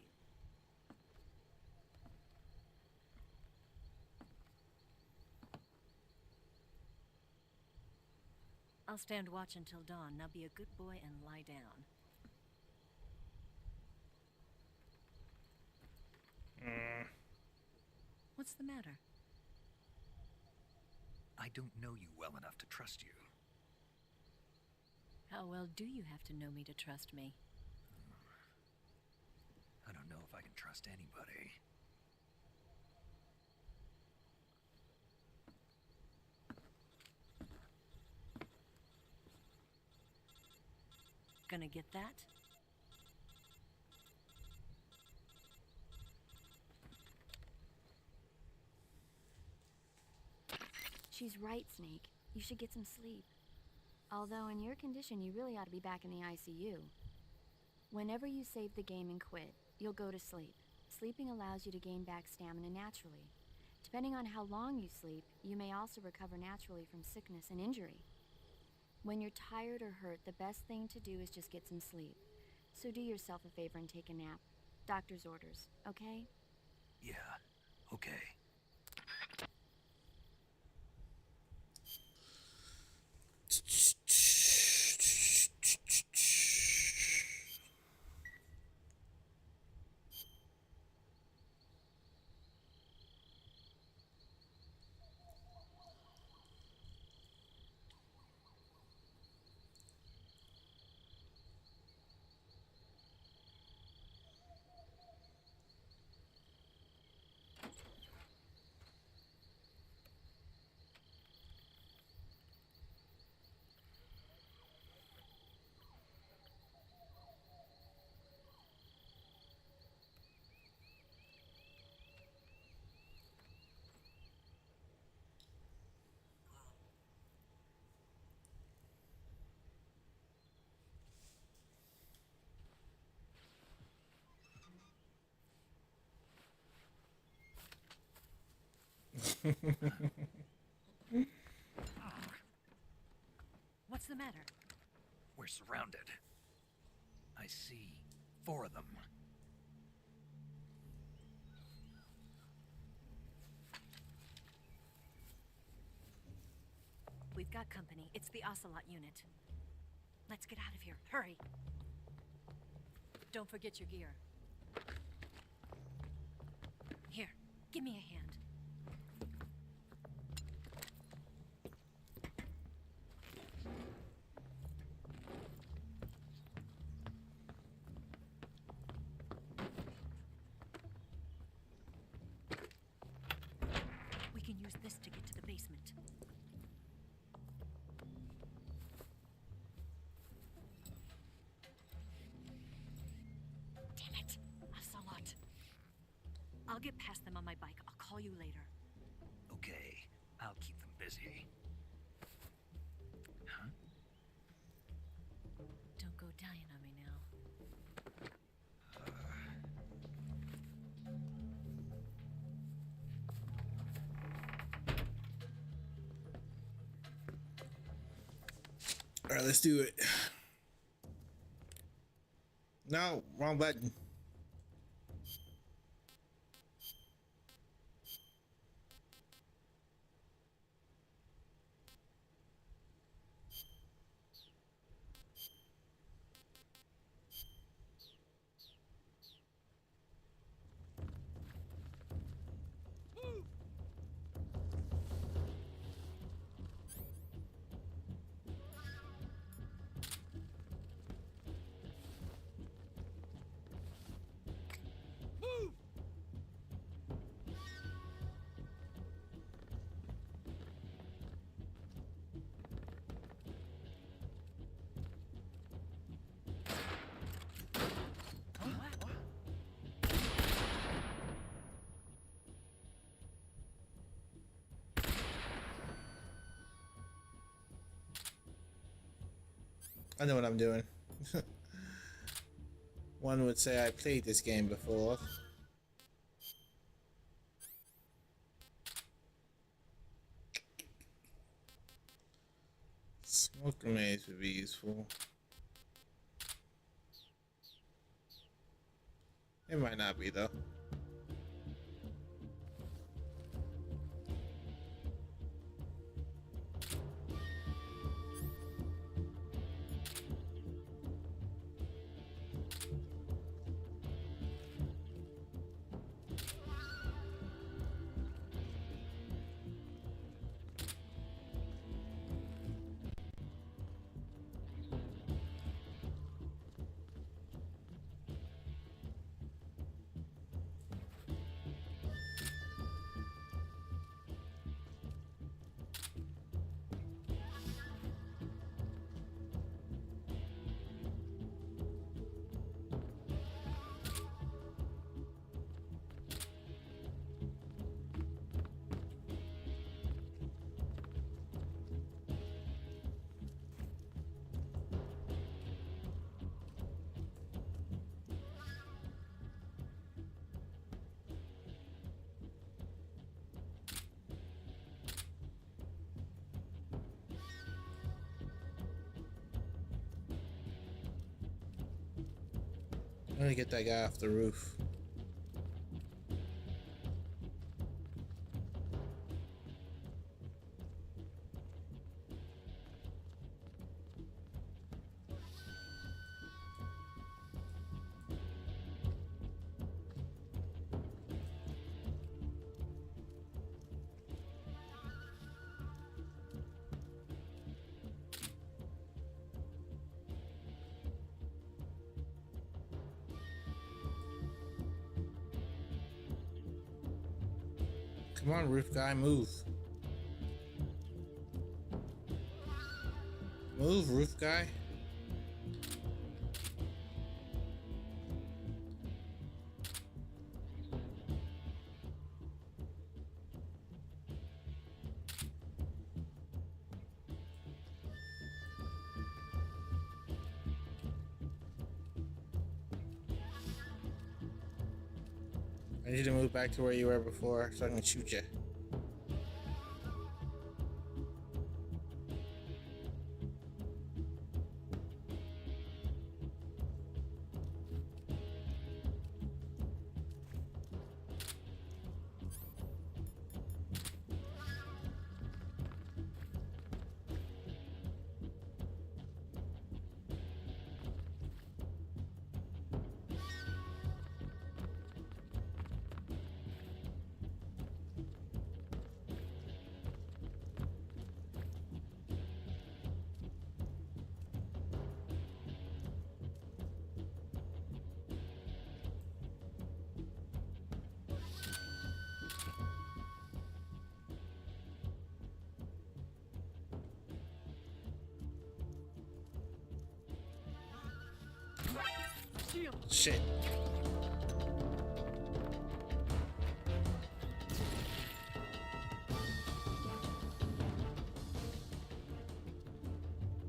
I'll stand watch until dawn. Now be a good boy and lie down. What's the matter? I don't know you well enough to trust you. How well do you have to know me to trust me? I don't know if I can trust anybody. Gonna get that? She's right, Snake. You should get some sleep. Although in your condition, you really ought to be back in the ICU. Whenever you save the game and quit, you'll go to sleep. Sleeping allows you to gain back stamina naturally. Depending on how long you sleep, you may also recover naturally from sickness and injury. When you're tired or hurt, the best thing to do is just get some sleep. So do yourself a favor and take a nap. Doctor's orders, okay? Yeah, okay. What's the matter? We're surrounded. I see 4 of them. We've got company. It's the Ocelot unit. Let's get out of here. Hurry! Don't forget your gear. Here, give me a hand. We can use this to get to the basement. Damn it! Ocelot. I'll get past them on my bike. I'll call you later. Okay, I'll keep them busy. Huh? Don't go dying on me now. Alright, let's do it. No, wrong button. I know what I'm doing. One would say I played this game before. Smoke grenades would be useful. It might not be though. I'm gonna get that guy off the roof. Come on, roof guy, move. Move, roof guy. I need you to move back to where you were before so I can shoot you. Shit.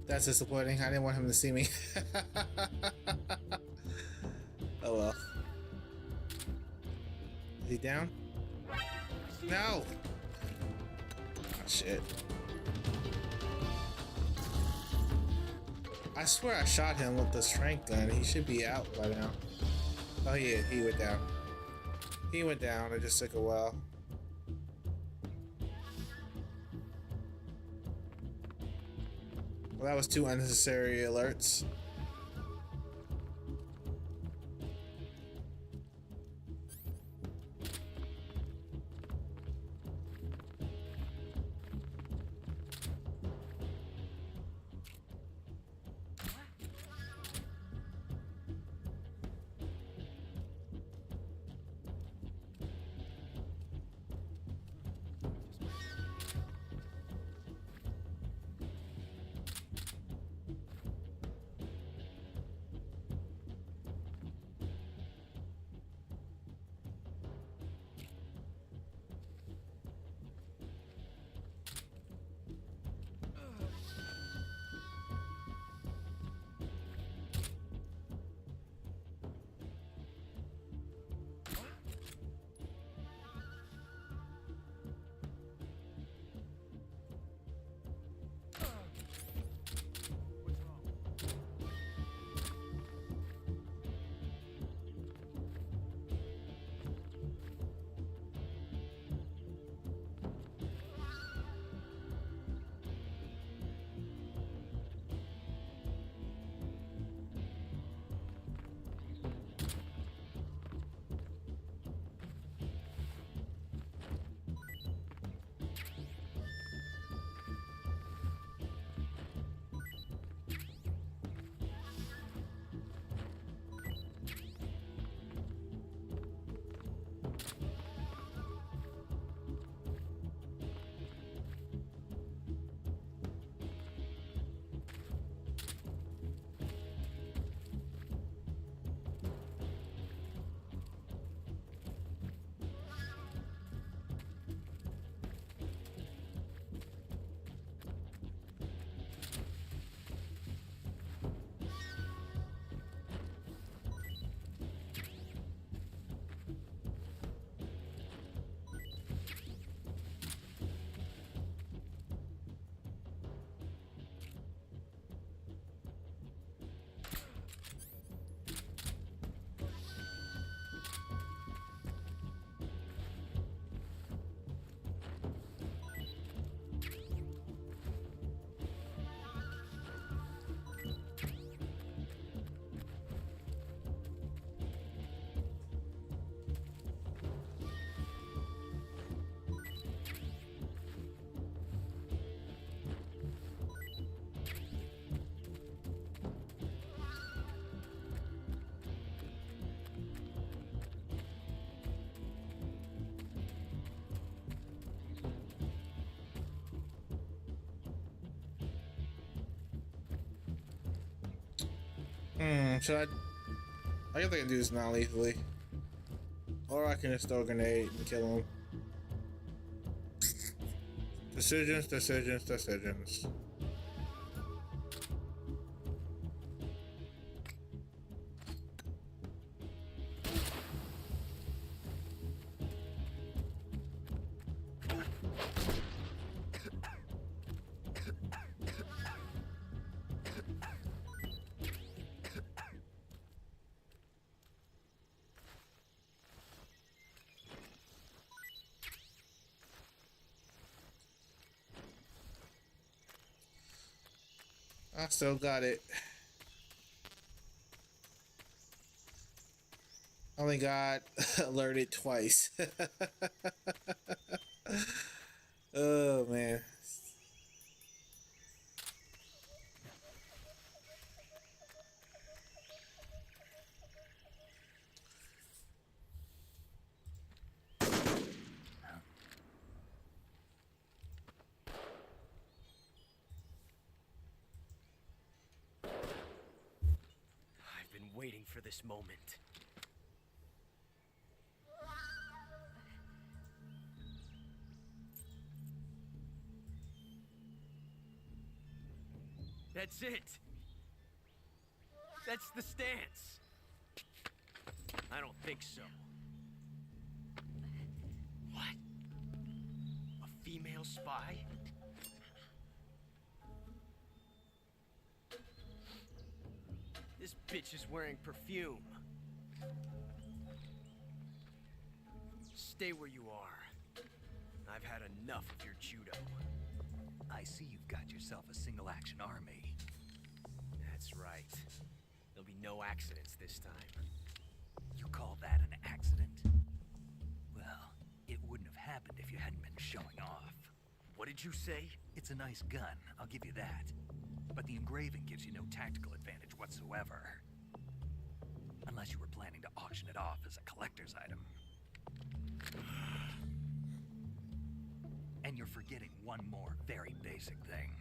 That's disappointing. I didn't want him to see me. Oh well. Is he down? No! Oh, shit. I swear I shot him with the strength gun. He should be out by now. Oh yeah, he went down. He went down. It just took a while. Well, that was 2 unnecessary alerts. Should I guess I can do this non-lethally. Or I can just throw a grenade and kill him. Decisions, decisions, decisions. I still got it. Only got alerted twice. Oh man. I've been waiting for this moment. That's it. That's the stance. I don't think so. What? A female spy? bitch is wearing perfume. Stay where you are. I've had enough of your judo. I see you've got yourself a single-action army. That's right. There'll be no accidents this time. You call that an accident? Well, it wouldn't have happened if you hadn't been showing off. What did you say? It's a nice gun, I'll give you that. But the engraving gives you no tactical advantage whatsoever. Unless you were planning to auction it off as a collector's item. And you're forgetting one more very basic thing.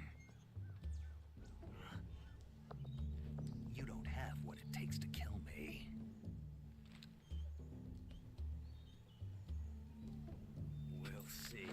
You don't have what it takes to kill me. We'll see.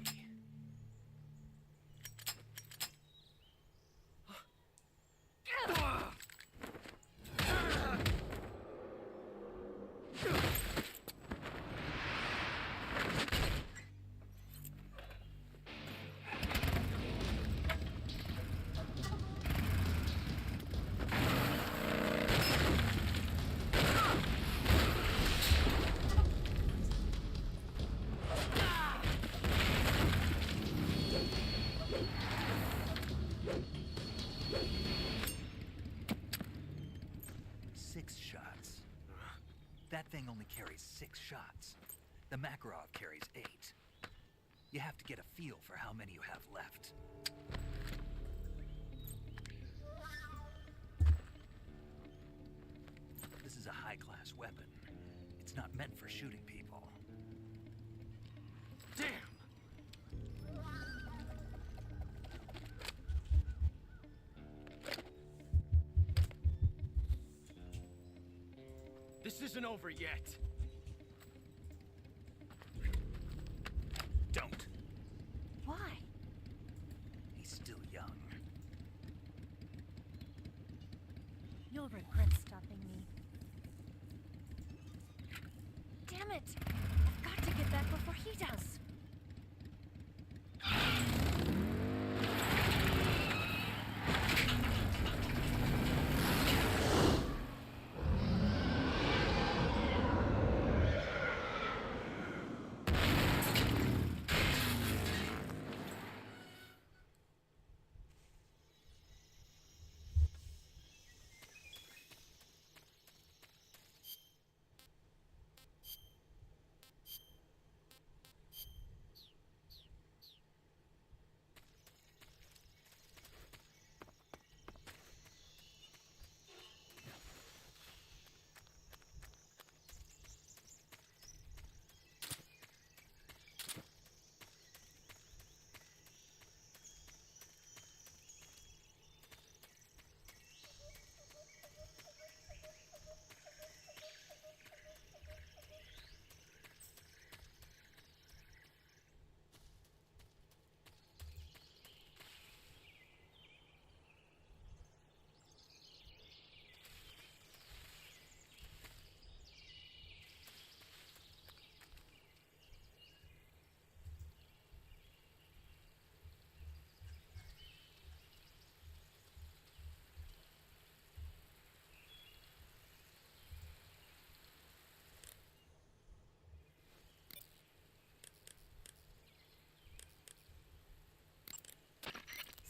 That thing only carries 6 shots. The Makarov carries 8. You have to get a feel for how many you have left. This is a high-class weapon. It's not meant for shooting people. Damn! This isn't over yet. Don't. Why? He's still young. You'll regret stopping me. Damn it! I've got to get back before he does.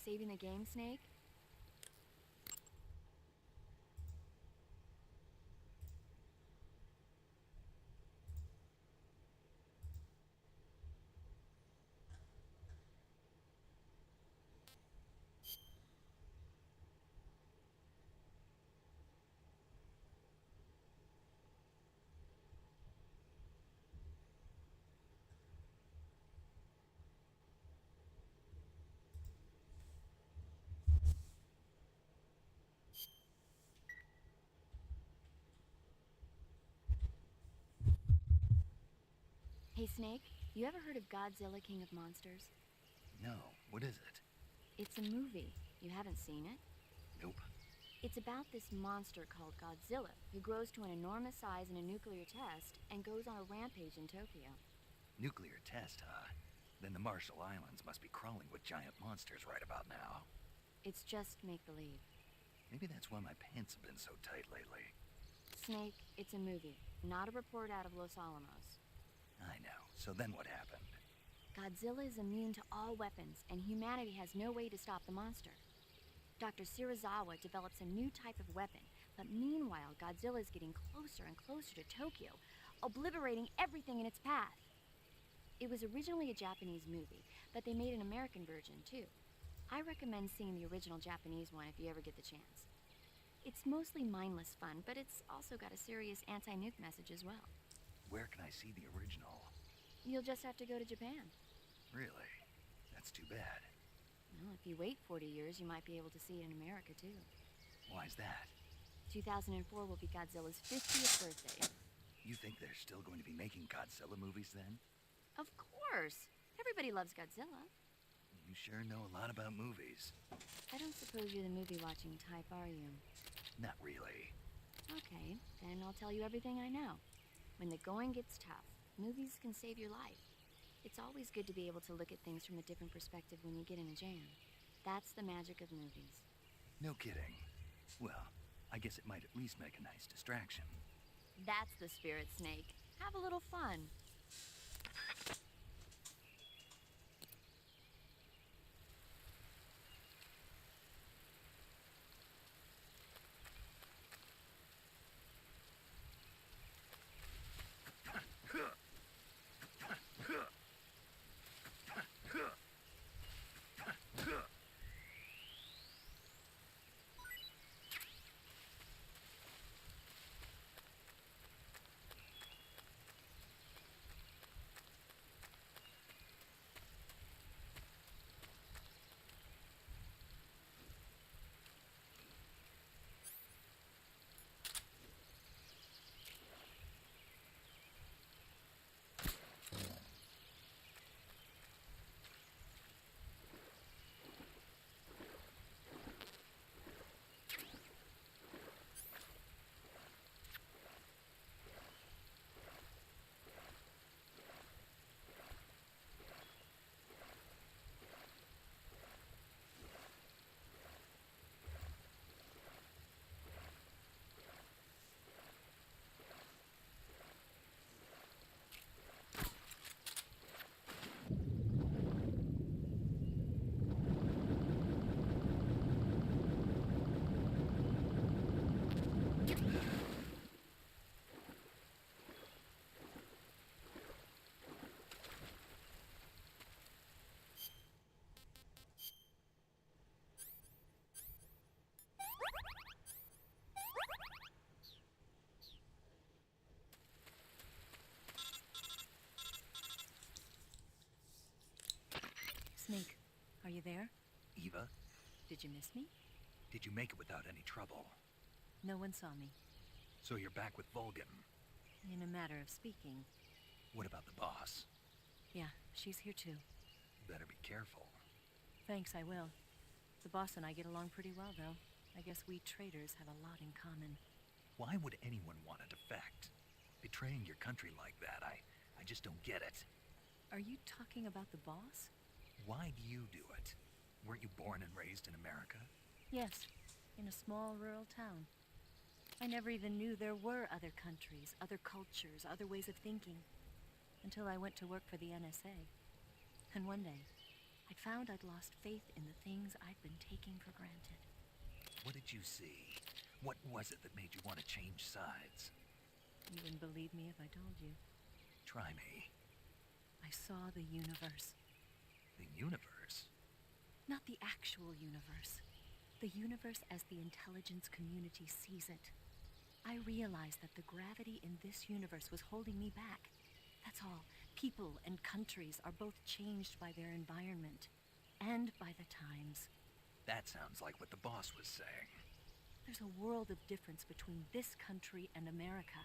Saving the game, Snake? Hey, Snake, you ever heard of Godzilla, King of Monsters? No, what is it? It's a movie. You haven't seen it? Nope. It's about this monster called Godzilla, who grows to an enormous size in a nuclear test and goes on a rampage in Tokyo. Nuclear test, huh? Then the Marshall Islands must be crawling with giant monsters right about now. It's just make-believe. Maybe that's why my pants have been so tight lately. Snake, it's a movie, not a report out of Los Alamos. I know. So then what happened? Godzilla is immune to all weapons, and humanity has no way to stop the monster. Dr. Shirazawa develops a new type of weapon, but meanwhile, Godzilla is getting closer and closer to Tokyo, obliterating everything in its path. It was originally a Japanese movie, but they made an American version too. I recommend seeing the original Japanese one if you ever get the chance. It's mostly mindless fun, but it's also got a serious anti-nuke message as well. Where can I see the original? You'll just have to go to Japan. Really? That's too bad. Well, if you wait 40 years, you might be able to see it in America too. Why's that? 2004 will be Godzilla's 50th birthday. You think they're still going to be making Godzilla movies then? Of course! Everybody loves Godzilla. You sure know a lot about movies. I don't suppose you're the movie-watching type, are you? Not really. Okay, then I'll tell you everything I know. When the going gets tough, movies can save your life. It's always good to be able to look at things from a different perspective when you get in a jam. That's the magic of movies. No kidding. Well, I guess it might at least make a nice distraction. That's the spirit, Snake. Have a little fun. Snake, are you there? Eva, Did you miss me? did you make it without any trouble? No one saw me. So you're back with Volgan. In a matter of speaking. What about the boss? Yeah, she's here too. Better be careful. Thanks, I will. The boss and I get along pretty well, though. I guess we traders have a lot in common. Why would anyone want to defect? Betraying your country like that, I just don't get it. Are you talking about the boss? Why do you do it? Weren't you born and raised in America? Yes, in a small rural town. I never even knew there were other countries, other cultures, other ways of thinking. Until I went to work for the NSA. And one day, I found I'd lost faith in the things I'd been taking for granted. What did you see? What was it that made you want to change sides? You wouldn't believe me if I told you. Try me. I saw the universe. The universe? Not the actual universe. The universe as the intelligence community sees it. I realized that the gravity in this universe was holding me back. That's all. People and countries are both changed by their environment and by the times. That sounds like what the boss was saying. There's a world of difference between this country and America.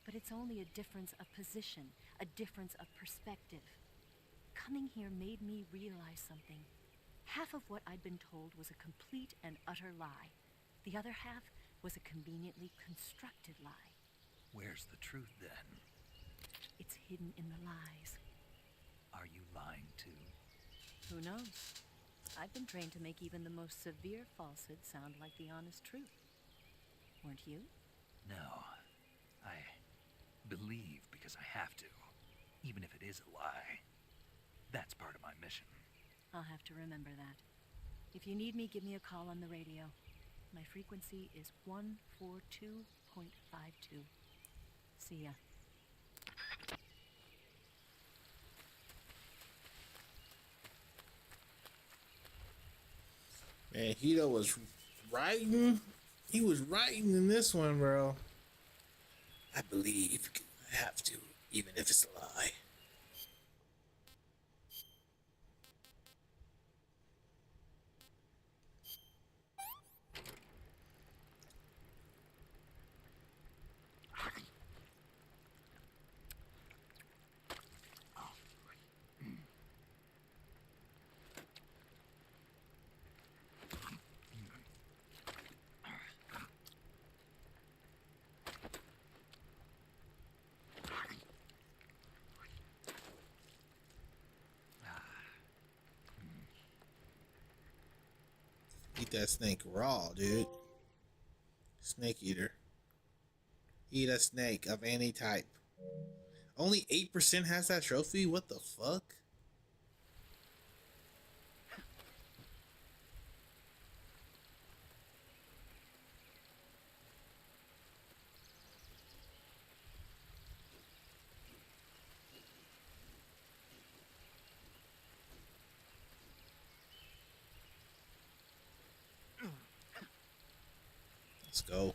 But it's only a difference of position, a difference of perspective. Coming here made me realize something. Half of what I'd been told was a complete and utter lie. The other half was a conveniently constructed lie. Where's the truth then? It's hidden in the lies. Are you lying too? Who knows? I've been trained to make even the most severe falsehood sound like the honest truth. Weren't you? No. I believe because I have to, even if it is a lie. That's part of my mission. I'll have to remember that. If you need me, give me a call on the radio. My frequency is 142.52. See ya. Man, Hito was writing. He was writing in this one, bro. I believe I have to, even if it's a lie. Eat that snake raw, dude. Snake eater. Eat a snake of any type. Only 8% has that trophy? What the fuck? Let's go.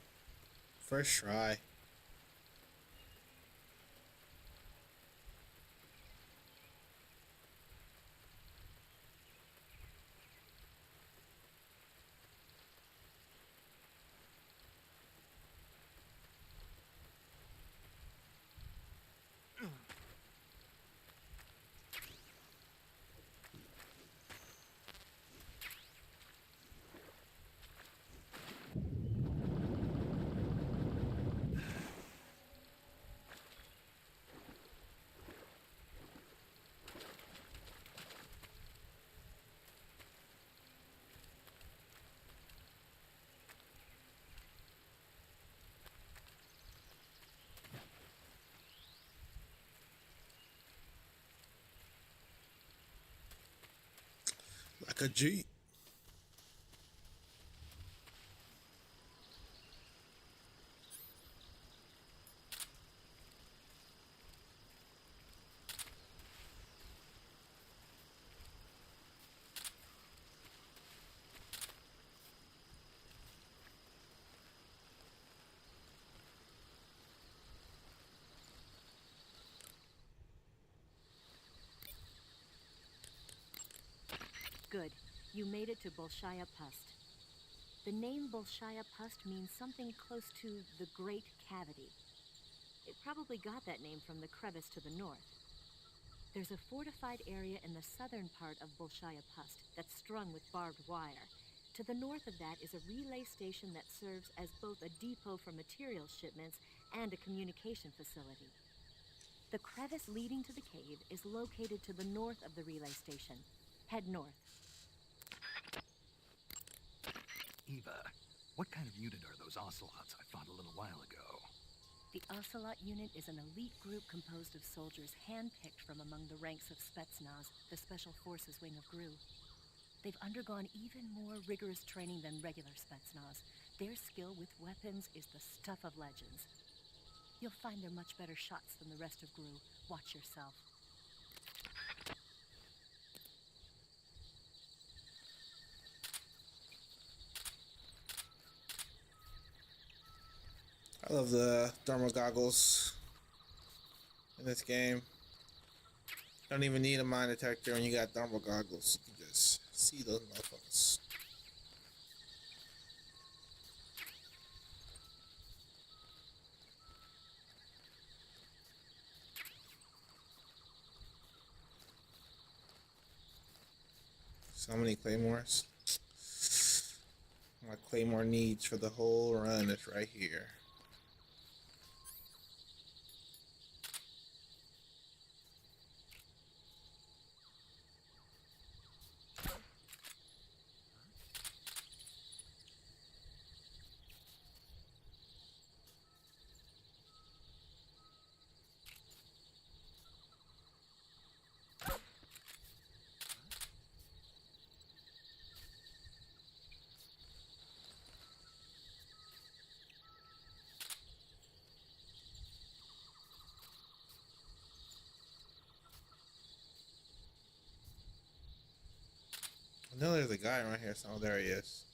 First try. Like a G. Good. You made it to Bolshaya Pust. The name Bolshaya Pust means something close to the Great Cavity. It probably got that name from the crevice to the north. There's a fortified area in the southern part of Bolshaya Pust that's strung with barbed wire. To the north of that is a relay station that serves as both a depot for material shipments and a communication facility. The crevice leading to the cave is located to the north of the relay station. Head north. Eva, what kind of unit are those ocelots I fought a little while ago? The Ocelot unit is an elite group composed of soldiers handpicked from among the ranks of Spetsnaz, the Special Forces wing of GRU. They've undergone even more rigorous training than regular Spetsnaz. Their skill with weapons is the stuff of legends. You'll find they're much better shots than the rest of GRU. Watch yourself. I love the thermal goggles in this game. Don't even need a mine detector when you got thermal goggles. You can just see those motherfuckers. So many claymores. My claymore needs for the whole run is right here. know there's a guy around here. So there he is.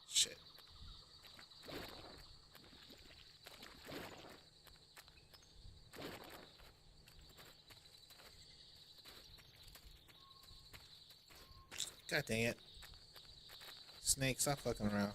Shit. God dang it. Snake, stop fucking around.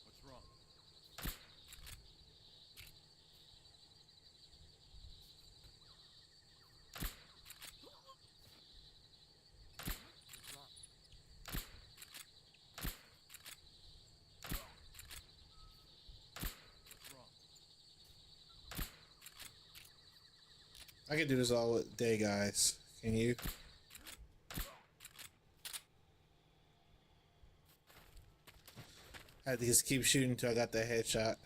What's wrong? What's wrong? What's wrong? I can do this all day, guys. Can you? I had to just keep shooting until I got that headshot.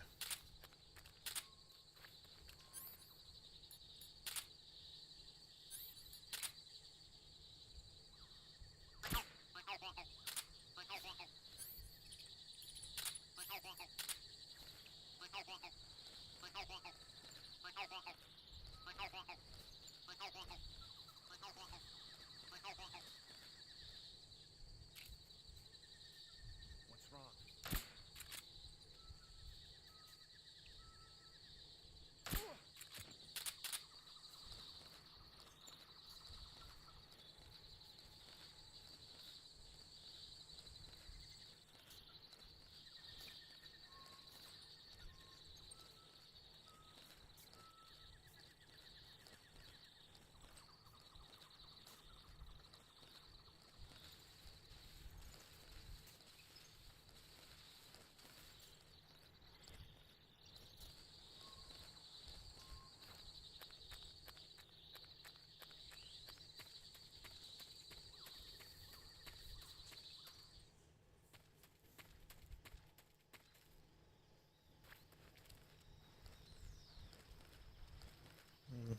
What's wrong?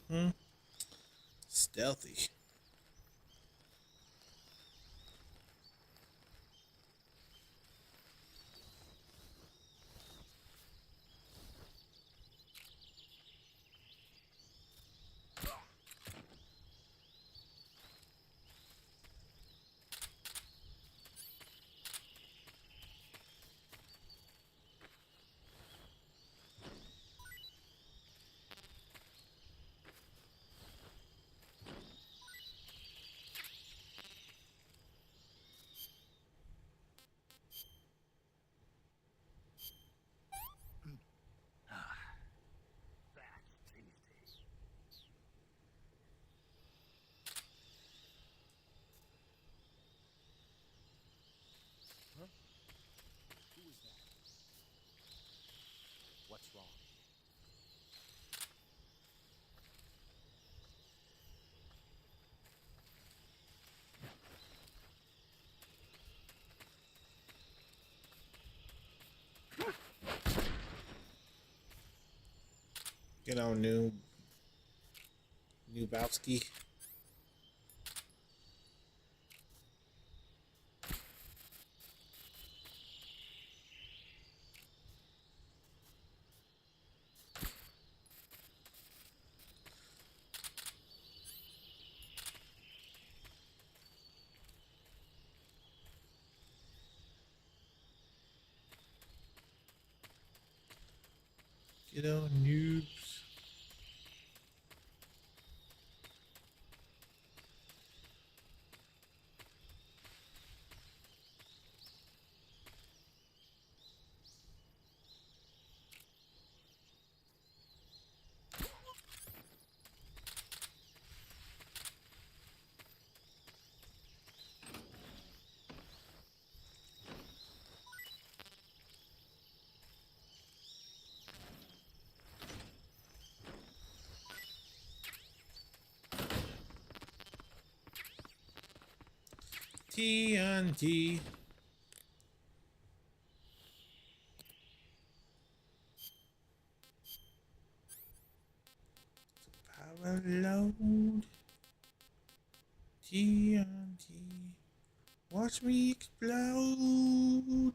Mm-hmm. Stealthy. You know, Newbowski. You know, noobs. TNT. Power load. TNT. Watch me explode.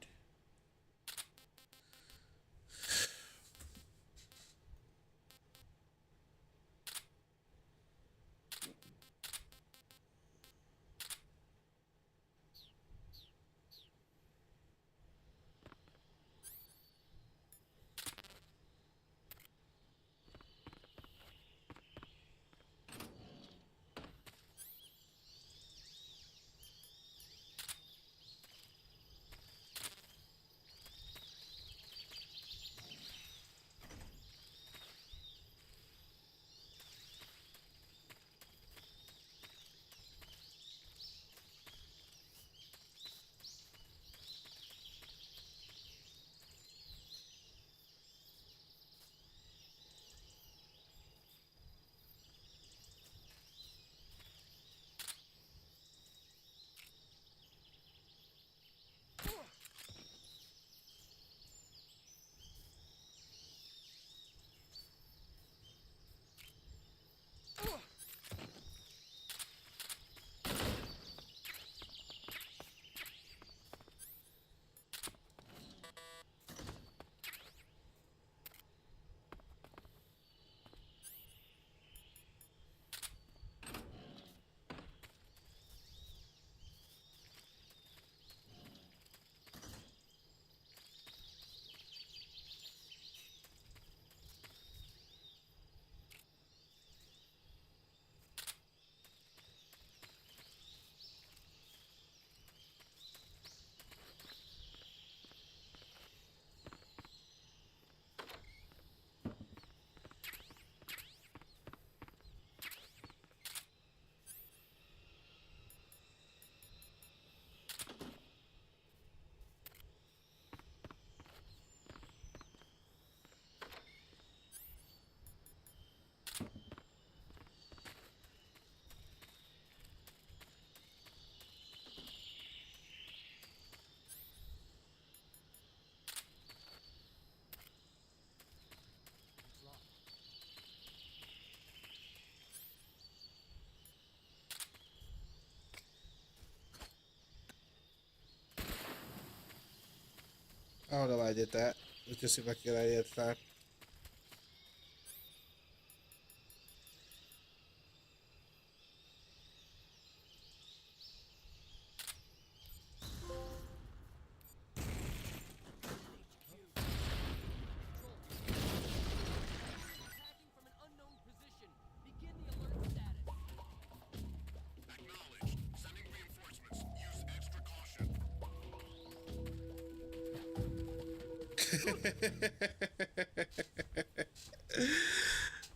I don't know why I did that. It just seemed like a good idea at the time.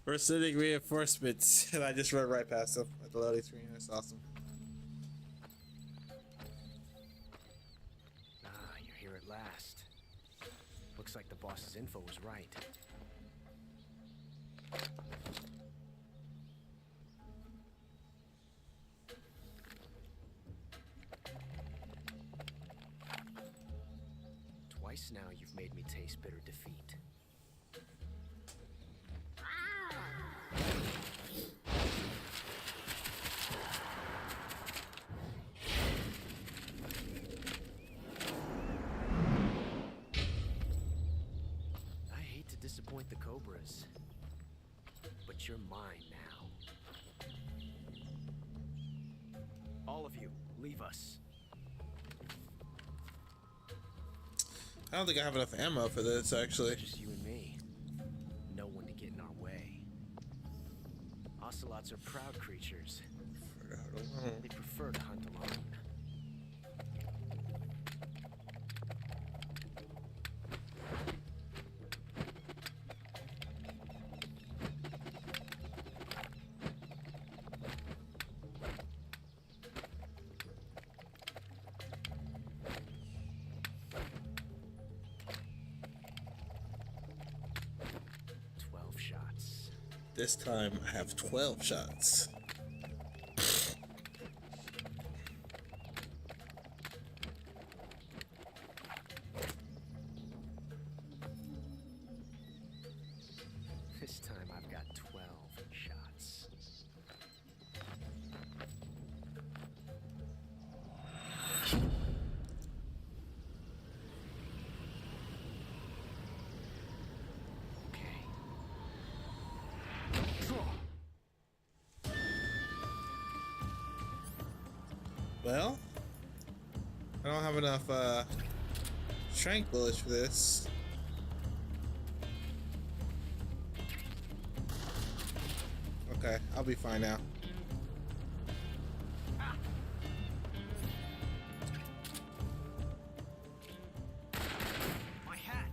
We're sending reinforcements, and I just run right past them at the loading screen. That's awesome. Ah, you're here at last. Looks like the boss's info was right. Twice now you've made me taste bitter defeat. but you're mine now. All of you, leave us. I don't think I have enough ammo for this, actually. Just you and me. No one to get in our way. Ocelots are proud creatures. They prefer to hunt alone. This time I have 12 shots. This time I've got 12 shots. Well, I don't have enough strength bullets for this. Okay, I'll be fine now. My hat.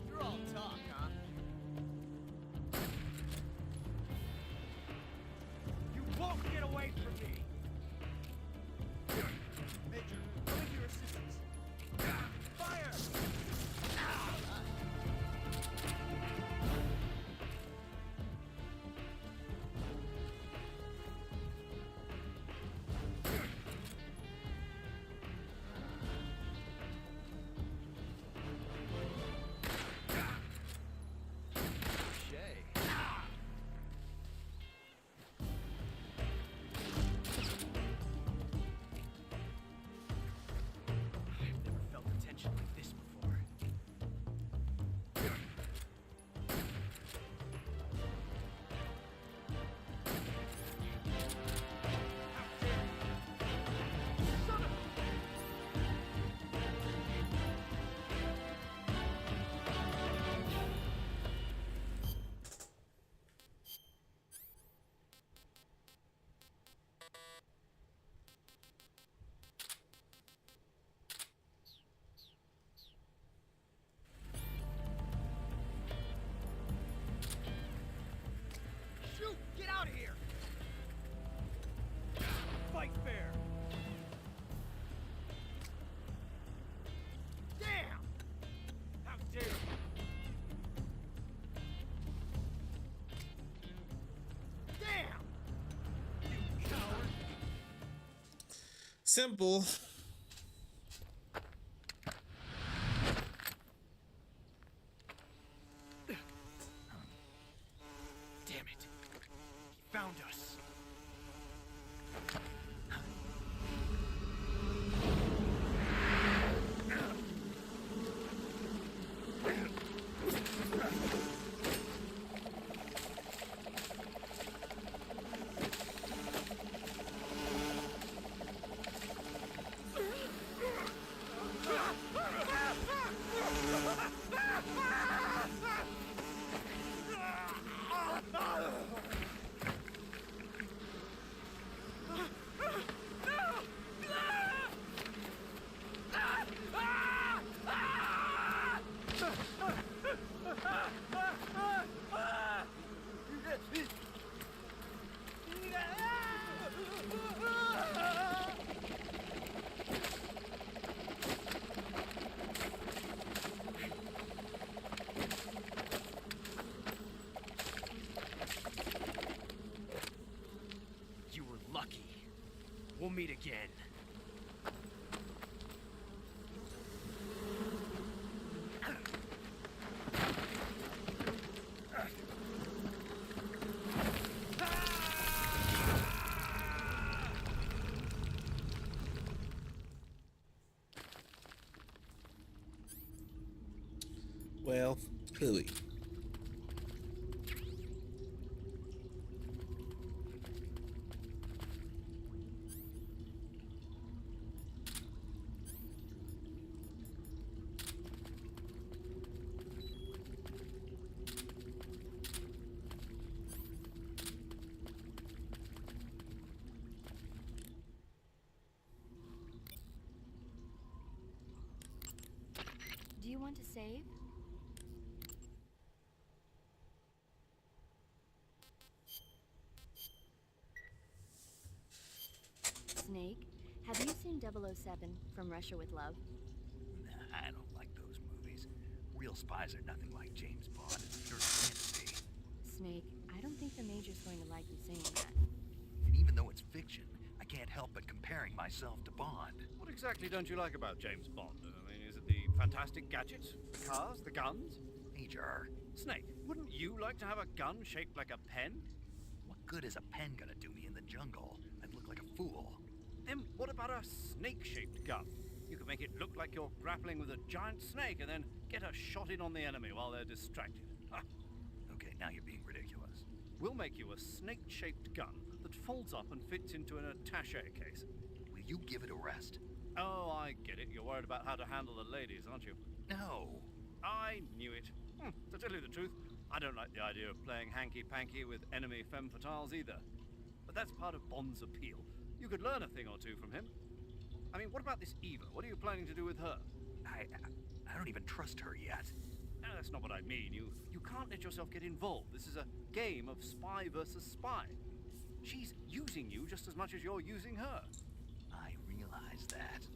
You're all talk, huh? You won't get away from me. Major, coming to your assistance. Fire! I've never felt a tension like this before. Shoot! Get out of here! Fight fair! Damn! How dare you! Damn! You coward! Simple. Damn it! He found us. You were lucky. We'll meet again. Well, hooey. Do you want to save? Snake, have you seen 007 From Russia with Love? Nah, I don't like those movies. Real spies are nothing like James Bond. It's pure fantasy. Snake, I don't think the Major's going to like you saying that. And even though it's fiction, I can't help but comparing myself to Bond. What exactly don't you like about James Bond? I mean, is it the fantastic gadgets, the cars, the guns? Major. Snake, wouldn't you like to have a gun shaped like a pen? What good is a pen gonna do me in the jungle? I'd look like a fool. Then what about a snake-shaped gun? You could make it look like you're grappling with a giant snake and then get a shot in on the enemy while they're distracted. Ha! Okay, now you're being ridiculous. We'll make you a snake-shaped gun that folds up and fits into an attaché case. Will you give it a rest? Oh, I get it. You're worried about how to handle the ladies, aren't you? No. I knew it. To tell you the truth, I don't like the idea of playing hanky-panky with enemy femme fatales either. But that's part of Bond's appeal. You could learn a thing or two from him. I mean, what about this Eva? What are you planning to do with her? I don't even trust her yet. No, that's not what I mean. You can't let yourself get involved. This is a game of spy versus spy. She's using you just as much as you're using her. I realize that.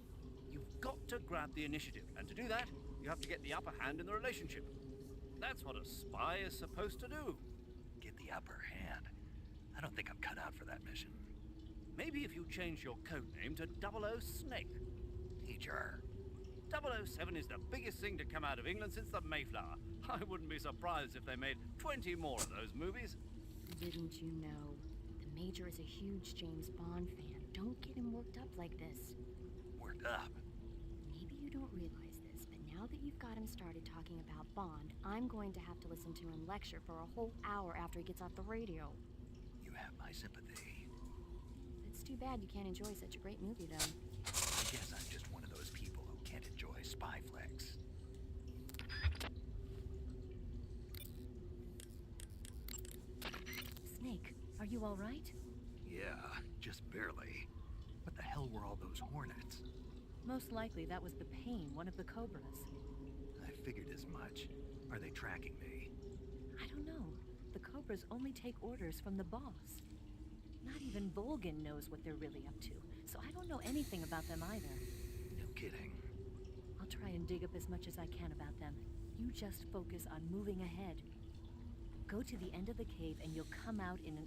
You've got to grab the initiative, and to do that, you have to get the upper hand in the relationship. That's what a spy is supposed to do. Get the upper hand? I don't think I'm cut out for that mission. Maybe if you change your code name to 00 Snake. Major. 007 is the biggest thing to come out of England since the Mayflower. I wouldn't be surprised if they made 20 more of those movies. Didn't you know? The Major is a huge James Bond fan. Don't get him worked up like this. Worked up? Maybe you don't realize this, but now that you've got him started talking about Bond, I'm going to have to listen to him lecture for a whole hour after he gets off the radio. You have my sympathy. It's too bad you can't enjoy such a great movie, though. I guess I'm just one of those people who can't enjoy spy flicks. Snake, are you all right? Yeah, just barely. What the hell were all those hornets? Most likely that was the pain, one of the cobras. I figured as much. Are they tracking me? I don't know. The cobras only take orders from the boss. Not even Volgin knows what they're really up to, so I don't know anything about them either. No kidding. I'll try and dig up as much as I can about them. You just focus on moving ahead. Go to the end of the cave and you'll come out in an...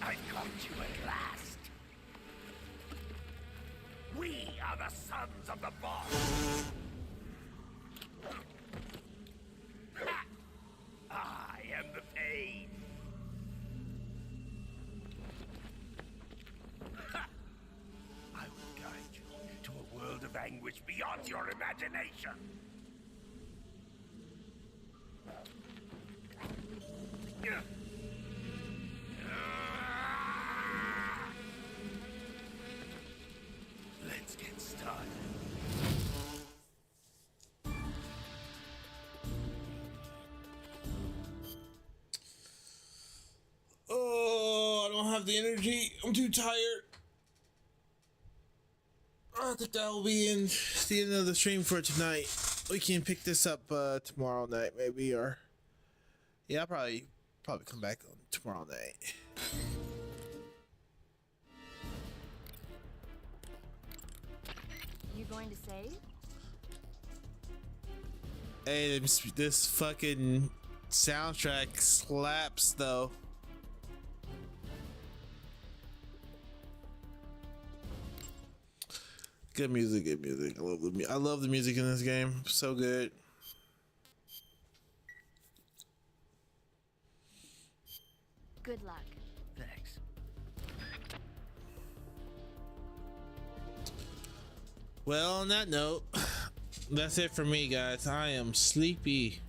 I got you at last. We are the sons of the boss. Ha! I am the pain. Ha! I will guide you to a world of anguish beyond your imagination. Let's get started. Oh, I don't have the energy. I'm too tired. I think that will be in the end of the stream for tonight. We can pick this up tomorrow night, maybe, or yeah, I'll probably come back on tomorrow night. You going to save? Hey, this fucking soundtrack slaps though. Good music, good music. I love the music in this game. So good. Good luck. Thanks. Well, on that note, that's it for me, guys. I am sleepy.